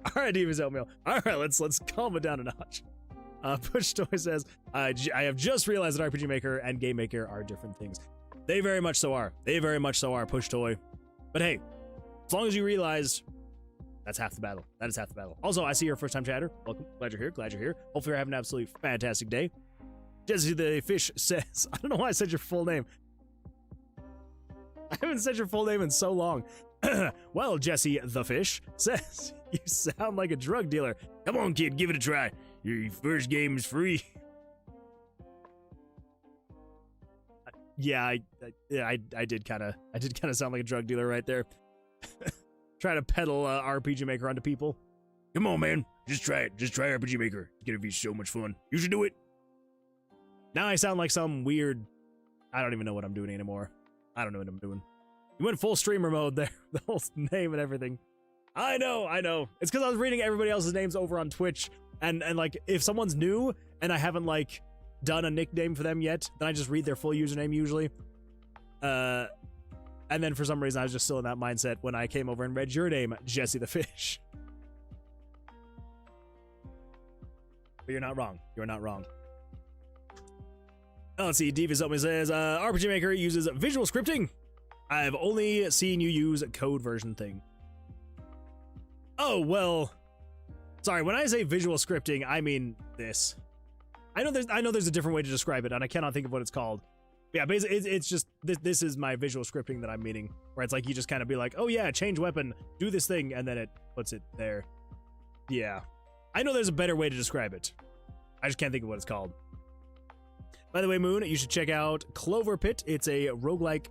S1: All right, Divas Oatmeal. All right, let's calm it down a notch. Push Toy says, I have just realized that RPG Maker and Game Maker are different things. They very much so are. They very much so are, Push Toy. But hey, as long as you realize, that's half the battle. That is half the battle. Also, I see your first time chatter. Welcome. Glad you're here. Glad you're here. Hopefully you're having an absolutely fantastic day. Jesse the Fish says, I don't know why I said your full name. I haven't said your full name in so long. Well, Jesse the Fish says, you sound like a drug dealer. Come on, kid, give it a try. Your first game is free. Yeah, I did kind of sound like a drug dealer right there. Try to peddle RPG Maker onto people. Come on, man, just try it. Just try RPG Maker. It's gonna be so much fun. You should do it. Now I sound like some weird. I don't even know what I'm doing anymore. I don't know what I'm doing. You went full streamer mode there. The whole name and everything. I know. It's because I was reading everybody else's names over on Twitch, and like if someone's new and I haven't like done a nickname for them yet, then I just read their full username usually. And then for some reason I was just still in that mindset when I came over and read your name, Jesse the Fish. But you're not wrong. You're not wrong. Oh, let's see. Divas Oatmeal says, RPG Maker uses visual scripting. I've only seen you use a code version thing. Oh, well. Sorry, when I say visual scripting, I mean this. I know there's a different way to describe it, and I cannot think of what it's called. But yeah, basically, it's just, this is my visual scripting that I'm meaning. Where it's like, you just kind of be like, oh yeah, change weapon, do this thing, and then it puts it there. Yeah. I know there's a better way to describe it. I just can't think of what it's called. By the way, Moon, you should check out Clover Pit. It's a roguelike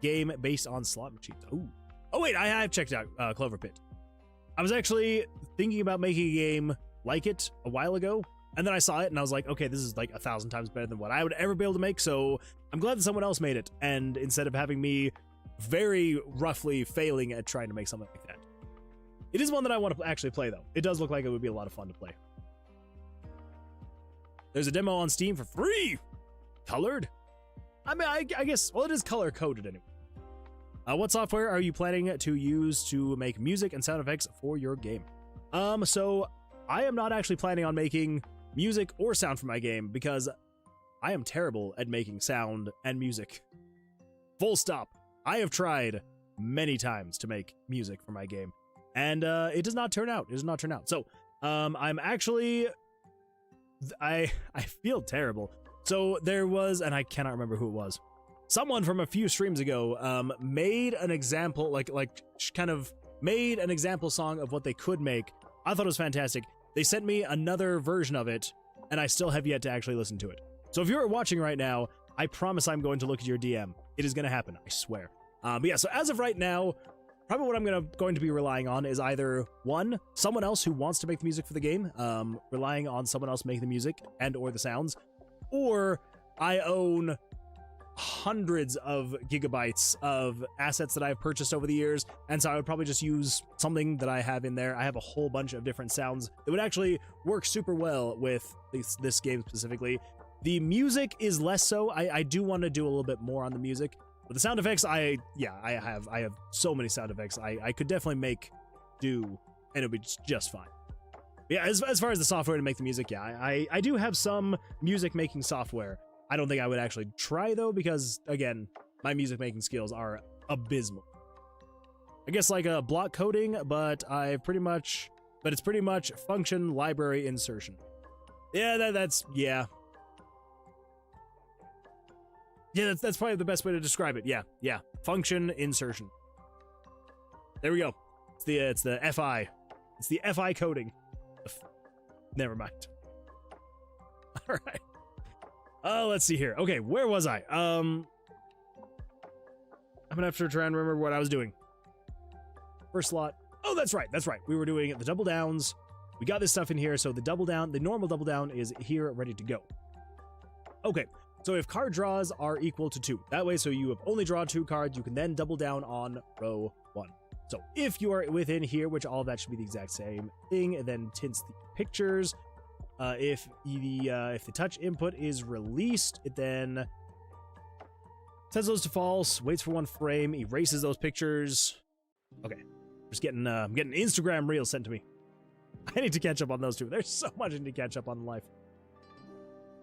S1: game based on slot machines. Ooh. Oh wait, I have checked out Clover Pit. I was actually thinking about making a game like it a while ago, and then I saw it and I was like, okay, this is like 1,000 times better than what I would ever be able to make, so I'm glad that someone else made it, and instead of having me very roughly failing at trying to make something like that. It is one that I want to actually play, though. It does look like it would be a lot of fun to play. There's a demo on Steam for free! Colored? I mean, I guess, well, it is color-coded anyway. What software are you planning to use to make music and sound effects for your game? So I am not actually planning on making music or sound for my game because I am terrible at making sound and music. Full stop. I have tried many times to make music for my game, and it does not turn out. It does not turn out. So I'm actually... I feel terrible. So there was, and I cannot remember who it was, someone from a few streams ago made an example, kind of made an example song of what they could make. I thought it was fantastic. They sent me another version of it, and I still have yet to actually listen to it. So if you're watching right now, I promise I'm going to look at your DM. It is going to happen, I swear. But yeah, so as of right now, probably what I'm going to be relying on is either, one, someone else who wants to make the music for the game, relying on someone else making the music and or the sounds, or I own hundreds of gigabytes of assets that I've purchased over the years, and so I would probably just use something that I have in there. I have a whole bunch of different sounds that would actually work super well with this game specifically. The music is less so. I do want to do a little bit more on the music. But the sound effects, I have so many sound effects I could definitely make do, and it would be just fine. Yeah, as far as the software to make the music, yeah, I do have some music making software. I don't think I would actually try though, because again, my music making skills are abysmal. I guess like a block coding, but it's pretty much function library insertion. Yeah, that's that's probably the best way to describe it. Yeah, function insertion. There we go. It's the FI. It's the FI coding. Never mind. All right. Let's see here. Okay, where was I? I'm gonna have to try and remember what I was doing. First slot. Oh, that's right. We were doing the double downs. We got this stuff in here, so the normal double down is here, ready to go. Okay. So if card draws are equal to 2, that way, so you have only drawn 2 cards, you can then double down on row 1. So if you are within here, which all of that should be the exact same thing, and then tints the pictures, If the touch input is released, it then sets those to false, waits for 1 frame, erases those pictures. Okay, I'm getting Instagram reels sent to me. I need to catch up on those two. There's so much I need to catch up on in life.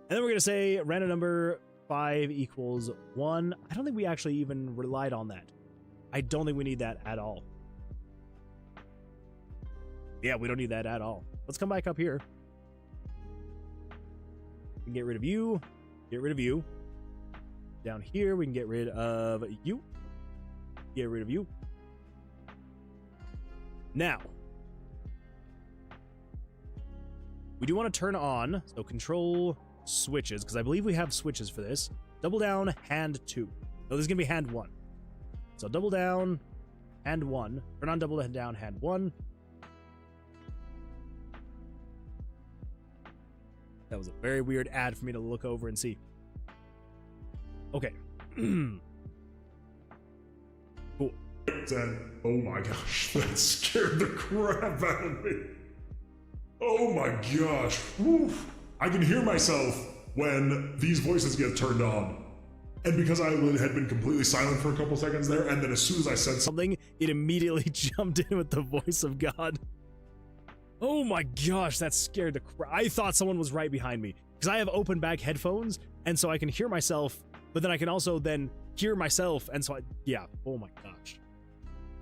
S1: And then we're gonna say random number 5 equals 1. I don't think we actually even relied on that. I don't think we need that at all. Yeah, we don't need that at all. Let's come back up here. We can get rid of you. Get rid of you. Down here, we can get rid of you. Get rid of you. Now, we do want to turn on, so control switches, because I believe we have switches for this. Double down, hand 2. No, this is going to be hand 1. So double down, hand 1. Turn on double down, hand 1. That was a very weird ad for me to look over and see. Okay. Cool.
S3: Oh my gosh, that scared the crap out of me. Oh my gosh. Oof. I can hear myself when these voices get turned on. And because I had been completely silent for a couple seconds there, and then as soon as I said
S1: something, it immediately jumped in with the voice of God. Oh my gosh, that scared the crap. I thought someone was right behind me because I have open back headphones, and so I can hear myself, but then I can also then hear myself, and so yeah, oh my gosh.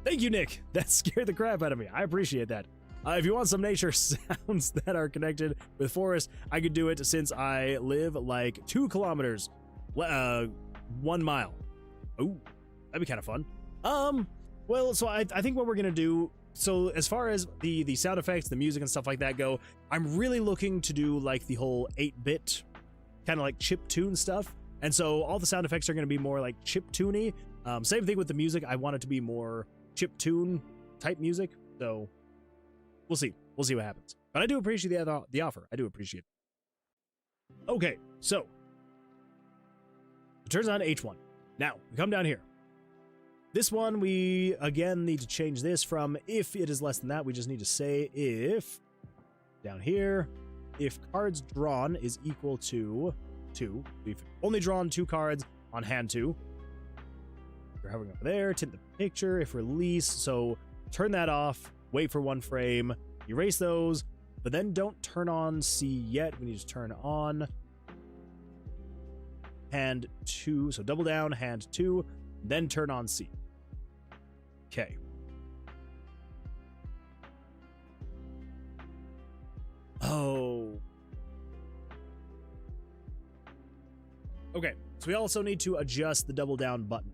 S1: Thank you, Nick. That scared the crap out of me. I appreciate that. If you want some nature sounds that are connected with forest, I could do it since I live like 2 kilometers, 1 mile. Oh, that'd be kind of fun. Well, so I think what we're gonna do. So as far as the sound effects, the music and stuff like that go, I'm really looking to do like the whole 8-bit kind of like chip tune stuff. And so all the sound effects are going to be more like chip tuney. Same thing with the music. I want it to be more chip tune type music. So we'll see. We'll see what happens. But I do appreciate the offer. I do appreciate it. Okay, so it turns on H1. Now we come down here. This one, we, again, need to change this from if it is less than that. We just need to say if, down here, if cards drawn is equal to 2. We've only drawn 2 cards on hand 2. We're hovering over there, tint the picture, if release. So turn that off, wait for 1 frame, erase those, but then don't turn on C yet. We need to turn on hand 2. So double down, hand 2, then turn on C. Okay. Oh. Okay, so we also need to adjust the double down button.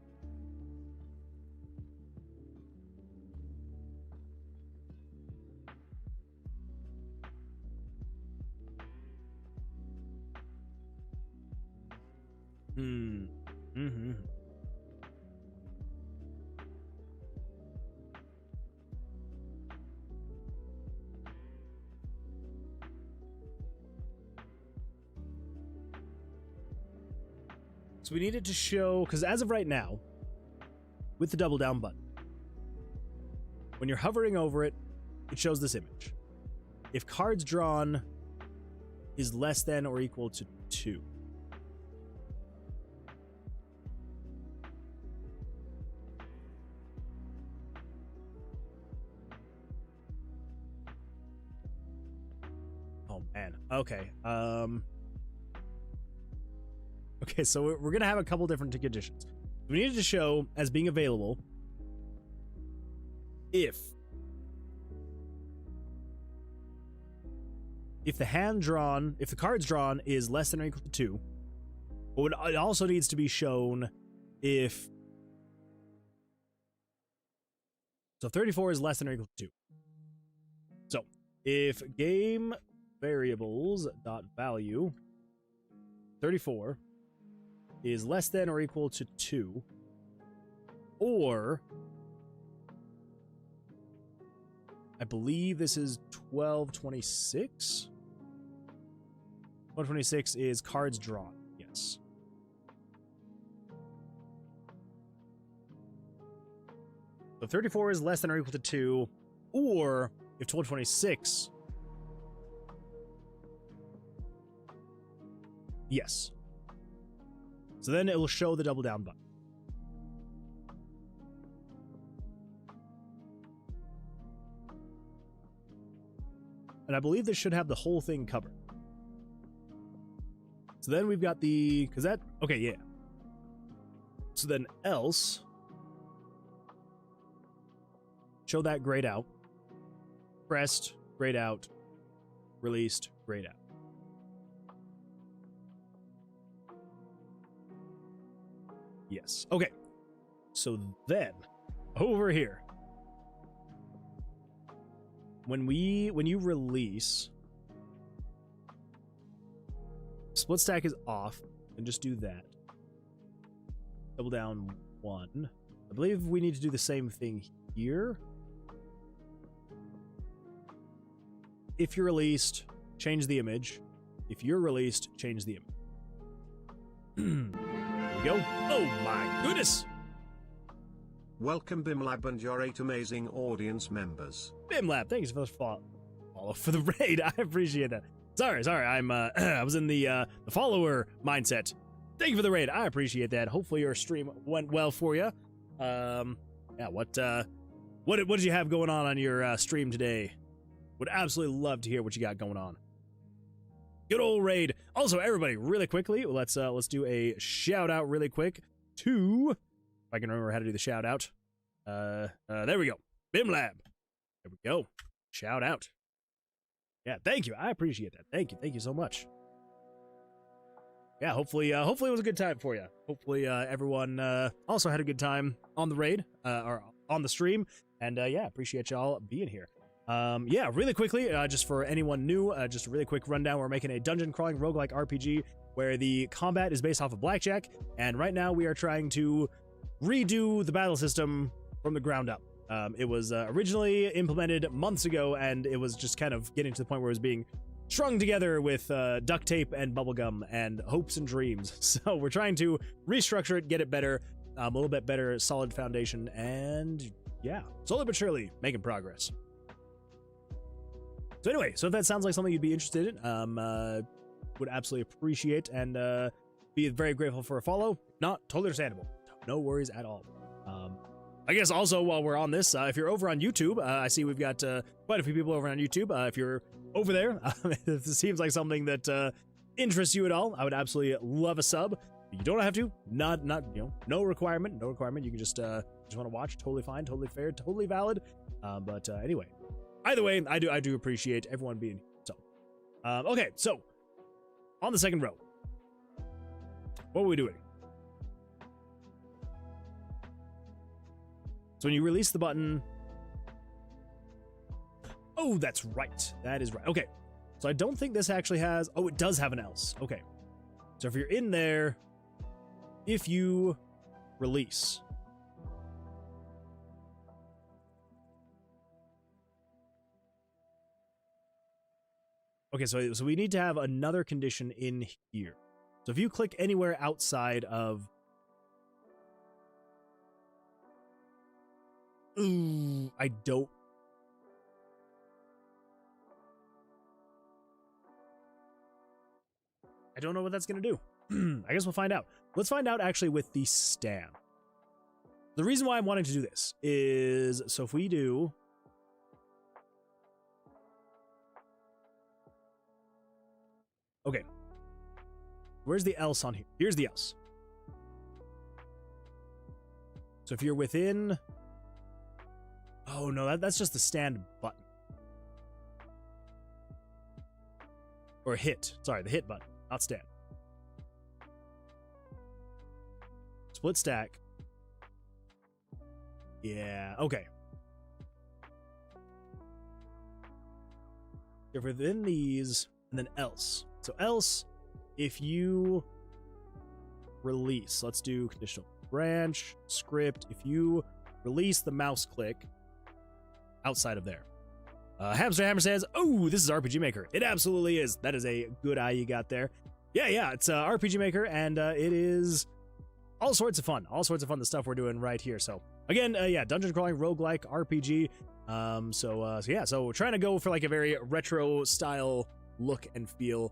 S1: So we needed to show, because as of right now, with the double down button, when you're hovering over it, it shows this image. If cards drawn is less than or equal to 2. Oh man. Okay. Okay, so we're going to have a couple different conditions. We needed to show as being available if the cards drawn is less than or equal to 2, but it also needs to be shown if, so 34 is less than or equal to 2. So if game variables dot value 34 is less than or equal to 2, or I believe this is 1226. 1226 is cards drawn. Yes. So 34 is less than or equal to 2, or if 1226 Yes. So then it will show the double down button. And I believe this should have the whole thing covered. So then we've got the, because that, okay, yeah. So then else, show that grayed out, pressed, grayed out, released, grayed out. Yes. Okay. So then, over here, when you release, split stack is off, and just do that. Double down 1. I believe we need to do the same thing here. If you're released, change the image. If you're released, change the image. There we go. Oh my goodness!
S2: Welcome BIMLab and your 8 amazing audience members.
S1: BIMLab, thanks for the follow for the raid. I appreciate that. Sorry, I'm I was in the follower mindset. Thank you for the raid. I appreciate that. Hopefully your stream went well for you. Yeah, what did you have going on your stream today? Would absolutely love to hear what you got going on. Good old raid. Also, everybody, really quickly, let's do a shout out really quick to, if I can remember how to do the shout out. There we go. BIMLab. There we go. Shout out. Yeah, thank you. I appreciate that. Thank you so much. Yeah, hopefully it was a good time for you. Hopefully everyone also had a good time on the raid or on the stream. And yeah, appreciate y'all being here. Yeah, really quickly, just for anyone new, just a really quick rundown. We're making a dungeon crawling roguelike RPG where the combat is based off of Blackjack, and right now we are trying to redo the battle system from the ground up. It was originally implemented months ago, and it was just kind of getting to the point where it was being strung together with duct tape and bubblegum and hopes and dreams. So we're trying to restructure it, get it better, a little bit better, solid foundation, and yeah, slowly but surely making progress. So anyway, so if that sounds like something you'd be interested in, would absolutely appreciate and be very grateful for a follow. Not totally understandable. No worries at all. I guess also while we're on this, if you're over on YouTube, I see we've got quite a few people over on YouTube. If you're over there, if this seems like something that interests you at all, I would absolutely love a sub. You don't have to. Not no requirement. No requirement. You can just want to watch. Totally fine. Totally fair. Totally valid. But anyway. Either way, I do appreciate everyone being here. So, okay, so on the second row, what are we doing? So when you release the button, oh, that's right. That is right. Okay, so I don't think this actually has. Oh, it does have an else. Okay, so if you're in there, if you release. Okay, so we need to have another condition in here. So if you click anywhere outside of... Ooh, I don't... I don't know what that's going to do. I guess we'll find out. Let's find out actually with the stand. The reason why I'm wanting to do this is... So if we do... Okay. Where's the else on here? Here's the else. So if you're within... Oh, no, that's just the stand button. Or hit. Sorry, the hit button, not stand. Split stack. Yeah, okay. If within these, and then else. So else, if you release, let's do conditional branch, script, if you release the mouse click outside of there. Hamster Hammer says, oh, this is RPG Maker. It absolutely is. That is a good eye you got there. Yeah, it's RPG Maker, and it is all sorts of fun. All sorts of fun, the stuff we're doing right here. So again, yeah, dungeon crawling, roguelike, RPG. So yeah, so we're trying to go for like a very retro style look and feel.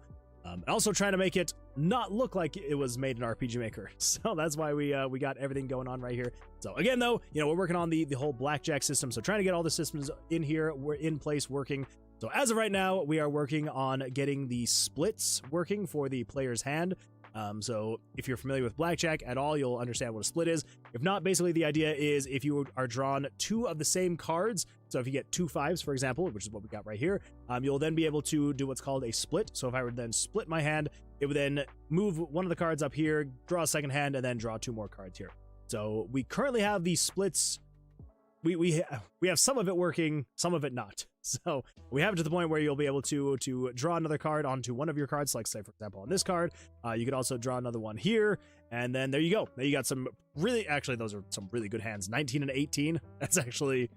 S1: Also trying to make it not look like it was made in RPG Maker. So that's why we got everything going on right here. So again, though, we're working on the whole blackjack system. So trying to get all the systems in here, we're in place working. So as of right now, we are working on getting the splits working for the player's hand. So if you're familiar with blackjack at all, you'll understand what a split is. If not, basically the idea is if you are drawn 2 of the same cards, so if you get 2 5s, for example, which is what we got right here, you'll then be able to do what's called a split. So if I were to then split my hand, it would then move one of the cards up here, draw a second hand, and then draw 2 more cards here. So we currently have these splits. We have some of it working, some of it not. So we have it to the point where you'll be able to draw another card onto one of your cards, like say, for example, on this card. You could also draw another one here, and then there you go. Now you got some actually, those are some really good hands. 19 and 18. That's actually,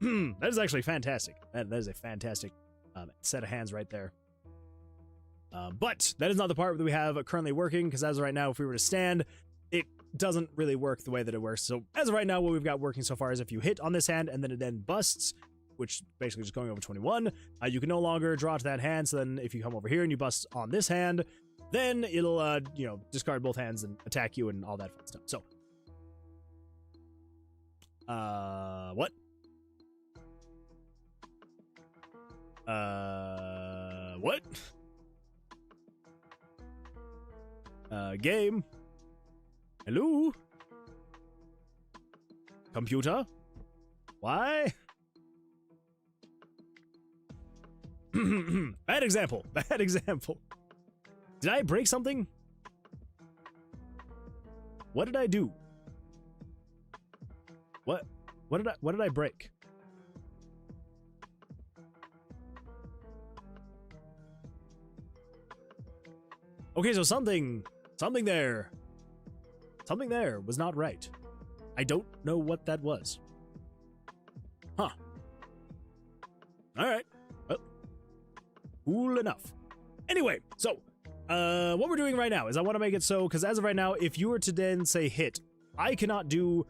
S1: that is actually fantastic. That is a fantastic set of hands right there. But that is not the part that we have currently working, because as of right now, if we were to stand, it doesn't really work the way that it works. So as of right now, what we've got working so far is if you hit on this hand and then it then busts, which is basically just going over 21, you can no longer draw to that hand. So then if you come over here and you bust on this hand, then it'll, discard both hands and attack you and all that fun stuff. So, what? What? Game. Hello? Computer? Why? Bad example. Bad example. Did I break something? What did I do? What did I break? Okay, so something there was not right. I don't know what that was. Huh. All right. Well, cool enough. Anyway, so what we're doing right now is I want to make it so, because as of right now, if you were to then say hit, I cannot do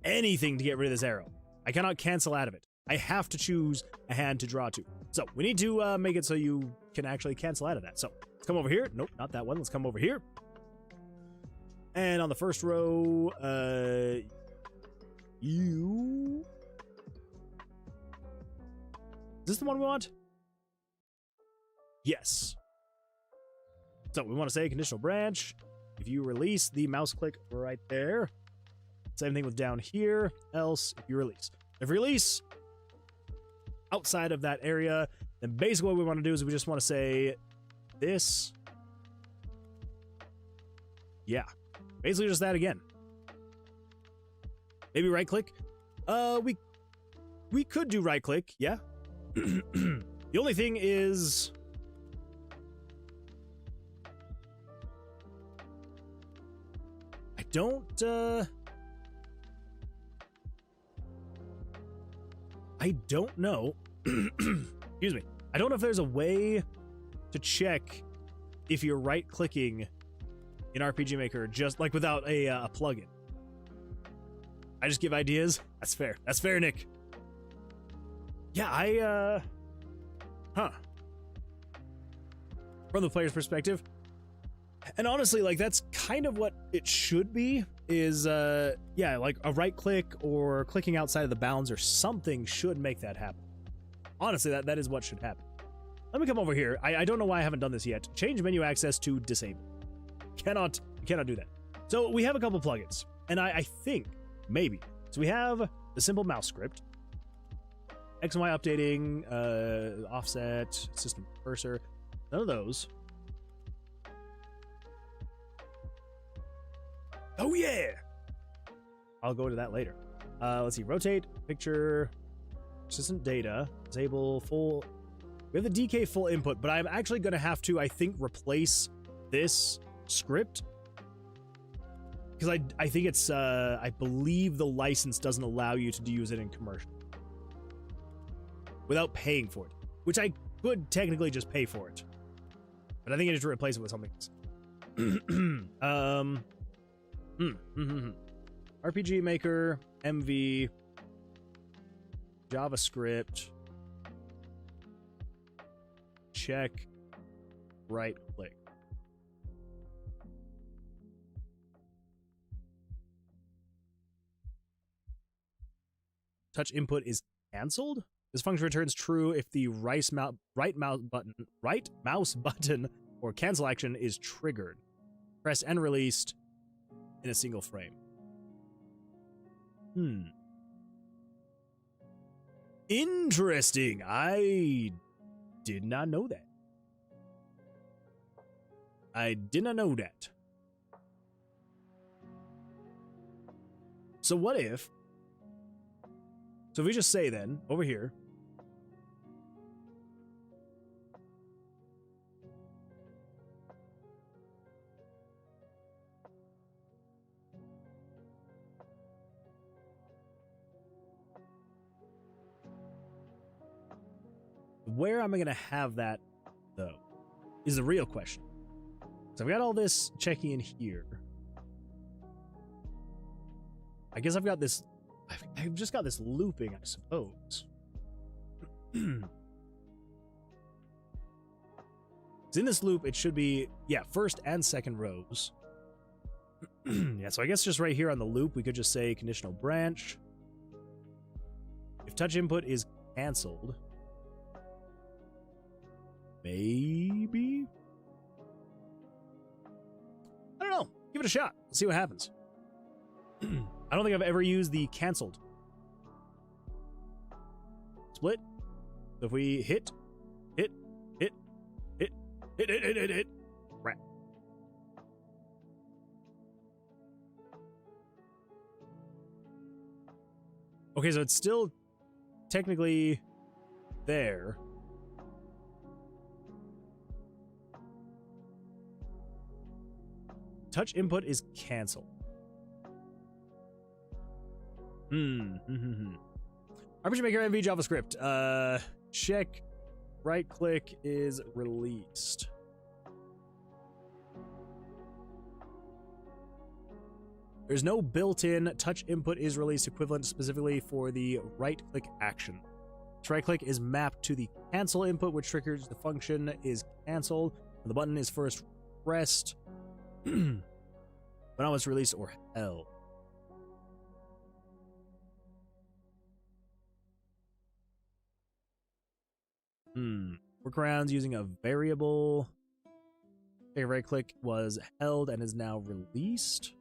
S1: anything to get rid of this arrow. I cannot cancel out of it. I have to choose a hand to draw to. So we need to make it so you can actually cancel out of that. So let's come over here. Nope, not that one. Let's come over here. And on the first row, you... Is this the one we want? Yes. So we want to say conditional branch. If you release the mouse click right there. Same thing with down here. Else, if you release. If release outside of that area, then basically what we want to do is we just want to say this. Yeah. Basically just that again. Maybe right click. We could do right click, yeah. The only thing is I don't know. Excuse me. I don't know if there's a way to check if you're right clicking in RPG Maker just like without a plugin. I just give ideas. That's fair. That's fair, Nick. Yeah, from the player's perspective. And honestly, like, that's kind of what it should be, is, yeah, like a right click or clicking outside of the bounds or something should make that happen. Honestly, that is what should happen. Let me come over here. I don't know why I haven't done this yet. Change menu access to disable. Cannot do that. So we have a couple plugins, and I think, maybe. So we have the simple mouse script, X and Y updating, offset, system cursor, none of those. Oh yeah! I'll go to that later. Let's see, rotate, picture, persistent data, disable full. We have the DK full input, but I'm actually going to have to, I think, replace this script. Because I think it's, I believe the license doesn't allow you to use it in commercial. Without paying for it. Which I could technically just pay for it. But I think I need to replace it with something else. RPG Maker, MV, JavaScript, check, right click. Touch input is canceled. This function returns true if the right mouse button or cancel action is triggered. Pressed and released in a single frame. Interesting. I did not know that. So what if... So if we just say then, over here... Where am I going to have that, though, is the real question. So I've got all this checking in here. I guess I've got this... I've just got this looping, I suppose. So in this loop, it should be, yeah, first and second rows. Yeah, so I guess just right here on the loop, we could just say conditional branch. If touch input is canceled... Maybe? I don't know. Give it a shot. Let's see what happens. I don't think I've ever used the canceled. Split. So if we hit. Right. Okay, so it's still technically there. Touch input is canceled. RPG Maker MV JavaScript. Check right click is released. There's no built-in touch input is released equivalent specifically for the right click action. This right click is mapped to the cancel input, which triggers the function is canceled when the button is first pressed. When I was released or held. Workarounds using a variable. Okay, right click was held and is now released.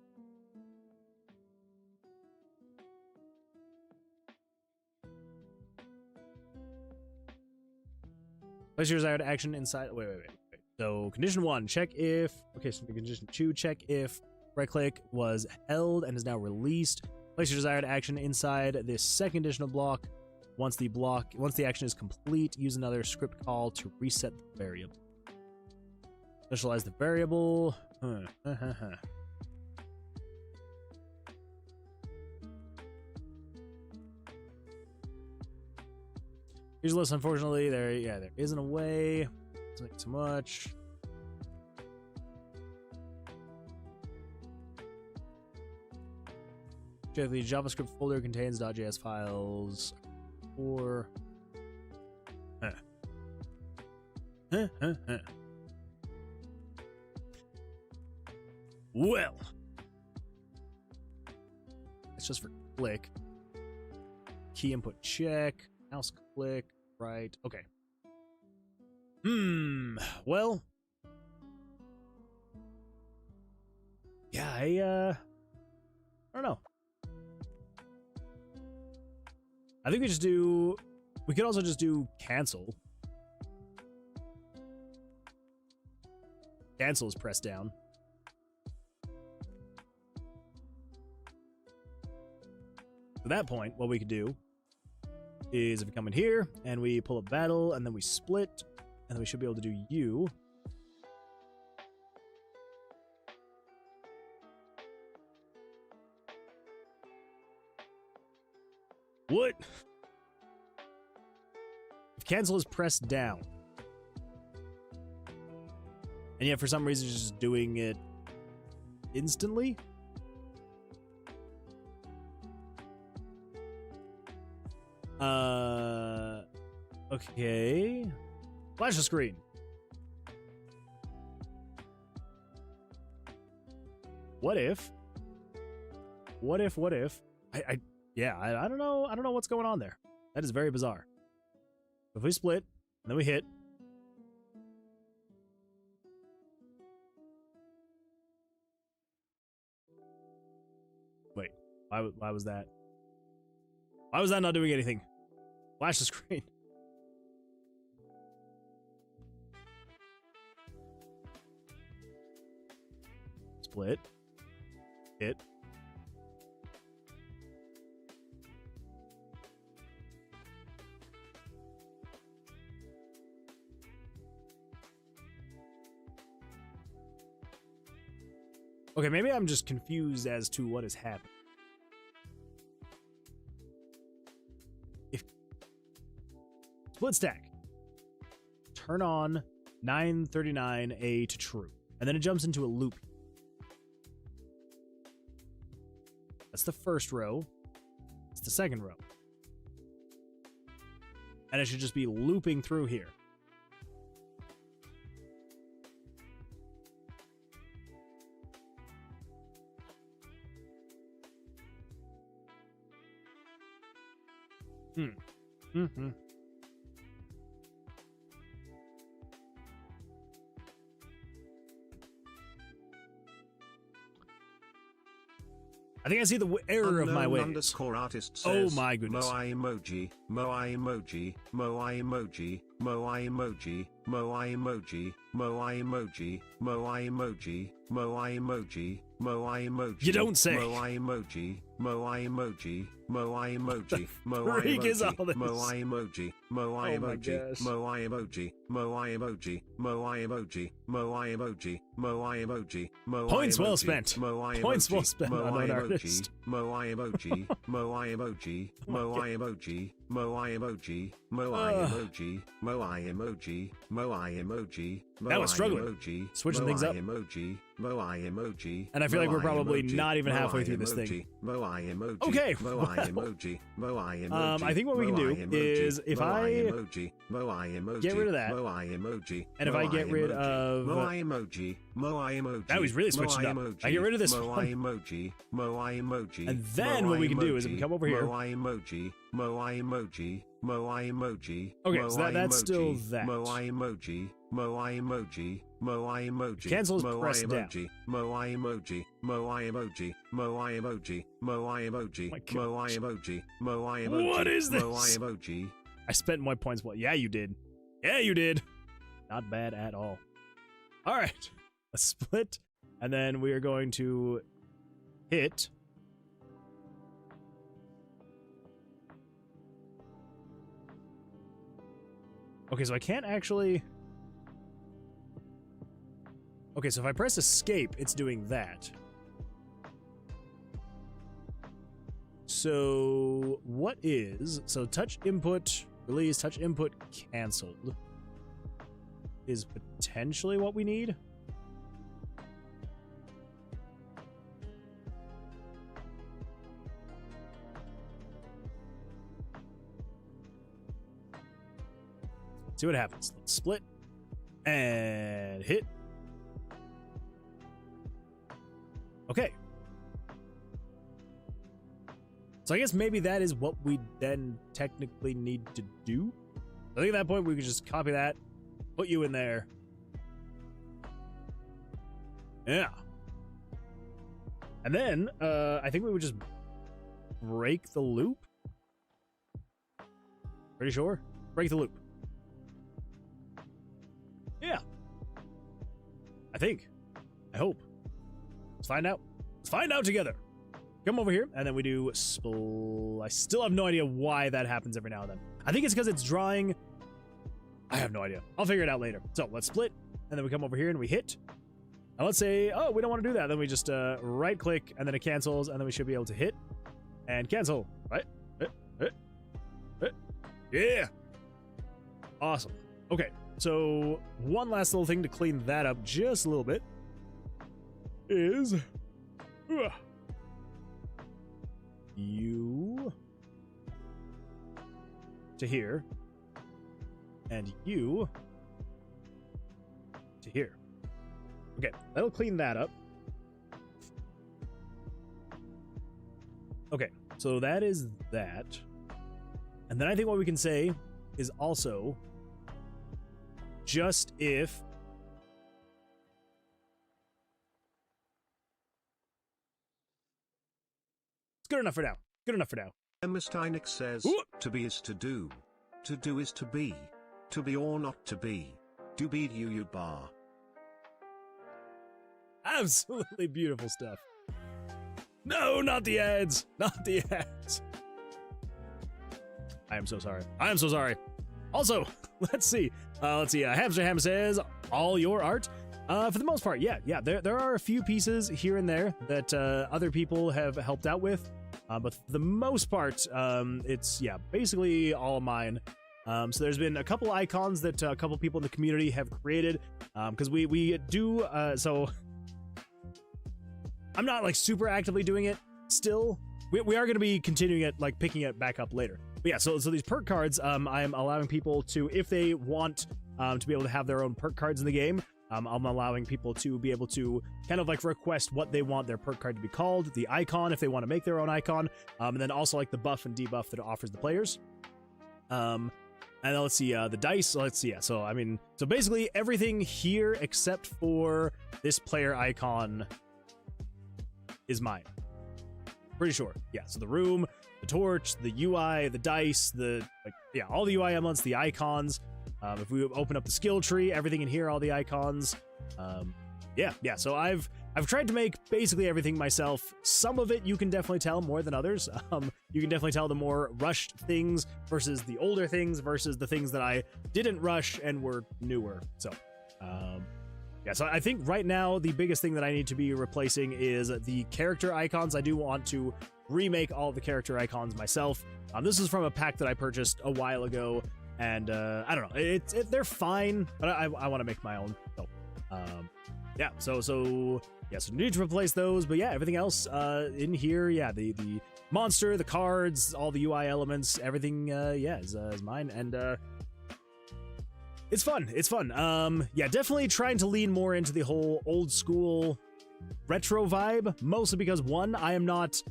S1: Place your desired action inside. Wait. So condition 1, check if. Okay, so condition 2, check if right click was held and is now released. Place your desired action inside this second conditional block. Once the action is complete, use another script call to reset the variable. Initialize the variable. Here's a list. Unfortunately, there isn't a way. It's like too much. Okay, the JavaScript folder contains .js files or Well, it's just for click. Key input check. Mouse click. Right. Okay. Well. Yeah, I don't know. I think we could also just do cancel. Cancel is pressed down. At that point, what we could do is if we come in here and we pull up battle and then we split, and then we should be able to do U. What? If cancel is pressed down, and yet for some reason it's just doing it instantly? Okay. Flash the screen. What if? I don't know. I don't know what's going on there. That is very bizarre. If we split, and then we hit. Wait, why was that? Why was that not doing anything? Flash the screen. Split. Hit. Okay, maybe I'm just confused as to what has happened. If split stack, turn on 939A to true, and then it jumps into a loop. That's the first row. It's the second row. And it should just be looping through here. Mm-hmm. I think I see the error of my ways.
S2: _artist
S1: Oh
S2: says,
S1: my goodness.
S2: Moai emoji, Moai emoji, Moai emoji, Moai emoji, Moai emoji, Moai emoji, Moai emoji, Moai emoji, Moai emoji.
S1: You don't say.
S2: Moai emoji, Moai emoji, Moai emoji,
S1: What the freak is all this?
S2: Moai emoji, Moai
S1: Oh my
S2: emoji,
S1: gosh.
S2: Moai emoji, Moai emoji, Moai emoji, Moai emoji, Moai emoji, Moai
S1: Points well
S2: emoji,
S1: spent.
S2: Moai
S1: Points well
S2: emoji,
S1: spent on
S2: Moai
S1: an
S2: emoji,
S1: artist.
S2: Moai emoji, Moai emoji, Moai emoji, Moai emoji, Moai emoji, Moai emoji, Moai emoji.
S1: That was struggling.
S2: Emoji,
S1: Switching things up.
S2: Emoji, Moai emoji.
S1: And I feel like we're
S2: Moai
S1: probably
S2: emoji,
S1: not even halfway
S2: Moai
S1: through this
S2: emoji,
S1: thing.
S2: Moai emoji.
S1: Okay,
S2: Moai
S1: well,
S2: emoji. Moai emoji.
S1: I think what we can do
S2: Moai
S1: is
S2: emoji,
S1: if
S2: Moai
S1: I
S2: emoji, Moai emoji,
S1: get rid of that,
S2: Moai emoji,
S1: and if I get
S2: Moai
S1: rid
S2: emoji,
S1: of
S2: Moai emoji, Moai emoji.
S1: Now he's really switching
S2: Moai
S1: up.
S2: emoji,
S1: I get rid of this
S2: Moai
S1: one.
S2: emoji, Moai emoji.
S1: And then what we can do is if we
S2: Moai
S1: come over here.
S2: Moai emoji, Moai emoji, Moai emoji.
S1: Okay, so
S2: Moai
S1: that's still
S2: emoji,
S1: that.
S2: Moai emoji, Moai emoji, Moai emoji.
S1: Cancel is
S2: Moai
S1: pressed down.
S2: emoji, Moai emoji, Moai emoji, Moai emoji, Moai emoji,
S1: My
S2: Moai
S1: gosh.
S2: emoji, Moai emoji.
S1: What is this?
S2: Moai emoji.
S1: I spent my points well. Yeah, you did. Yeah, you did. Not bad at all. All right. A split. And then we are going to hit. Okay, so I can't actually... Okay, so if I press escape, it's doing that. So what is... So touch input, release, touch input, canceled. Is potentially what we need. See what happens. Let's split and hit. Okay. So I guess maybe that is what we then technically need to do. I think at that point we could just copy that, put you in there. Yeah. And then I think we would just break the loop. Pretty sure. Break the loop. Yeah. I think. I hope. Let's find out. Let's find out together. Come over here, and then we do I still have no idea why that happens every now and then. I think it's because it's drawing. I have no idea. I'll figure it out later. So let's split, and then we come over here and we hit. And let's say, oh, we don't want to do that. Then we just right click, and then it cancels, and then we should be able to hit and cancel. Right? Yeah. Awesome. Okay. So one last little thing to clean that up just a little bit is you to here and you to here. Okay, that'll clean that up. Okay, so that is that. And then I think what we can say is also just if it's good enough for now. Good enough for now.
S2: Emma Steinich says,
S1: Ooh.
S2: to be is to do. To do is to be or not to be. Do be you bar.
S1: Absolutely beautiful stuff. No, not the ads. Not the ads. I am so sorry. I am so sorry. Also, let's see. Hamster Ham says, all your art. For the most part, yeah. There are a few pieces here and there that other people have helped out with. But for the most part, it's, basically all mine. So there's been a couple icons that a couple people in the community have created. Because we do, so I'm not like super actively doing it still. We are going to be continuing it, like picking it back up later. But yeah, so these perk cards, I am allowing people to, if they want to be able to have their own perk cards in the game, I'm allowing people to be able to kind of like request what they want their perk card to be called, the icon if they want to make their own icon, and then also like the buff and debuff that it offers the players. And then let's see, the dice, let's see, so I mean, so basically everything here except for this player icon is mine. Pretty sure. Yeah, so the room, the torch, the UI, the dice, all the UI elements, the icons. If we open up the skill tree, everything in here, all the icons. So I've tried to make basically everything myself. Some of it you can definitely tell more than others. You can definitely tell the more rushed things versus the older things versus the things that I didn't rush and were newer. So so I think right now the biggest thing that I need to be replacing is the character icons. I do want to remake all the character icons myself. This is from a pack that I purchased a while ago, and I don't know, they're fine, but I want to make my own. So so need to replace those, but yeah, everything else in here, the monster, the cards, all the UI elements, everything is mine, and it's fun. Definitely trying to lean more into the whole old school retro vibe, mostly because one, I'm not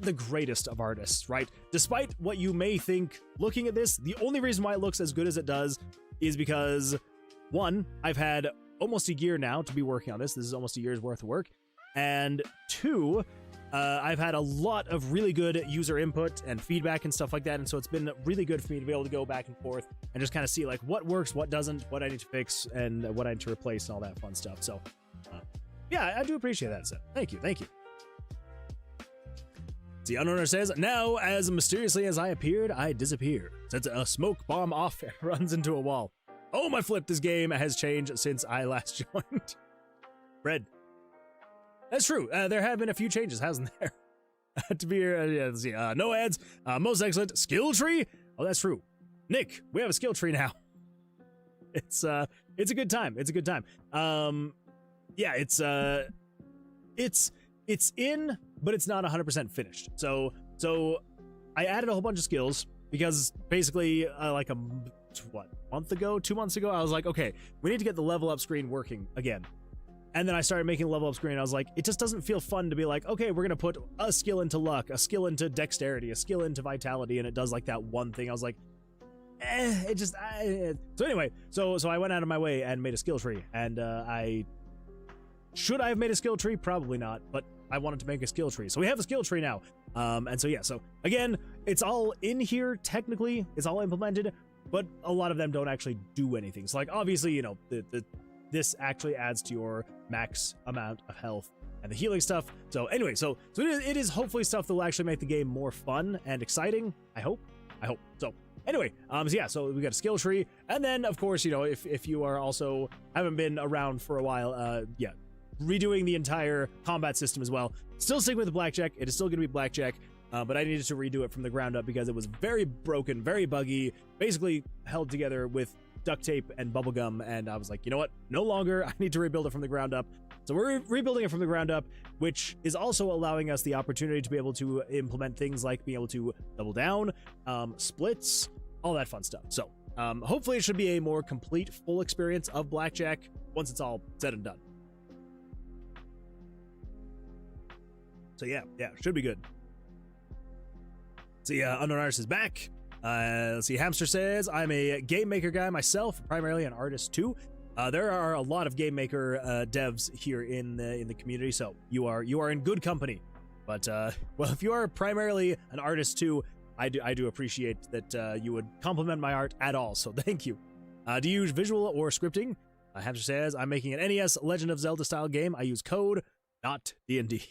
S1: the greatest of artists, right? Despite what you may think looking at this, the only reason why it looks as good as it does is because one, I've had almost a year now to be working on this. This is almost a year's worth of work. And two, I've had a lot of really good user input and feedback and stuff like that, and so it's been really good for me to be able to go back and forth and just kind of see like what works, what doesn't, what I need to fix, and what I need to replace, and all that fun stuff. So, I do appreciate that, Seth. Thank you. The Unowner says, now, as mysteriously as I appeared, I disappear. Sets a smoke bomb off and runs into a wall. Oh my flip, this game has changed since I last joined. Red. That's true. There have been a few changes, hasn't there? To be let's see. No ads. Most excellent skill tree. Oh, that's true. Nick, we have a skill tree now. It's a good time. It's in, but it's not 100% finished. So I added a whole bunch of skills because basically like 2 months ago, I was like, okay, we need to get the level up screen working again. And then I started making a level up screen. I was like, it just doesn't feel fun to be like, okay, we're going to put a skill into luck, a skill into dexterity, a skill into vitality, and it does like that one thing. I was like, So anyway, so I went out of my way and made a skill tree. And should I have made a skill tree? Probably not, but I wanted to make a skill tree. So we have a skill tree now. So again, it's all in here, technically. It's all implemented, but a lot of them don't actually do anything. So like, obviously, this actually adds to your max amount of health and the healing stuff. So anyway, so it is hopefully stuff that will actually make the game more fun and exciting. I hope. So anyway, so we got a skill tree. And then of course, if you are also haven't been around for a while, redoing the entire combat system as well. Still sticking with the Blackjack. It is still going to be Blackjack. But I needed to redo it from the ground up because it was very broken, very buggy, basically held together with duct tape and bubblegum, and I was like, you know what? No longer. I need to rebuild it from the ground up. So we're rebuilding it from the ground up, which is also allowing us the opportunity to be able to implement things like being able to double down, splits, all that fun stuff. So hopefully it should be a more complete, full experience of Blackjack once it's all said and done. So yeah, should be good. See, Unknown Artist is back. Let's see, Hamster says, I'm a game maker guy myself, primarily an artist too. There are a lot of game maker devs here in the community, so you are in good company. But well, if you are primarily an artist too, I do appreciate that you would compliment my art at all. So thank you. Do you use visual or scripting? Hamster says, I'm making an NES Legend of Zelda style game. I use code, not D&D.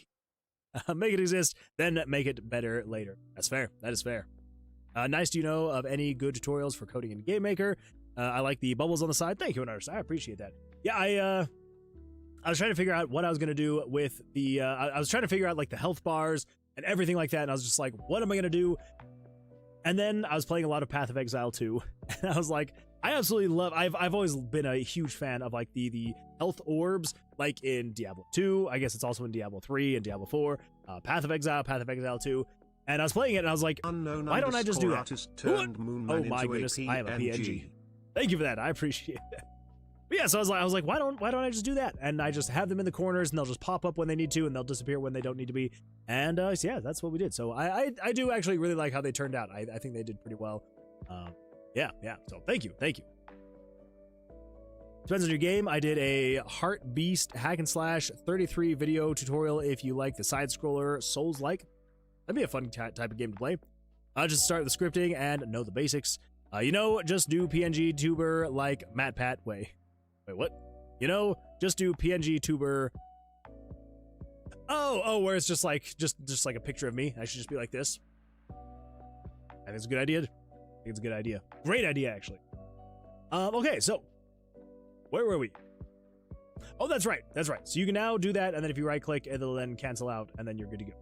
S1: Make it exist, then make it better later. That's fair. That is fair. Nice. Do you know of any good tutorials for coding in Game Maker? I like the bubbles on the side. Thank you, Artist. I appreciate that. Yeah, I was trying to figure out what I was gonna do with the. I was trying to figure out like the health bars and everything like that, and I was just like, what am I gonna do? And then I was playing a lot of Path of Exile 2, and I was like, I absolutely love. I've always been a huge fan of like the health orbs, like in Diablo 2. I guess it's also in Diablo 3 and Diablo 4. Path of Exile 2. And I was playing it, and I was like, why don't I just do that? Oh my goodness, I have a PNG. Thank you for that. I appreciate that. But yeah, so I was like, why don't I just do that? And I just have them in the corners, and they'll just pop up when they need to, and they'll disappear when they don't need to be. And so yeah, that's what we did. So I do actually really like how they turned out. I think they did pretty well. Yeah. So thank you. Depends on your game. I did a Heart Beast hack and slash 33 video tutorial if you like the side scroller Souls-like. That'd be a fun type of game to play. I'll just start with the scripting and know the basics. Just do PNG tuber like MatPat. Wait, what? Just do PNG tuber. Oh, where it's just like a picture of me. I should just be like this. I think it's a good idea. Great idea, actually. Okay, so where were we? Oh, that's right. So you can now do that, and then if you right click, it'll then cancel out, and then you're good to go.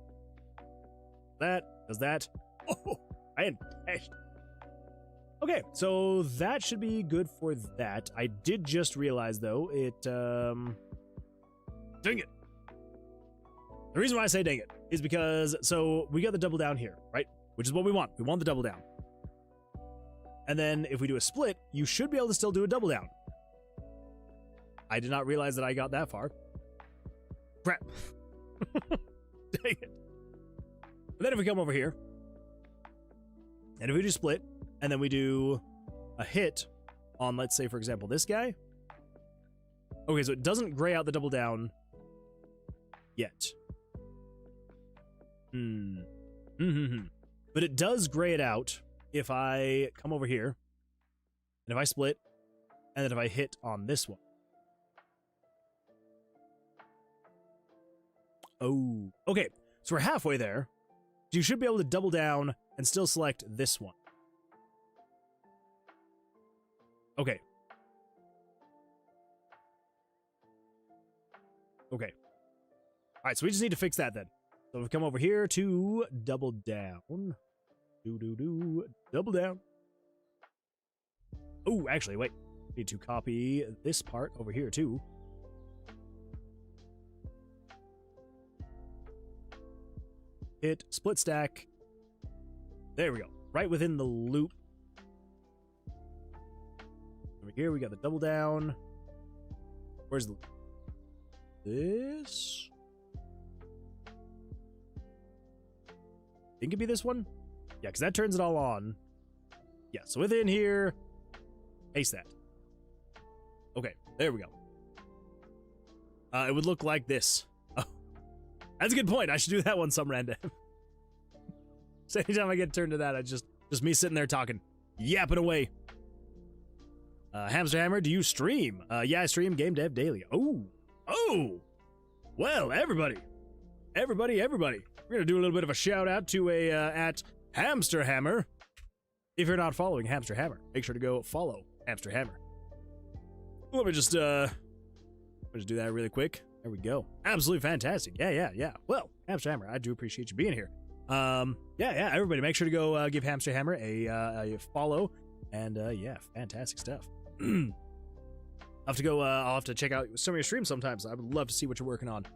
S1: That does that. Oh, I am dashed. Okay, so that should be good for that. I did just realize though, dang it. The reason why I say dang it is because, so we got the double down here, right? Which is what we want. We want the double down. And then if we do a split, you should be able to still do a double down. I did not realize that I got that far. Crap. Dang it. And then if we come over here, and if we do split, and then we do a hit on, let's say, for example, this guy. Okay, so it doesn't gray out the double down yet. But it does gray it out if I come over here, and if I split, and then if I hit on this one. Oh, okay. So we're halfway there. You should be able to double down and still select this one. Okay. All right, so we just need to fix that then. So we come over here to double down. Double down. Oh, actually, wait. Need to copy this part over here too. Hit split stack. There we go. Right within the loop. Over here, we got the double down. Where's the... This? Think it'd be this one? Yeah, because that turns it all on. Yeah, so within here, paste that. Okay, there we go. It would look like this. Oh, that's a good point. I should do that one some random. So anytime I get turned to that, I just me sitting there talking, yapping away. Hamster Hammer, do you stream? Yeah, I stream Game Dev Daily. Oh, well, everybody. We're gonna do a little bit of a shout out to at Hamster Hammer. If you're not following Hamster Hammer, make sure to go follow Hamster Hammer. Let me just do that really quick. There we go. Absolutely fantastic. Yeah. Well, Hamster Hammer, I do appreciate you being here. Yeah, everybody, make sure to go give Hamster Hammer a follow. And yeah, fantastic stuff. I'll have to check out some of your streams sometimes. I would love to see what you're working on.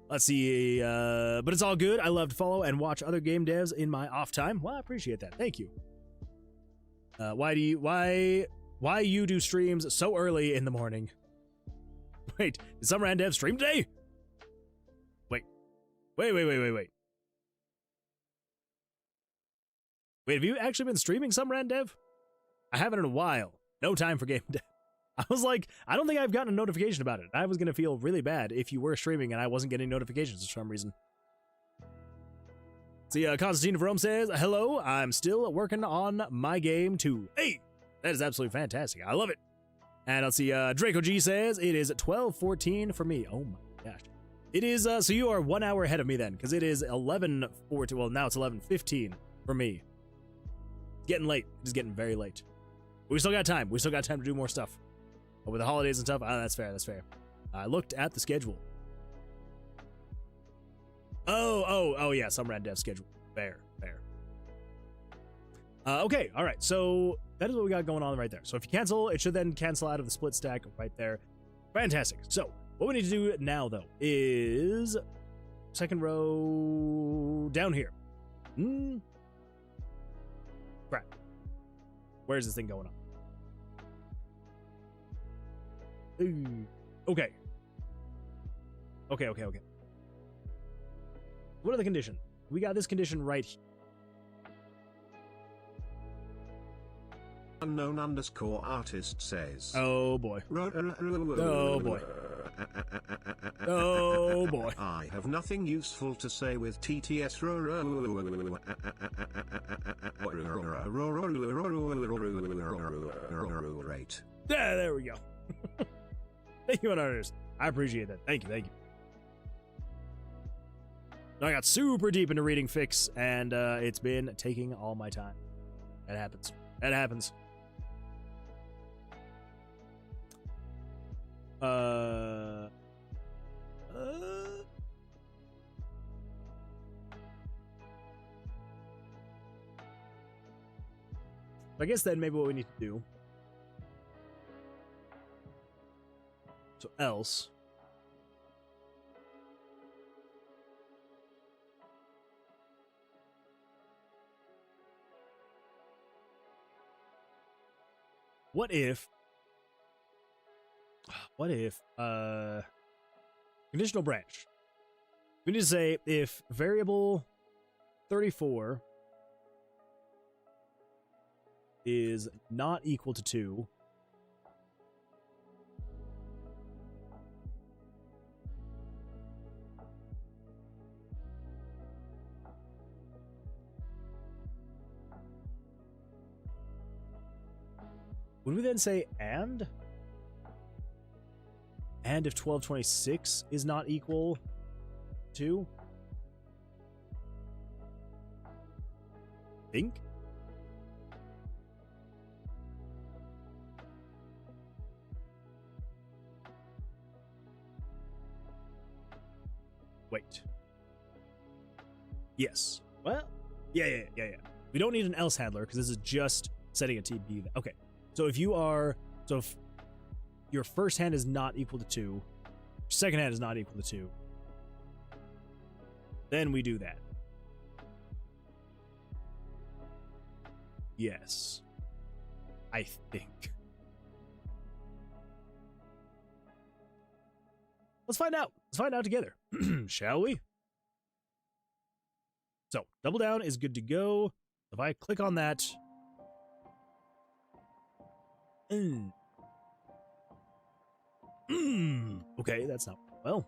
S1: Let's see, but it's all good. I love to follow and watch other game devs in my off time. Well, I appreciate that. Thank you. Why you do streams so early in the morning? Wait, did some random dev stream today? Wait. Wait, have you actually been streaming some rand dev? I haven't in a while. No time for game dev. I was like, I don't think I've gotten a notification about it. I was going to feel really bad if you were streaming and I wasn't getting notifications for some reason. See, Constantine of Rome says, hello, I'm still working on my game too. Hey, that is absolutely fantastic. I love it. And I'll see, Draco G says, it is 12:14 for me. Oh my gosh. It is, so you are 1 hour ahead of me then, because it is 11:14, well, now it's 11:15 for me. It's getting late. It's getting very late. But we still got time. We still got time to do more stuff. But with the holidays and stuff, that's fair, that's fair. I looked at the schedule. Oh, yeah, some rand dev schedule. Fair. Okay, all right, so that is what we got going on right there. So if you cancel, it should then cancel out of the split stack right there. Fantastic. So what we need to do now, though, is second row down here. Crap. Where's this thing going on? Okay. What are the conditions? We got this condition right here.
S2: Unknown_artist says.
S1: Oh boy.
S2: Oh
S1: boy. Oh boy.
S2: I have nothing useful to say with TTS rate.
S1: Yeah, there we go. Thank you, artist. I appreciate that. Thank you. I got super deep into reading Fix, and it's been taking all my time. That happens. I guess then maybe what we need to do. So else. What if conditional branch. We need to say if variable 34 is not equal to 2, would we then say and if 1226 is not equal to? Think? Wait. Yes. Well, yeah. We don't need an else handler because this is just setting a TB. Okay. So if your first hand is not equal to 2, your second hand is not equal to 2, then we do that. Yes. I think. Let's find out. Let's find out together. Shall we? So, double down is good to go. If I click on that... Okay, that's not well.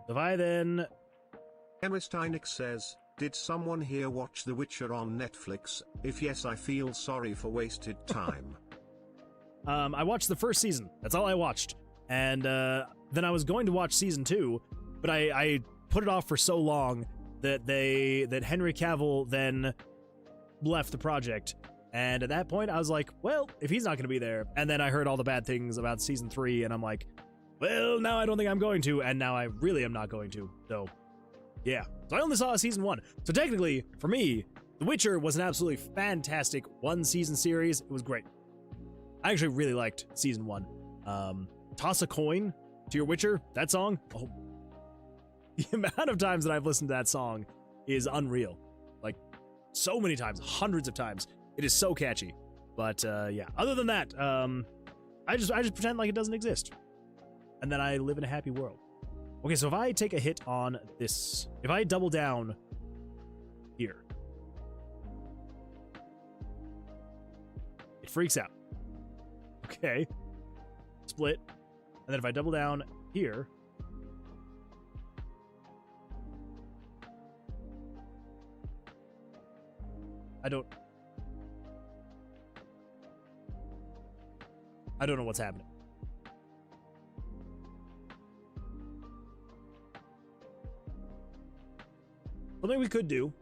S1: If I then...
S2: Emisteinik says, did someone here watch The Witcher on Netflix? If yes, I feel sorry for wasted time.
S1: I watched the first season. That's all I watched. And then I was going to watch season 2, but I put it off for so long that Henry Cavill then left the project. And at that point, I was like, well, if he's not going to be there. And then I heard all the bad things about season 3, and I'm like, well, now I don't think I'm going to, and now I really am not going to. So, yeah. So I only saw season 1. So technically, for me, The Witcher was an absolutely fantastic one-season series. It was great. I actually really liked season 1. Toss a coin to your Witcher, that song, oh, the amount of times that I've listened to that song is unreal. Like, so many times, hundreds of times. It is so catchy. But, yeah, other than that, I just pretend like it doesn't exist. And then I live in a happy world. Okay, so if I take a hit on this, if I double down here, It freaks out. Okay. Split. And then if I double down here, I don't know what's happening. Something we could do.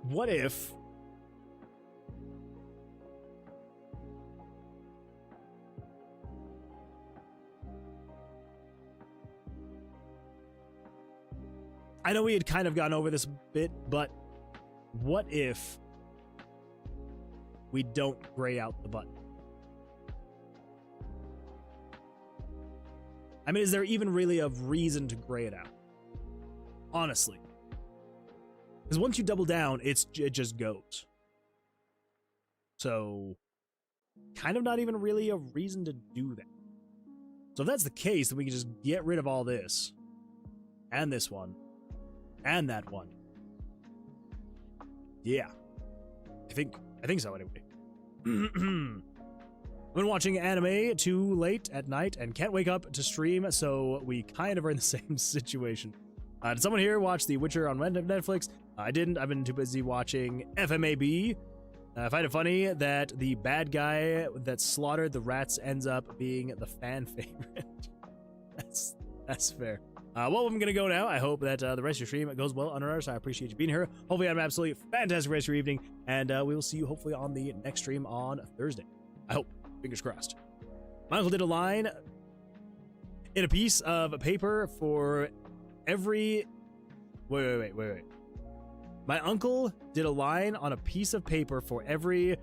S1: What if I know we had kind of gone over this a bit, but what if we don't gray out the button? I mean, is there even really a reason to gray it out? Honestly. Because once you double down, it just goes. So, kind of not even really a reason to do that. So if that's the case, then we can just get rid of all this. And this one. And that one. Yeah. I think so anyway. I've been watching anime too late at night and can't wake up to stream, so we kind of are in the same situation. Did someone here watch The Witcher on Netflix? I didn't. I've been too busy watching FMAB. I find it funny that the bad guy that slaughtered the rats ends up being the fan favorite. That's fair. Well, I'm gonna go now. I hope that the rest of your stream goes well, uninterrupted. I appreciate you being here. Hopefully, have an absolutely fantastic rest of your evening, and we will see you hopefully on the next stream on Thursday. I hope. Fingers crossed. My uncle did a line in a piece of paper for every. Wait. My uncle did a line on a piece of paper for every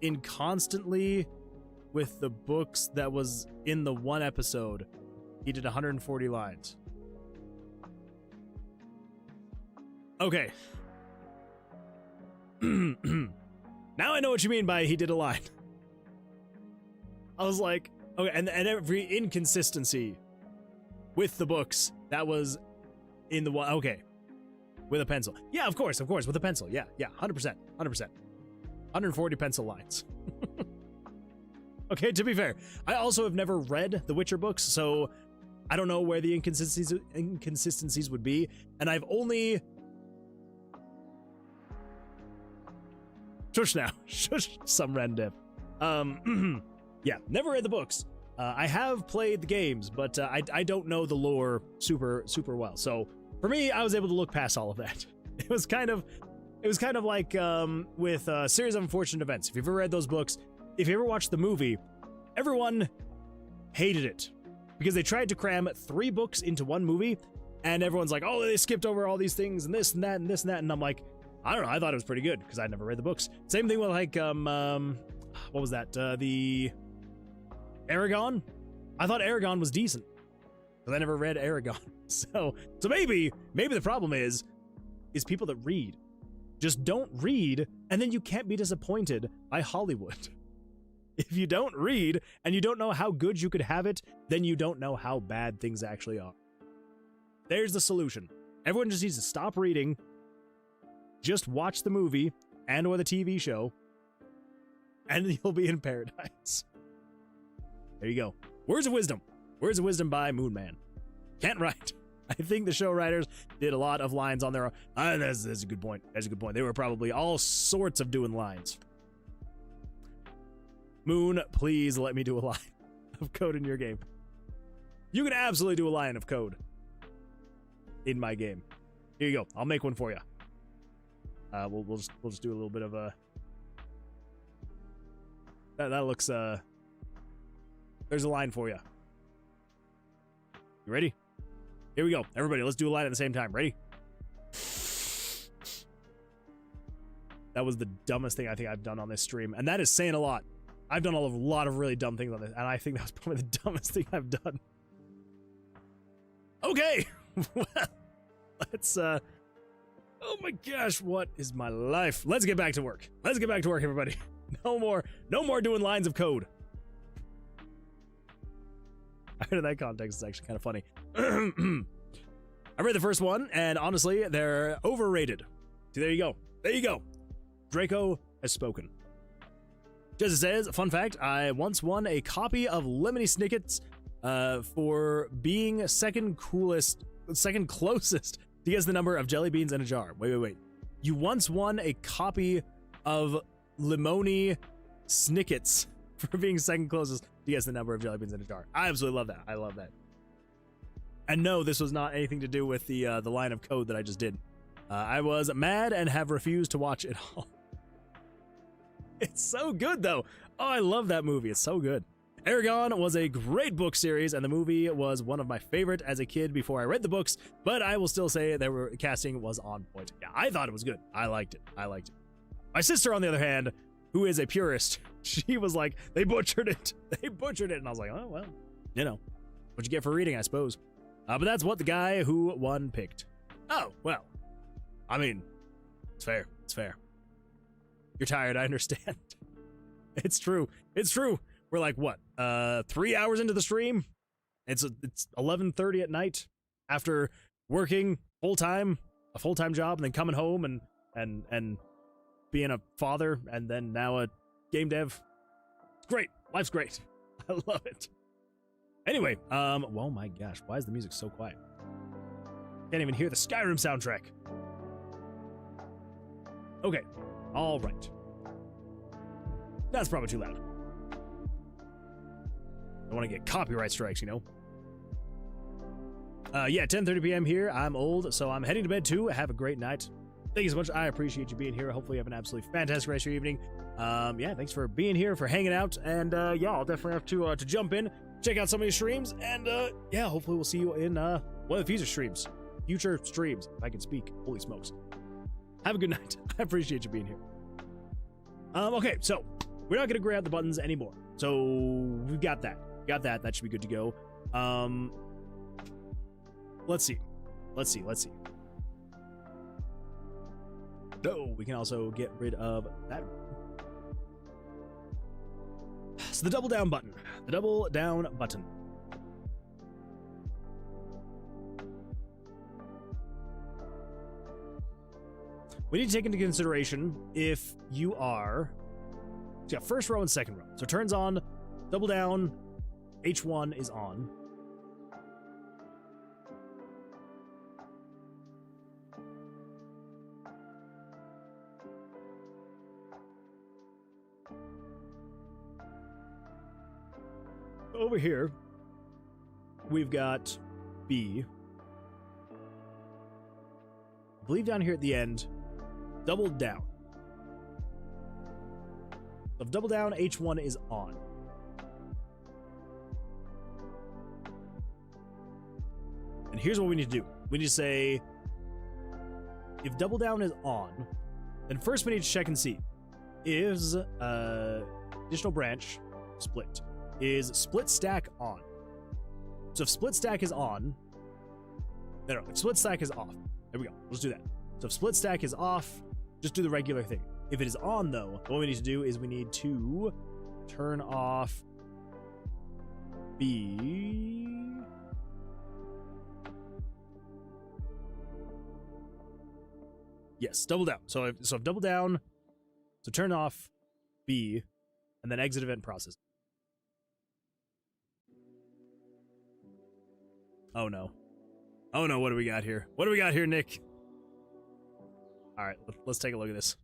S1: inconstantly with the books that was in the one episode. He did 140 lines. Okay. Now I know what you mean by he did a line. I was like, okay, and every inconsistency with the books that was in the one. Okay. With a pencil. Yeah, of course, with a pencil. Yeah, 100%. 140 pencil lines. Okay, to be fair, I also have never read the Witcher books, so I don't know where the inconsistencies would be, and I've only... Shush now. Shush, some random. Yeah, never read the books. I have played the games, but I don't know the lore super well, so... For me, I was able to look past all of that. It was kind of like with a series of unfortunate events. If you've ever read those books, if you ever watched the movie, everyone hated it because they tried to cram 3 books into one movie, and everyone's like, "Oh, they skipped over all these things and this and that and this and that." And I'm like, I don't know. I thought it was pretty good because I'd never read the books. Same thing with like what was that? The Aragon. I thought Aragon was decent because I never read Aragon. So maybe the problem is people that read. Just don't read, and then you can't be disappointed by Hollywood. If you don't read, and you don't know how good you could have it, then you don't know how bad things actually are. There's the solution. Everyone just needs to stop reading, just watch the movie and or the TV show, and you'll be in paradise. There you go. Words of wisdom. Words of wisdom by Moonman. Can't write. I think the show writers did a lot of lines on their own. That's a good point. That's a good point. They were probably all sorts of doing lines. Moon, please let me do a line of code in your game. You can absolutely do a line of code in my game. Here you go. I'll make one for you. We'll just do a little bit of a. That looks There's a line for you. You ready? Here we go. Everybody, let's do a line at the same time. Ready? That was the dumbest thing I think I've done on this stream. And that is saying a lot. I've done a lot of really dumb things on this. And I think that was probably the dumbest thing I've done. Okay. Well, let's, oh my gosh, what is my life? Let's get back to work. Let's get back to work, everybody. No more doing lines of code. I heard in that context, it's actually kind of funny. I read the first one, and honestly, they're overrated. See, there you go. There you go. Draco has spoken. Just it says, fun fact, I once won a copy of Lemony Snicket's for being second closest to guess the number of jelly beans in a jar. Wait. You once won a copy of Lemony Snicket's for being second closest to guess the number of jelly beans in a jar. I absolutely love that. I love that. And no, this was not anything to do with the line of code that I just did. I was mad and have refused to watch it all. It's so good, though. Oh, I love that movie. It's so good. Aragon was a great book series, and the movie was one of my favorite as a kid before I read the books, but I will still say casting was on point. Yeah, I thought it was good. I liked it. My sister, on the other hand, who is a purist, she was like, they butchered it. And I was like, oh, well, you know, what you get for reading, I suppose. But that's what the guy who won picked. Oh, well, I mean, it's fair. You're tired, I understand. It's true. We're like, what, 3 hours into the stream? It's 11:30 at night after working a full-time job, and then coming home and being a father, and then now a game dev. It's great. Life's great. I love it. Anyway, oh my gosh, why is the music so quiet? Can't even hear the Skyrim soundtrack. Okay, all right. That's probably too loud. I want to get copyright strikes, you know? Yeah, 10:30 p.m. here. I'm old, so I'm heading to bed too. Have a great night. Thank you so much. I appreciate you being here. Hopefully you have an absolutely fantastic rest of your evening. Yeah, thanks for being here, for hanging out, and yeah, I'll definitely have to jump in, check out some of your streams, and yeah, hopefully we'll see you in one of the future streams, if I can speak. Holy smokes. Have a good night. I appreciate you being here. Okay, so we're not gonna grab the buttons anymore. So we've got that. That should be good to go. Let's see. No, we can also get rid of that. So the double down button. We need to take into consideration if you are, so yeah, first row and second row. So it turns on, double down, H1 is on. Over here, we've got B. I believe down here at the end, double down. If double down, H1 is on. And here's what we need to do. We need to say, if double down is on, then first we need to check and see, is additional branch split? Is split stack on? So if split stack is on, no, if split stack is off, there we go, let's do that. So if split stack is off, just do the regular thing. If it is on though, what we need to do is we need to turn off B. Yes, double down. So if double down, so turn off B, and then exit event process. Oh no. Oh no, what do we got here? What do we got here, Nick? Alright, let's take a look at this.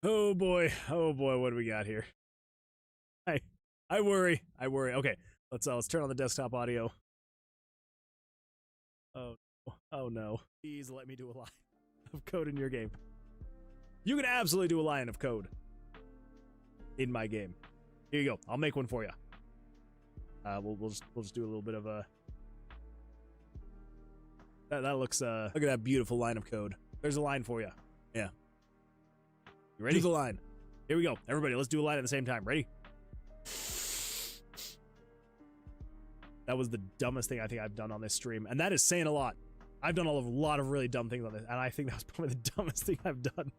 S1: Oh boy, what do we got here? I worry. Okay, let's turn on the desktop audio. Oh no. Please let me do a line of code in your game. You can absolutely do a line of code in my game. Here you go. I'll make one for you. We'll just do a little bit of a. That looks look at that beautiful line of code. There's a line for you. Yeah. You ready? Do the line. Here we go. Everybody, let's do a line at the same time. Ready? That was the dumbest thing I think I've done on this stream, and that is saying a lot. I've done a lot of really dumb things on this, and I think that was probably the dumbest thing I've done.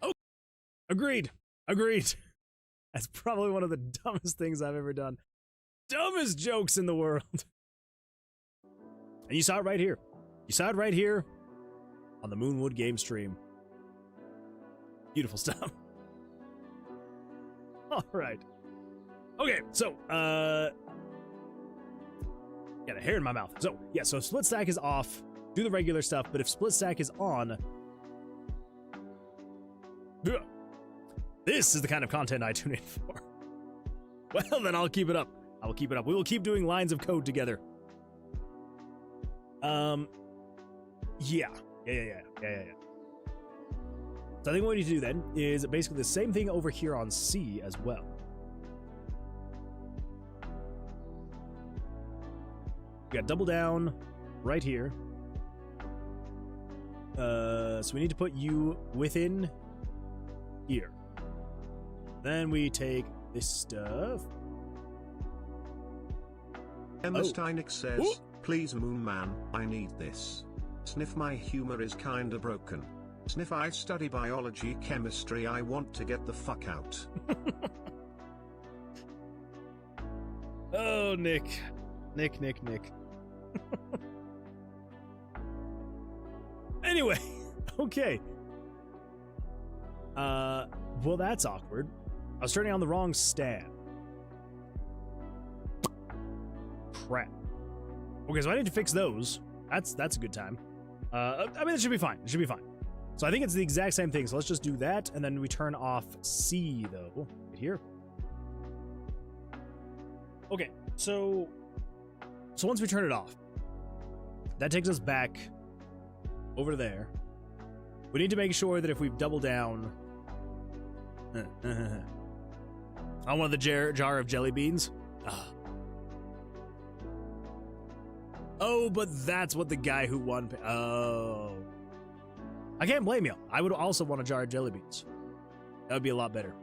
S1: Oh, agreed. That's probably one of the dumbest things I've ever done. Dumbest jokes in the world. And you saw it right here. on the Moonwood game stream. Beautiful stuff. All right. Okay, so, got a hair in my mouth. So, yeah, so if split stack is off, do the regular stuff, but if split stack is on, this is the kind of content I tune in for. Well, then I'll keep it up. I will keep it up. We will keep doing lines of code together. Yeah. So I think what we need to do then is basically the same thing over here on C as well. We got double down right here. So we need to put you within here. Then we take this stuff.
S2: Emma
S1: Oh.
S2: Steinek says,
S1: Ooh.
S2: please Moon Man, I need this. Sniff, my humor is kinda broken. Sniff, I study biology, chemistry, I want to get the fuck out.
S1: Oh, Nick. Nick. Anyway, okay. Well, that's awkward. I was turning on the wrong stand. Crap. Okay, so I need to fix those. That's a good time. I mean, it should be fine. It should be fine. So I think it's the exact same thing. So let's just do that, and then we turn off C, though, right here. Okay, so once we turn it off, that takes us back over there. We need to make sure that if we've doubled down on one of the jar of jelly beans. Oh, but that's what the guy who won. Oh. I can't blame you. I would also want a jar of jelly beans. That would be a lot better.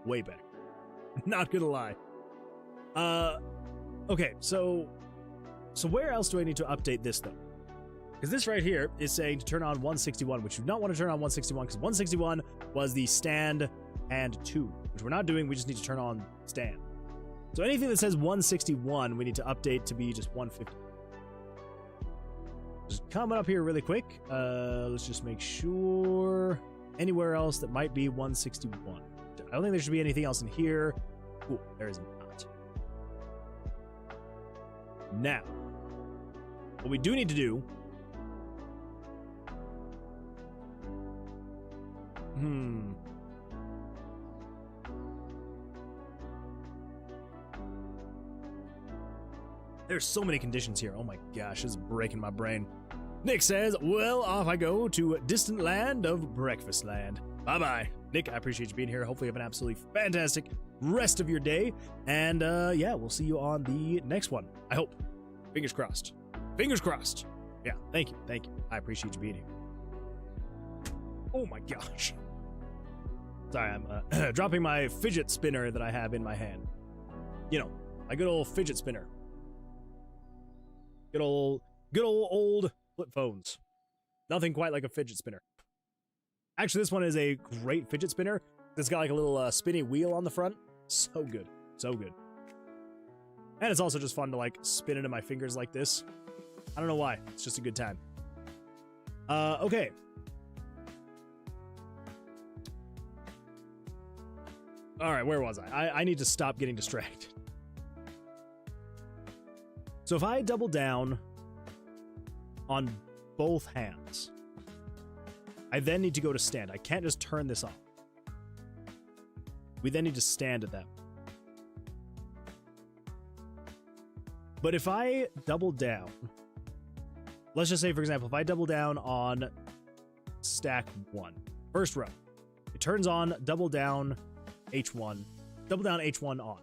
S1: Way better. Not gonna lie. Okay, so where else do I need to update this, though? Because this right here is saying to turn on 161, which you do not want to turn on 161, because 161 was the stand and 2, which we're not doing. We just need to turn on stand. So anything that says 161, we need to update to be just 150. Just coming up here really quick. Let's just make sure anywhere else that might be 161. I don't think there should be anything else in here. Ooh, there is not. Now, what we do need to do. There's so many conditions here. Oh my gosh, this is breaking my brain. Nick says, well, off I go to distant land of breakfast land. Bye-bye. Nick, I appreciate you being here. Hopefully you have an absolutely fantastic rest of your day. And yeah, we'll see you on the next one. I hope. Fingers crossed. Fingers crossed. Yeah, thank you. I appreciate you being here. Oh my gosh. Sorry, I'm dropping my fidget spinner that I have in my hand. You know, my good old fidget spinner. Good old flip phones. Nothing quite like a fidget spinner. Actually, this one is a great fidget spinner. It's got like a little spinny wheel on the front. So good. So good. And it's also just fun to like spin it in my fingers like this. I don't know why. It's just a good time. Okay. All right, where was I? I need to stop getting distracted. So if I double down on both hands, I then need to go to stand. I can't just turn this off. We then need to stand at that. But if I double down, let's just say, for example, if I double down on stack 1, first row, it turns on double down H1, double down H1 on.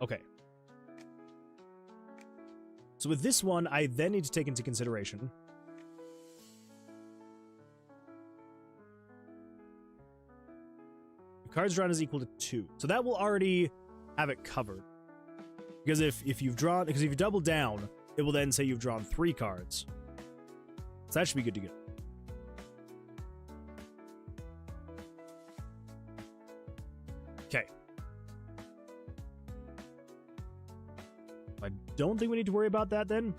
S1: Okay. So with this one, I then need to take into consideration the cards drawn is equal to 2. So that will already have it covered. Because if you double down, it will then say you've drawn 3 cards. So that should be good to go. Okay. I don't think we need to worry about that then.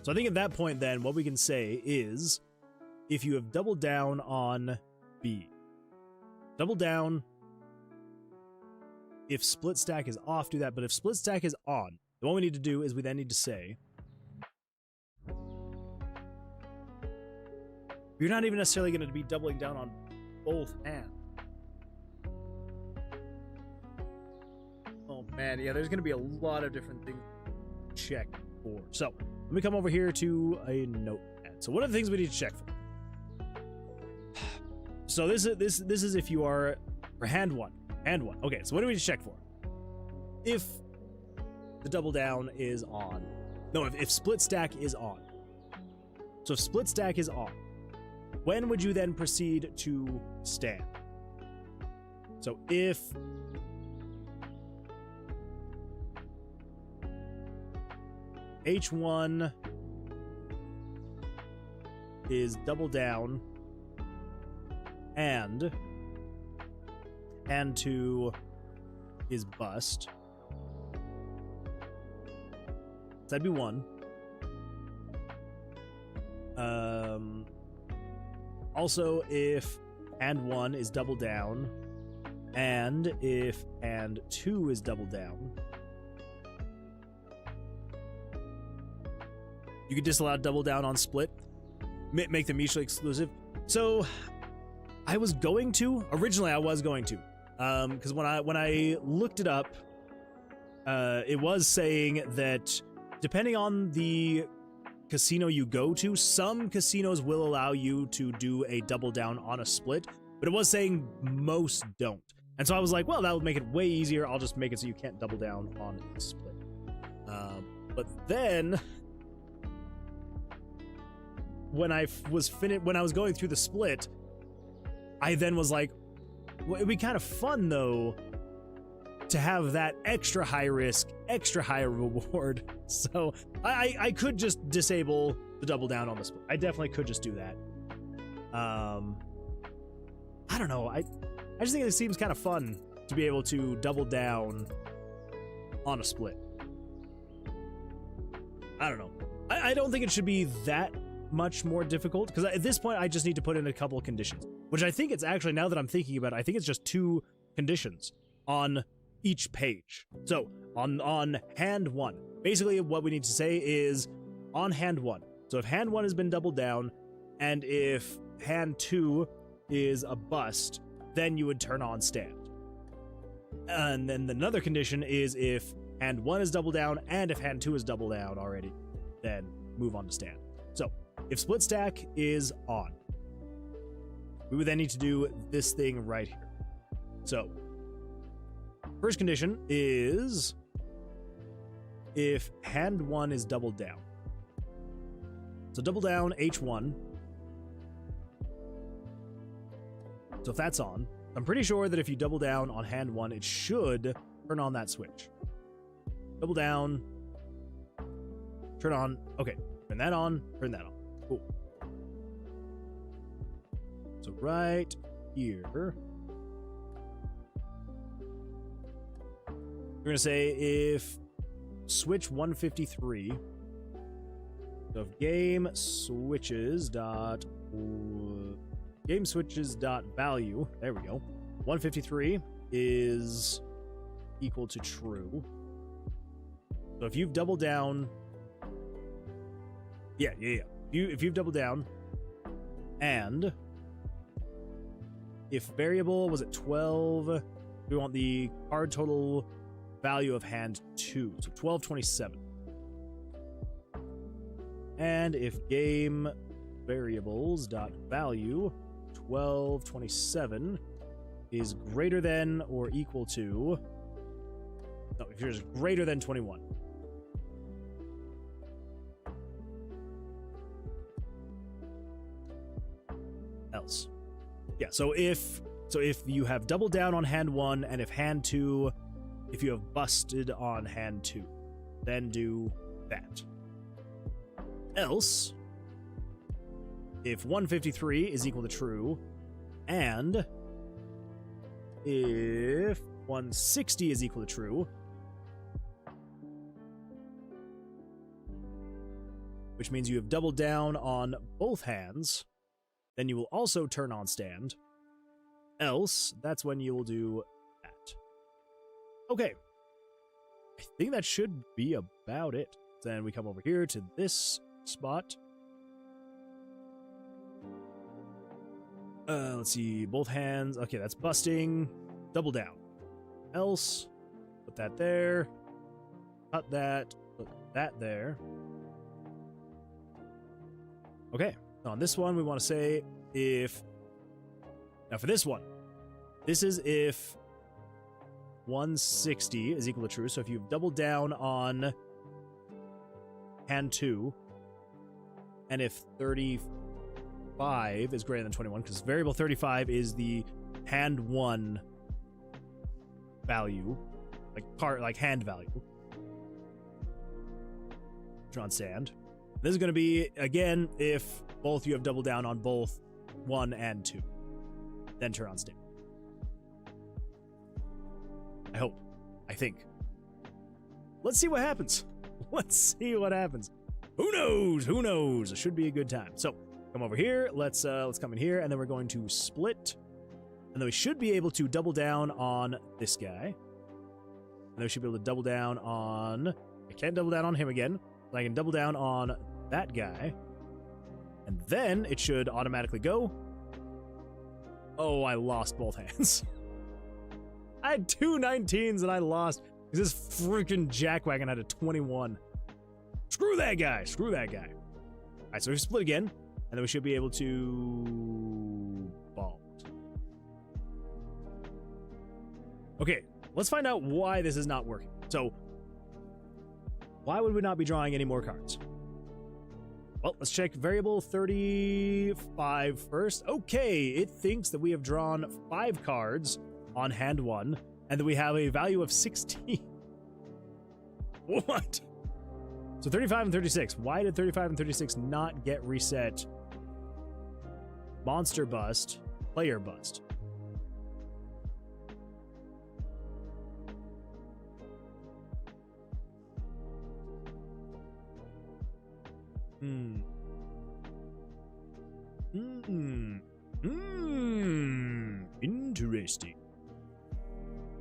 S1: So I think at that point then, what we can say is if you have doubled down on B. Double down. If split stack is off, do that. But if split stack is on, then what we need to do is we then need to say, you're not even necessarily going to be doubling down on both hands. Oh man, yeah, there's going to be a lot of different things to check for. So let me come over here to a notepad. So what are the things we need to check for? So this is if you are for hand one. Okay, so what do we check for? If the double down is on. No, if split stack is on. So if split stack is on, when would you then proceed to stand? So if H1 is double down and hand 2 is bust, that'd be 1. Also, if hand 1 is double down and if hand 2 is double down, you could disallow double down on split, make them mutually exclusive. So I was going to, originally I was going to, because when I looked it up, it was saying that depending on the casino you go to, some casinos will allow you to do a double down on a split, but it was saying most don't. And so I was like, well, that would make it way easier. I'll just make it so you can't double down on a split. But then when I was going through the split, I then was like, well, it'd be kind of fun though to have that extra high risk, extra high reward. So I could just disable the double down on the split. I definitely could just do that. I don't know. I just think it seems kind of fun to be able to double down on a split. I don't know. I don't think it should be that much more difficult, because at this point I just need to put in a couple of conditions, which I think it's actually, now that I'm thinking about it, I think it's just 2 conditions on each page. So on hand 1, basically what we need to say is on hand 1. So if hand 1 has been doubled down and if hand 2 is a bust, then you would turn on stand. And then another condition is if hand 1 is double down and if hand 2 is double down already, then move on to stand. So if split stack is on, we would then need to do this thing right here. So first condition is if hand 1 is doubled down. So double down H1. So if that's on, I'm pretty sure that if you double down on hand 1, it should turn on that switch. Double down, turn on, okay, turn that on, turn that on. Cool. So right here, we're going to say if switch 153, so if game switches dot value, there we go, 153 is equal to true. So if you've doubled down, if you've doubled down, and if variable was at 12, we want the card total value of hand 2, so 1227. And if game variables dot value 1227 is greater than or equal to, no, if yours is greater than 21. Else. Yeah, so if you have doubled down on hand 1 and if hand 2, if you have busted on hand 2, then do that. Else, if 153 is equal to true, and if 160 is equal to true, which means you have doubled down on both hands, then you will also turn on stand. Else, that's when you will do that. Okay. I think that should be about it. Then we come over here to this spot. Let's see, both hands. Okay, that's busting. Double down. Else, put that there. Cut that. Put that there. Okay, on this one, we want to say if... Now for this one, this is if 160 is equal to true. So if you've doubled down on hand 2, and if 35 is greater than 21, because variable 35 is the hand 1 value, like hand value. Drawn stand. This is going to be, again, if both you have doubled down on both 1 and 2. Then turn on stand. I hope. I think. Let's see what happens. Let's see what happens. Who knows? Who knows? It should be a good time. So, come over here. Let's come in here, and then we're going to split. And then we should be able to double down on this guy. And then we should be able to double down on... I can't double down on him again. But I can double down on that guy. And then it should automatically go. Oh, I lost both hands. I had 2 19s and I lost because this freaking jackwagon had a 21. Screw that guy. Screw that guy. All right, so we split again, and then we should be able to ball. Okay, let's find out why this is not working. So, why would we not be drawing any more cards? Well, let's check variable 35 first. Okay, it thinks that we have drawn 5 cards on hand 1, and that we have a value of 16. What? So 35 and 36. Why did 35 and 36 not get reset? Monster bust, player bust. Interesting.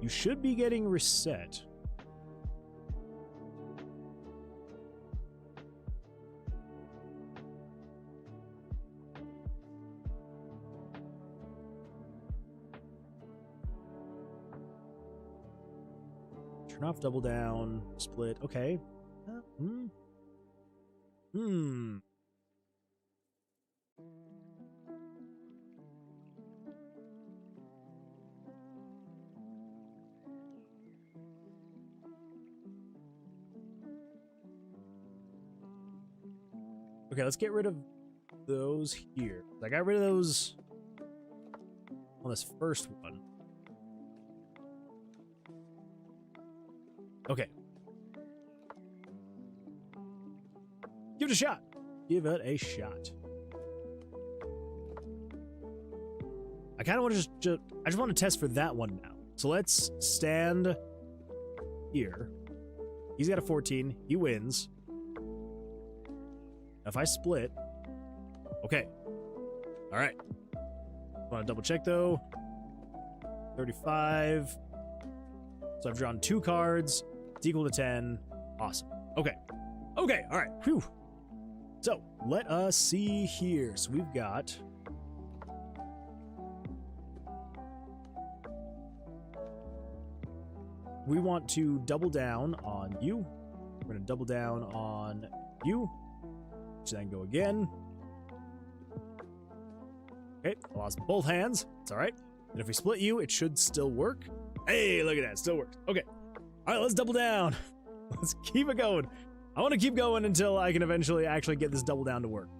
S1: You should be getting reset. Turn off double down, split. Okay. Okay, let's get rid of those here. I got rid of those on this first one. Okay. Give it a shot. Give it a shot. I kind of want to I just want to test for that one now. So let's stand here. He's got a 14. He wins. If I split... Okay. All right. Want to double check, though. 35. So I've drawn 2 cards. It's equal to 10. Awesome. Okay. Okay. All right. Whew. So let us see here. So we've got... We want to double down on you. We're going to double down on you. Then go again. Okay, I lost both hands. It's all right. And if we split you, it should still work. Hey, look at that. Still works. Okay. All right, let's double down. Let's keep it going. I want to keep going until I can eventually actually get this double down to work.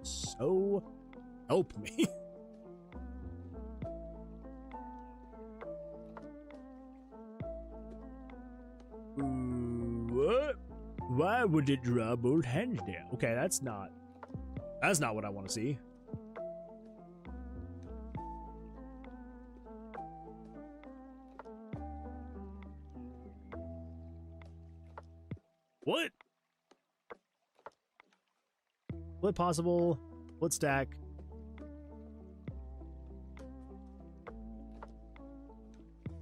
S1: So, help me. What? Why would it draw both hands there? Okay, that's not what I want to see. What? Split possible. Split stack.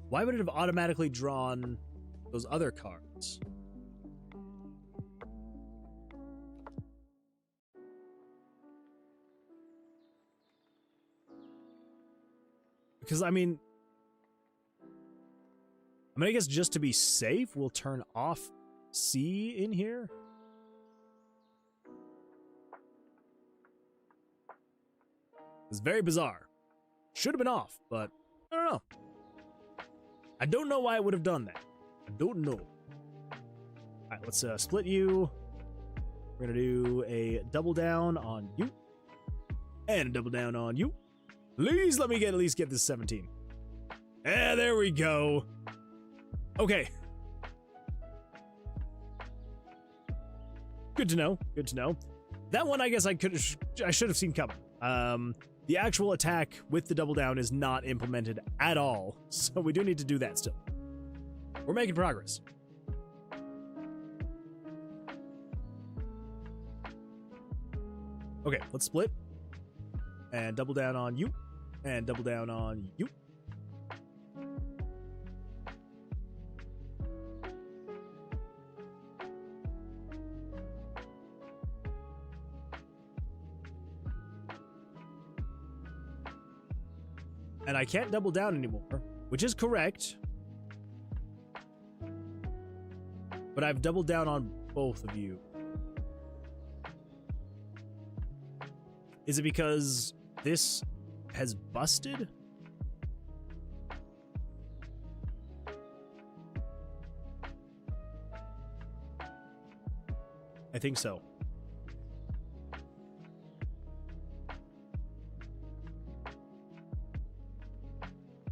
S1: Why would it have automatically drawn those other cards? Because, I mean, I guess just to be safe, we'll turn off C in here. It's very bizarre. Should have been off, but I don't know. I don't know why it would have done that. I don't know. All right, let's split you. We're gonna do a double down on you, and a double down on you. Please let me at least get this 17. Yeah, there we go. Okay. Good to know. Good to know. That one, I guess I should have seen coming. The actual attack with the double down is not implemented at all, so we do need to do that still. We're making progress. Okay, let's split. And double down on you. And double down on you. And I can't double down anymore, which is correct. But I've doubled down on both of you. Is it because this has busted? I think so.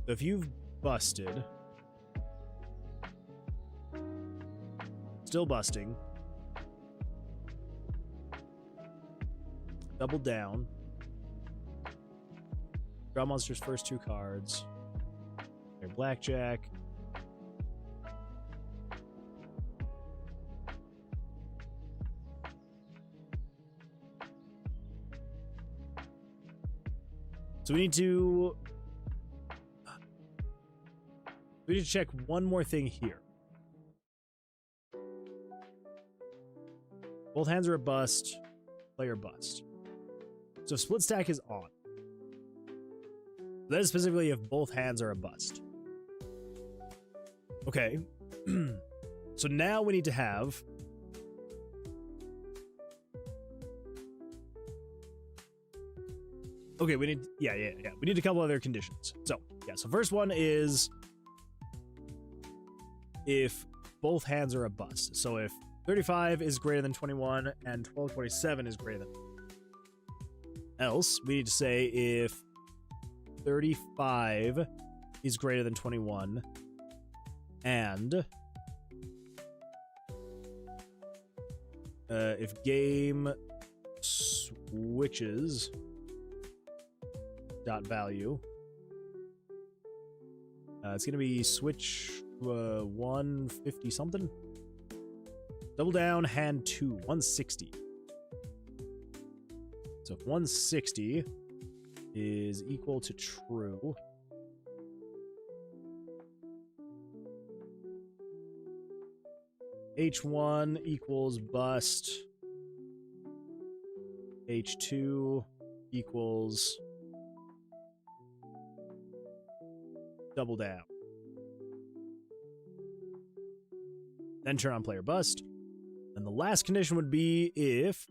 S1: So if you've busted, still busting, double down, draw monster's first 2 cards, their blackjack, so we need to check one more thing here. Both hands are a bust, player bust. So split stack is on. That is specifically if both hands are a bust. Okay. So now we need to have okay, we need we need a couple other conditions. So first one is if both hands are a bust. So if 35 is greater than 21 and 1227 is greater than. Else, we need to say if 35 is greater than 21 and if game switches dot value, it's going to be switch 150 something. Double down, hand 2, 160. So if 160 is equal to true, H1 equals bust, H2 equals double down. Then turn on player bust. And the last condition would be if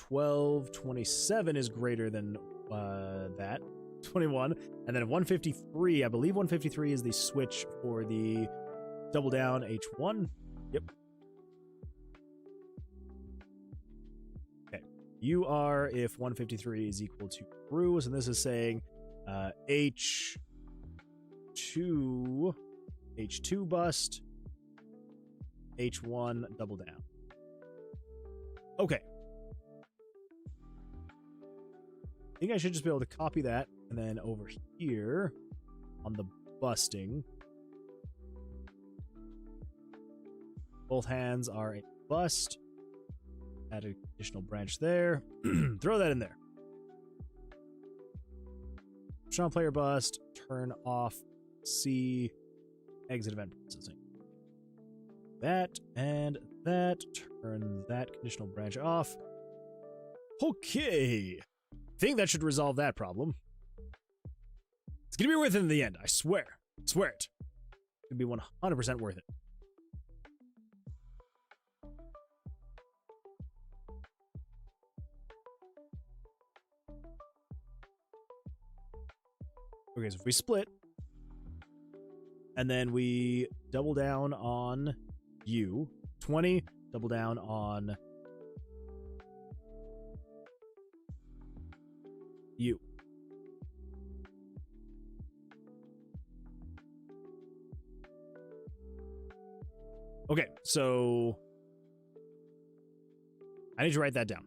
S1: 1227 is greater than that, 21. And then 153, I believe 153 is the switch for the double down H1. Yep. Okay. You are if 153 is equal to true. So this is saying H2 bust, H1 double down. Okay. I think I should just be able to copy that, and then over here on the busting, both hands are a bust. Add an additional branch there. Throw that in there. Turn on player bust. Turn off C. Exit event processing. That and that. Turn that conditional branch off. Okay. Think that should resolve that problem. It's gonna be worth it in the end, I swear. I swear it. It's gonna be 100% worth it. Okay, so if we split, and then we double down on you, 20, double down on you. Okay, so I need to write that down.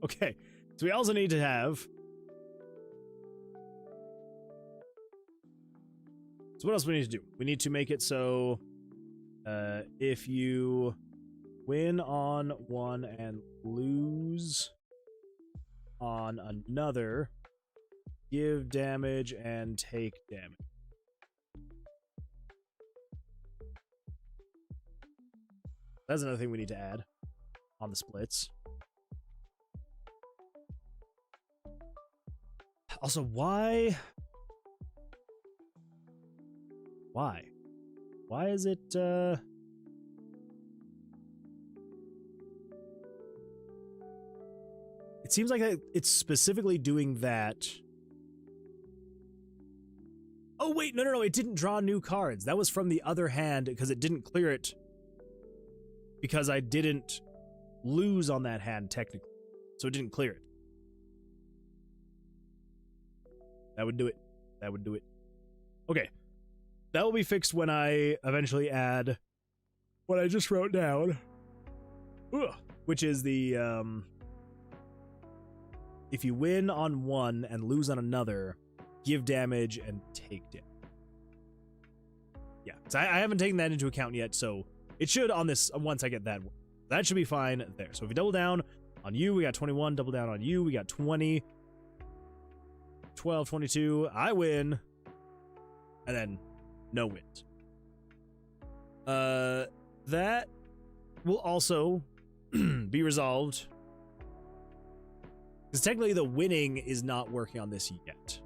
S1: Okay, so we also need to have... So what else do we need to do? We need to make it so if you win on one and lose on another, give damage and take damage. That's another thing we need to add on the splits. Also, why? Why is it, It seems like it's specifically doing that. Oh, wait, no, it didn't draw new cards. That was from the other hand because it didn't clear it. Because I didn't lose on that hand, technically. So it didn't clear it. That would do it. That would do it. Okay. That will be fixed when I eventually add what I just wrote down. Ugh. Which is the, if you win on one and lose on another, give damage and take damage. Yeah, so I haven't taken that into account yet, so it should on this, once I get that one. That should be fine there. So if we double down on you, we got 21. Double down on you, we got 20. 12, 22. I win. And then no wins. That will also be resolved. Because technically the winning is not working on this yet.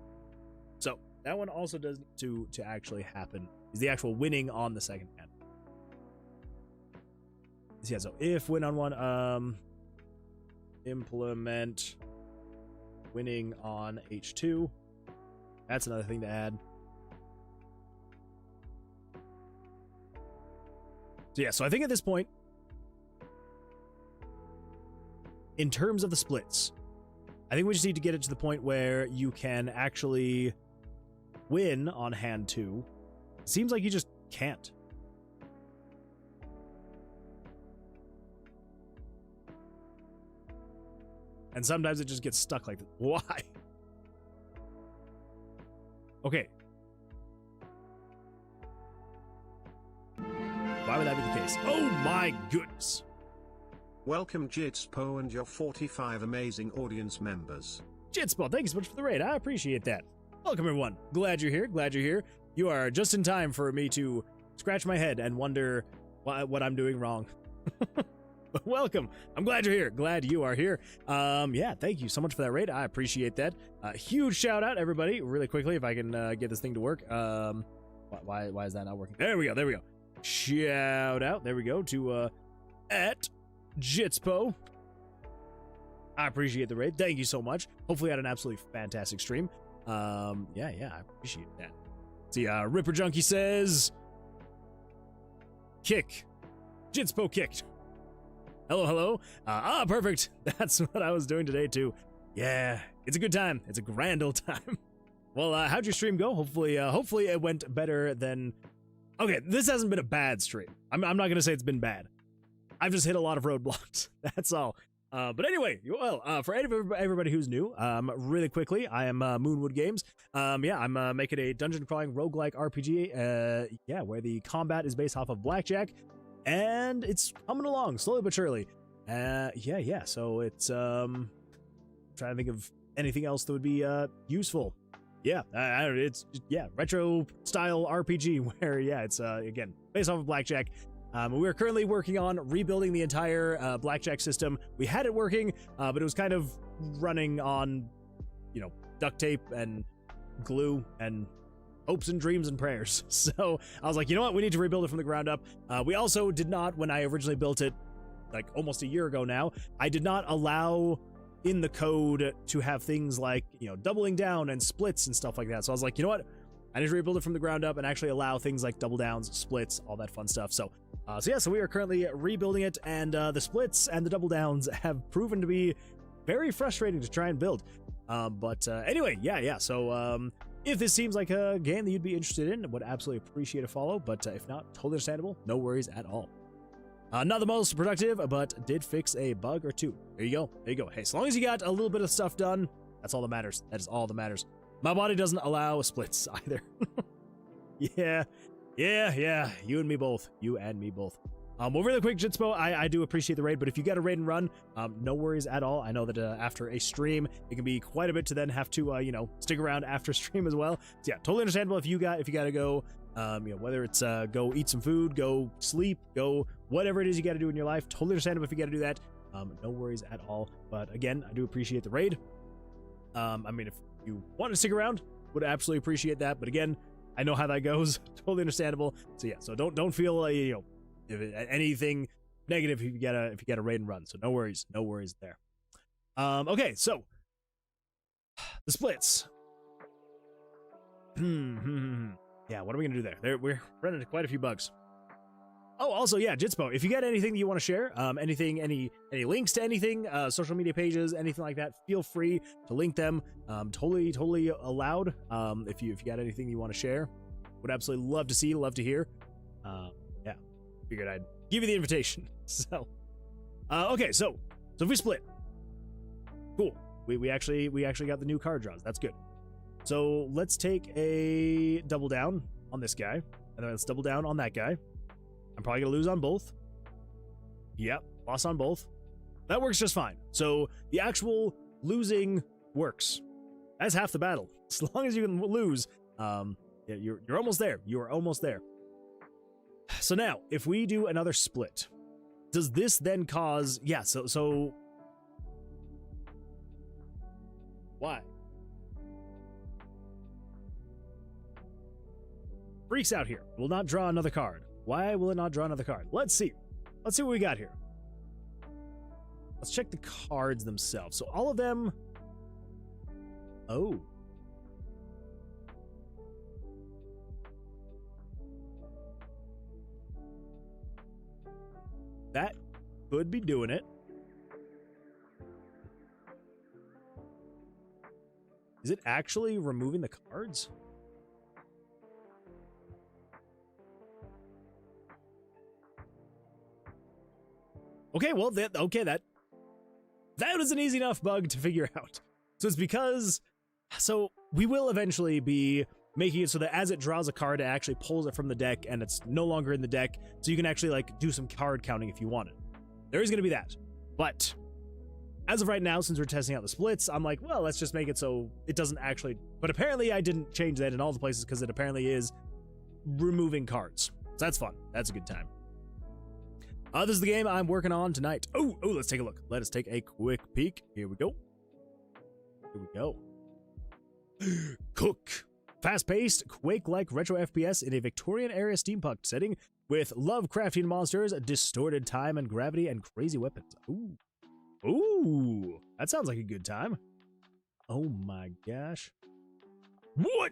S1: So that one also does need to actually happen. Is the actual winning on the second hand. Yeah, so if win on one, implement winning on H2. That's another thing to add. So yeah, so I think at this point, in terms of the splits, I think we just need to get it to the point where you can actually win on hand 2. It seems like you just can't. And sometimes it just gets stuck like that. Why? Okay. Why would that be the case? Oh my goodness.
S2: Welcome Jitspo and your 45 amazing audience members.
S1: Jitspo, thank you so much for the raid. I appreciate that. Welcome everyone. Glad you're here. Glad you're here. You are just in time for me to scratch my head and wonder what I'm doing wrong. Welcome. I'm glad you're here. Glad you are here. Yeah, thank you so much for that raid. I appreciate that. Huge shout out, everybody. Really quickly, if I can get this thing to work. Why is that not working? There we go. There we go. Shout out. There we go to at Jitspo. I appreciate the raid. Thank you so much. Hopefully, I had an absolutely fantastic stream. Yeah, I appreciate that. See, Ripper Junkie says, kick. Jitspo kicked. Hello. Perfect. That's what I was doing today, too. Yeah, it's a good time. It's a grand old time. Well, how'd your stream go? Hopefully it went better than... Okay, this hasn't been a bad stream. I'm not going to say it's been bad. I've just hit a lot of roadblocks. That's all. But anyway, well, for everybody who's new, really quickly, I am Moonwood Games. Yeah, I'm making a dungeon crawling roguelike RPG. Yeah, where the combat is based off of Blackjack. And it's coming along slowly but surely. Yeah. So it's trying to think of anything else that would be useful. Yeah, it's retro style RPG where it's again based off of Blackjack. We're currently working on rebuilding the entire Blackjack system. We had it working, but it was kind of running on, duct tape and glue and hopes and dreams and prayers. So I was like, you know what? We need to rebuild it from the ground up. We also did not, when I originally built it, like almost a year ago now, I did not allow in the code to have things like, doubling down and splits and stuff like that. So I was like, you know what? I need to rebuild it from the ground up and actually allow things like double downs, splits, all that fun stuff. So we are currently rebuilding it, and the splits and the double downs have proven to be very frustrating to try and build. Anyway, So if this seems like a game that you'd be interested in, would absolutely appreciate a follow. But if not, totally understandable. No worries at all. Not the most productive, but did fix a bug or two. There you go. Hey, as long as you got a little bit of stuff done, that's all that matters. That is all that matters. My body doesn't allow splits either. Yeah. You and me both. Well, really quick, Jitspo, I do appreciate the raid, but if you got a raid and run, no worries at all. I know that after a stream, it can be quite a bit to then have to, stick around after stream as well. So yeah, totally understandable if you got to go, whether it's go eat some food, go sleep, go whatever it is you got to do in your life. Totally understandable if you got to do that. No worries at all. But again, I do appreciate the raid. If you want to stick around, would absolutely appreciate that. But again, I know how that goes. Totally understandable. So yeah, so don't feel anything negative if you get a raid and run. So no worries there. Okay, so the splits. Yeah, what are we gonna do there? We're running into quite a few bugs. Oh, also, yeah, Jitspo, if you got anything that you want to share, anything, any links to anything, social media pages, anything like that, feel free to link them. Totally allowed. If you got anything you want to share, would absolutely love to see, love to hear. Yeah, figured I'd give you the invitation. So, okay, so if we split, cool. We actually got the new card draws. That's good. So let's take a double down on this guy, and then let's double down on that guy. I'm probably gonna lose on both. Yep, loss on both. That works just fine. So the actual losing works. That's half the battle. As long as you can lose, you're almost there. You are almost there. So now, if we do another split, does this then cause? Yeah. So why? Freaks out here. Will not draw another card. Why will it not draw another card? Let's see what we got here. Let's check the cards themselves. So all of them. Oh. That could be doing it. Is it actually removing the cards? Okay, well, that was an easy enough bug to figure out. So it's because, we will eventually be making it so that as it draws a card, it actually pulls it from the deck, and it's no longer in the deck, so you can actually do some card counting if you want it. There is going to be that, but as of right now, since we're testing out the splits, I'm like, well, let's just make it so it doesn't actually. But apparently, I didn't change that in all the places because it apparently is removing cards. So that's fun. That's a good time. This is the game I'm working on tonight. Oh, let's take a look. Let us take a quick peek. Here we go. Cook. Fast-paced, Quake-like retro FPS in a Victorian-era steampunk setting with Lovecraftian monsters, distorted time and gravity, and crazy weapons. Ooh, that sounds like a good time. Oh my gosh. What?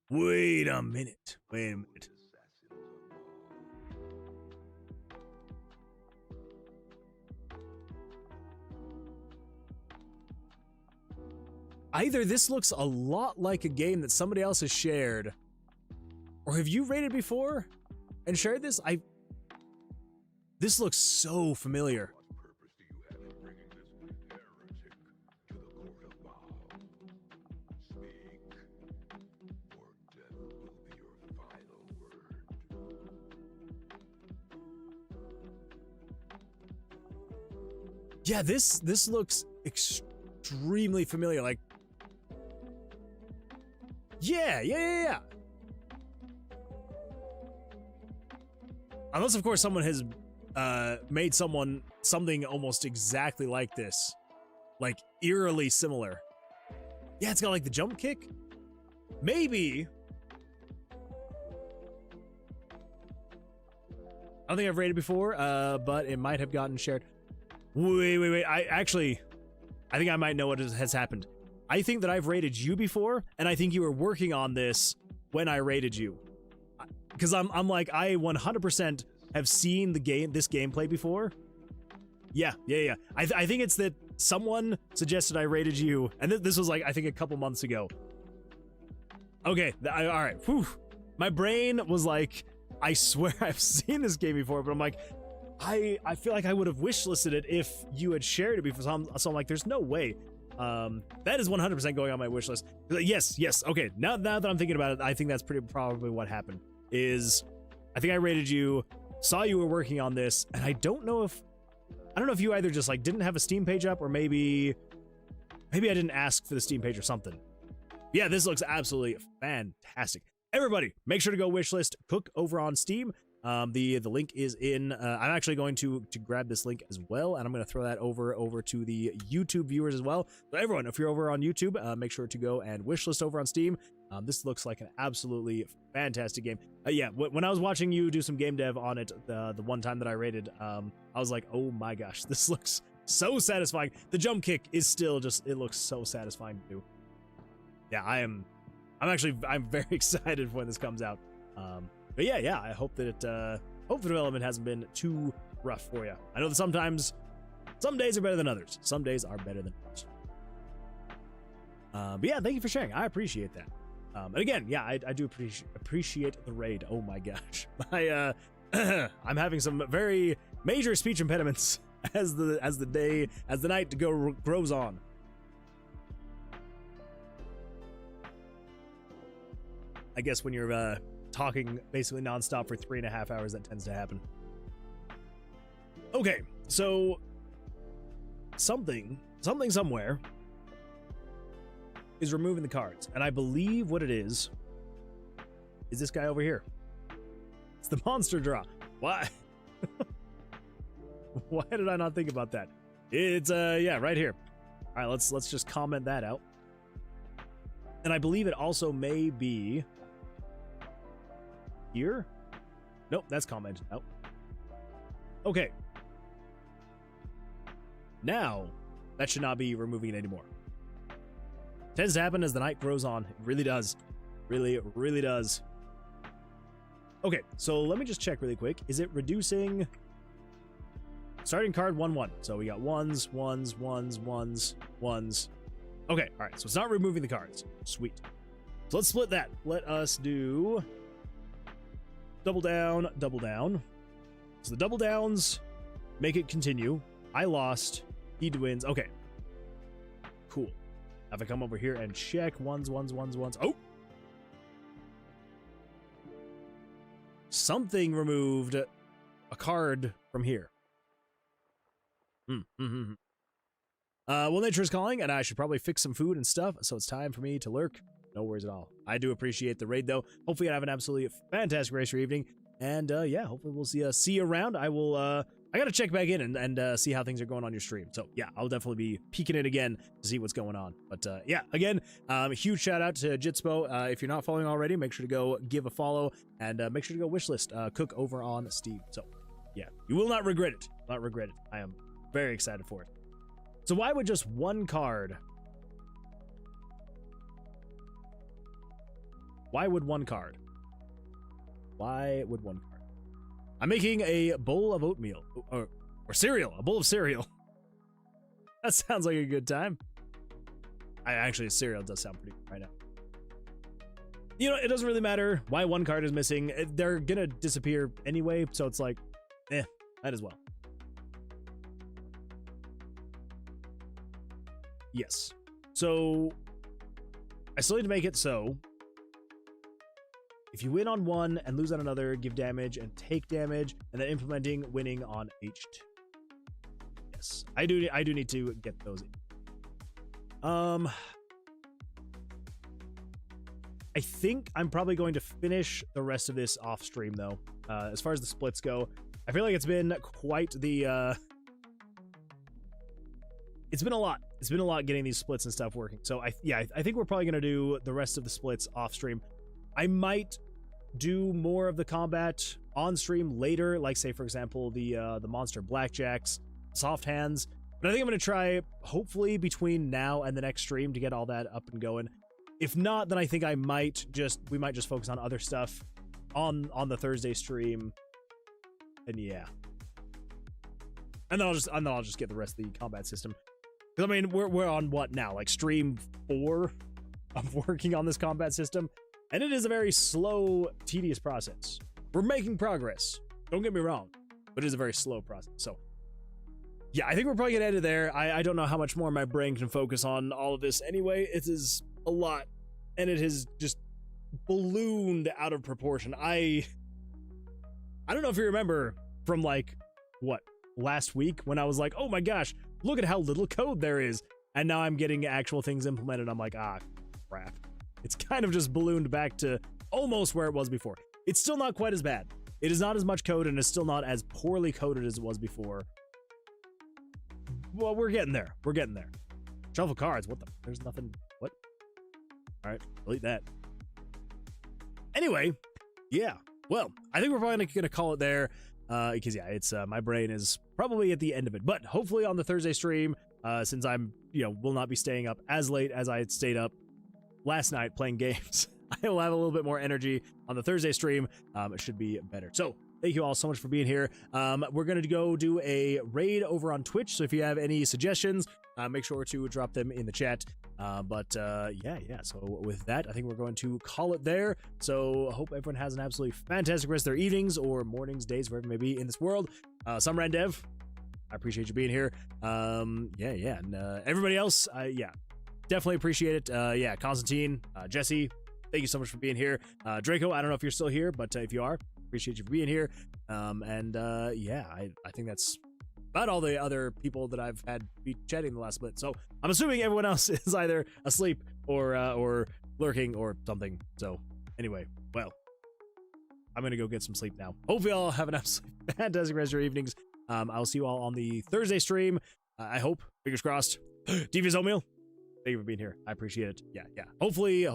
S1: Wait a minute. Either this looks a lot like a game that somebody else has shared, or have you rated before and shared this? This looks so familiar. Yeah, this looks extremely familiar. Like, yeah. Unless, of course, someone has made something almost exactly like this, like eerily similar. Yeah, it's got like the jump kick. Maybe. I don't think I've rated before, but it might have gotten shared. Wait. I think I might know what has happened. I think that I've rated you before, and I think you were working on this when I rated you. Because I'm like, I 100% have seen this gameplay before. Yeah. I think it's that someone suggested I rated you, and this was like, I think a couple months ago. Okay, all right. Whew. My brain was like, I swear I've seen this game before, but I'm like, I feel like I would have wishlisted it if you had shared it before. So I'm like, there's no way. That is 100% going on my wish list. Yes. Okay, now that I'm thinking about it, I think that's probably what happened. Is I think I rated you, saw you were working on this, and I don't know if you either just like didn't have a Steam page up, or maybe I didn't ask for the Steam page or something. Yeah, this looks absolutely fantastic. Everybody, make sure to go wishlist Cook over on Steam. The link is in. I'm actually going to grab this link as well, and I'm going to throw that over to the YouTube viewers as well. So everyone, if you're over on YouTube, make sure to go and wishlist over on Steam. This looks like an absolutely fantastic game. Yeah, when I was watching you do some game dev on it, the one time that I rated, I was like, oh my gosh, this looks so satisfying. The jump kick is still it looks so satisfying to do. Yeah, I'm very excited for when this comes out. But yeah, I hope that hope the development hasn't been too rough for you. I know that sometimes some days are better than others. Some days are better than others. But yeah, thank you for sharing. I appreciate that. And again, yeah, I do appreciate the raid. Oh my gosh, I'm having some very major speech impediments as the night grows on. I guess when you're talking basically nonstop for 3.5 hours, that tends to happen. Okay, so something somewhere is removing the cards, and I believe what it is this guy over here. It's the monster draw. Why? Why did I not think about that? It's yeah, right here. All right, let's just comment that out. And I believe it also may be here. Nope, that's commented out. Okay. Now, that should not be removing it anymore. Tends to happen as the night grows on. It really does. Really does. Okay, so let me just check really quick. Is it reducing? Starting card 1/1. So we got ones. Okay, all right. So it's not removing the cards. Sweet. So let's split that. Let us do double down. So the double downs make it continue. I lost. He wins. Okay. Cool. If I come over here and check ones. Oh! Something removed a card from here. Well, nature's calling, and I should probably fix some food and stuff, so it's time for me to lurk. No worries at all. I do appreciate the raid, though. Hopefully, you have an absolutely fantastic rest of your evening, and yeah, hopefully we'll see you around. I will. I gotta check back in and see how things are going on your stream. So yeah, I'll definitely be peeking in again to see what's going on. But yeah, again, huge shout out to Jitspo. If you're not following already, make sure to go give a follow and make sure to go wishlist Cook over on Steam. So yeah, you will not regret it. Not regret it. I am very excited for it. So why would just one card? Why would one card? Why would one card? I'm making a bowl of oatmeal or cereal, a bowl of cereal. That sounds like a good time. Actually, cereal does sound pretty good right now. You know, it doesn't really matter why one card is missing. They're gonna disappear anyway, so it's like, might as well. Yes. So I still need to make it so if you win on one and lose on another, give damage and take damage, and then implementing winning on H2. Yes, I do need to get those in. I think I'm probably going to finish the rest of this off stream though. As far as the splits go, I feel like it's been quite the it's been a lot. It's been a lot getting these splits and stuff working. So I think we're probably gonna do the rest of the splits off stream. I might do more of the combat on stream later, like say for example the monster blackjacks, soft hands. But I think I'm gonna try hopefully between now and the next stream to get all that up and going. If not, then I think we might just focus on other stuff on the Thursday stream. And yeah. And then I'll just get the rest of the combat system. Because I mean, we're on what now? Like stream 4 of working on this combat system, and it is a very slow, tedious process. We're making progress. Don't get me wrong, but it is a very slow process. So yeah, I think we're probably gonna end it there. I don't know how much more my brain can focus on all of this anyway. It is a lot, and it has just ballooned out of proportion. I don't know if you remember from like what, last week when I was like, oh my gosh, look at how little code there is, and now I'm getting actual things implemented. I'm like, ah crap. It's kind of just ballooned back to almost where it was before. It's still not quite as bad. It is not as much code, and it's still not as poorly coded as it was before. Well, we're getting there. We're getting there. Shuffle cards. What the? There's nothing. What? All right, delete that. Anyway, yeah. Well, I think we're probably gonna call it there, because yeah, it's my brain is probably at the end of it. But hopefully on the Thursday stream, since I'm will not be staying up as late as I had stayed up last night playing games, I will have a little bit more energy on the Thursday stream. It should be better. So thank you all so much for being here. We're going to go do a raid over on Twitch. So if you have any suggestions, make sure to drop them in the chat. Yeah. So with that, I think we're going to call it there. So I hope everyone has an absolutely fantastic rest of their evenings or mornings, days, wherever it may be in this world. Summer and Dev, I appreciate you being here. And everybody else, definitely appreciate it. Yeah, Constantine, Jesse, thank you so much for being here. Draco, I don't know if you're still here, but if you are, appreciate you for being here. I think that's about all the other people that I've had be chatting the last bit. So I'm assuming everyone else is either asleep or lurking or something. So anyway, well, I'm gonna go get some sleep now. Hopefully y'all have an absolutely fantastic rest of your evenings. I'll see you all on the Thursday stream. I hope, fingers crossed. Devious Oatmeal, thank you for being here. I appreciate it. Yeah. Hopefully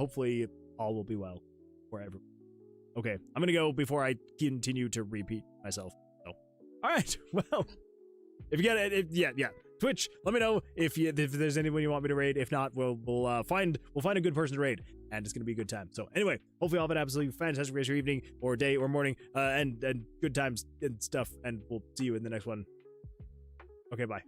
S1: all will be well wherever. Okay, I'm gonna go before I continue to repeat myself. So, all right. Well, if you get it, yeah. Twitch, let me know if there's anyone you want me to raid. If not, we'll find a good person to raid, and it's gonna be a good time. So anyway, hopefully y'all have an absolutely fantastic rest of your evening or day or morning, and good times and stuff. And we'll see you in the next one. Okay, bye.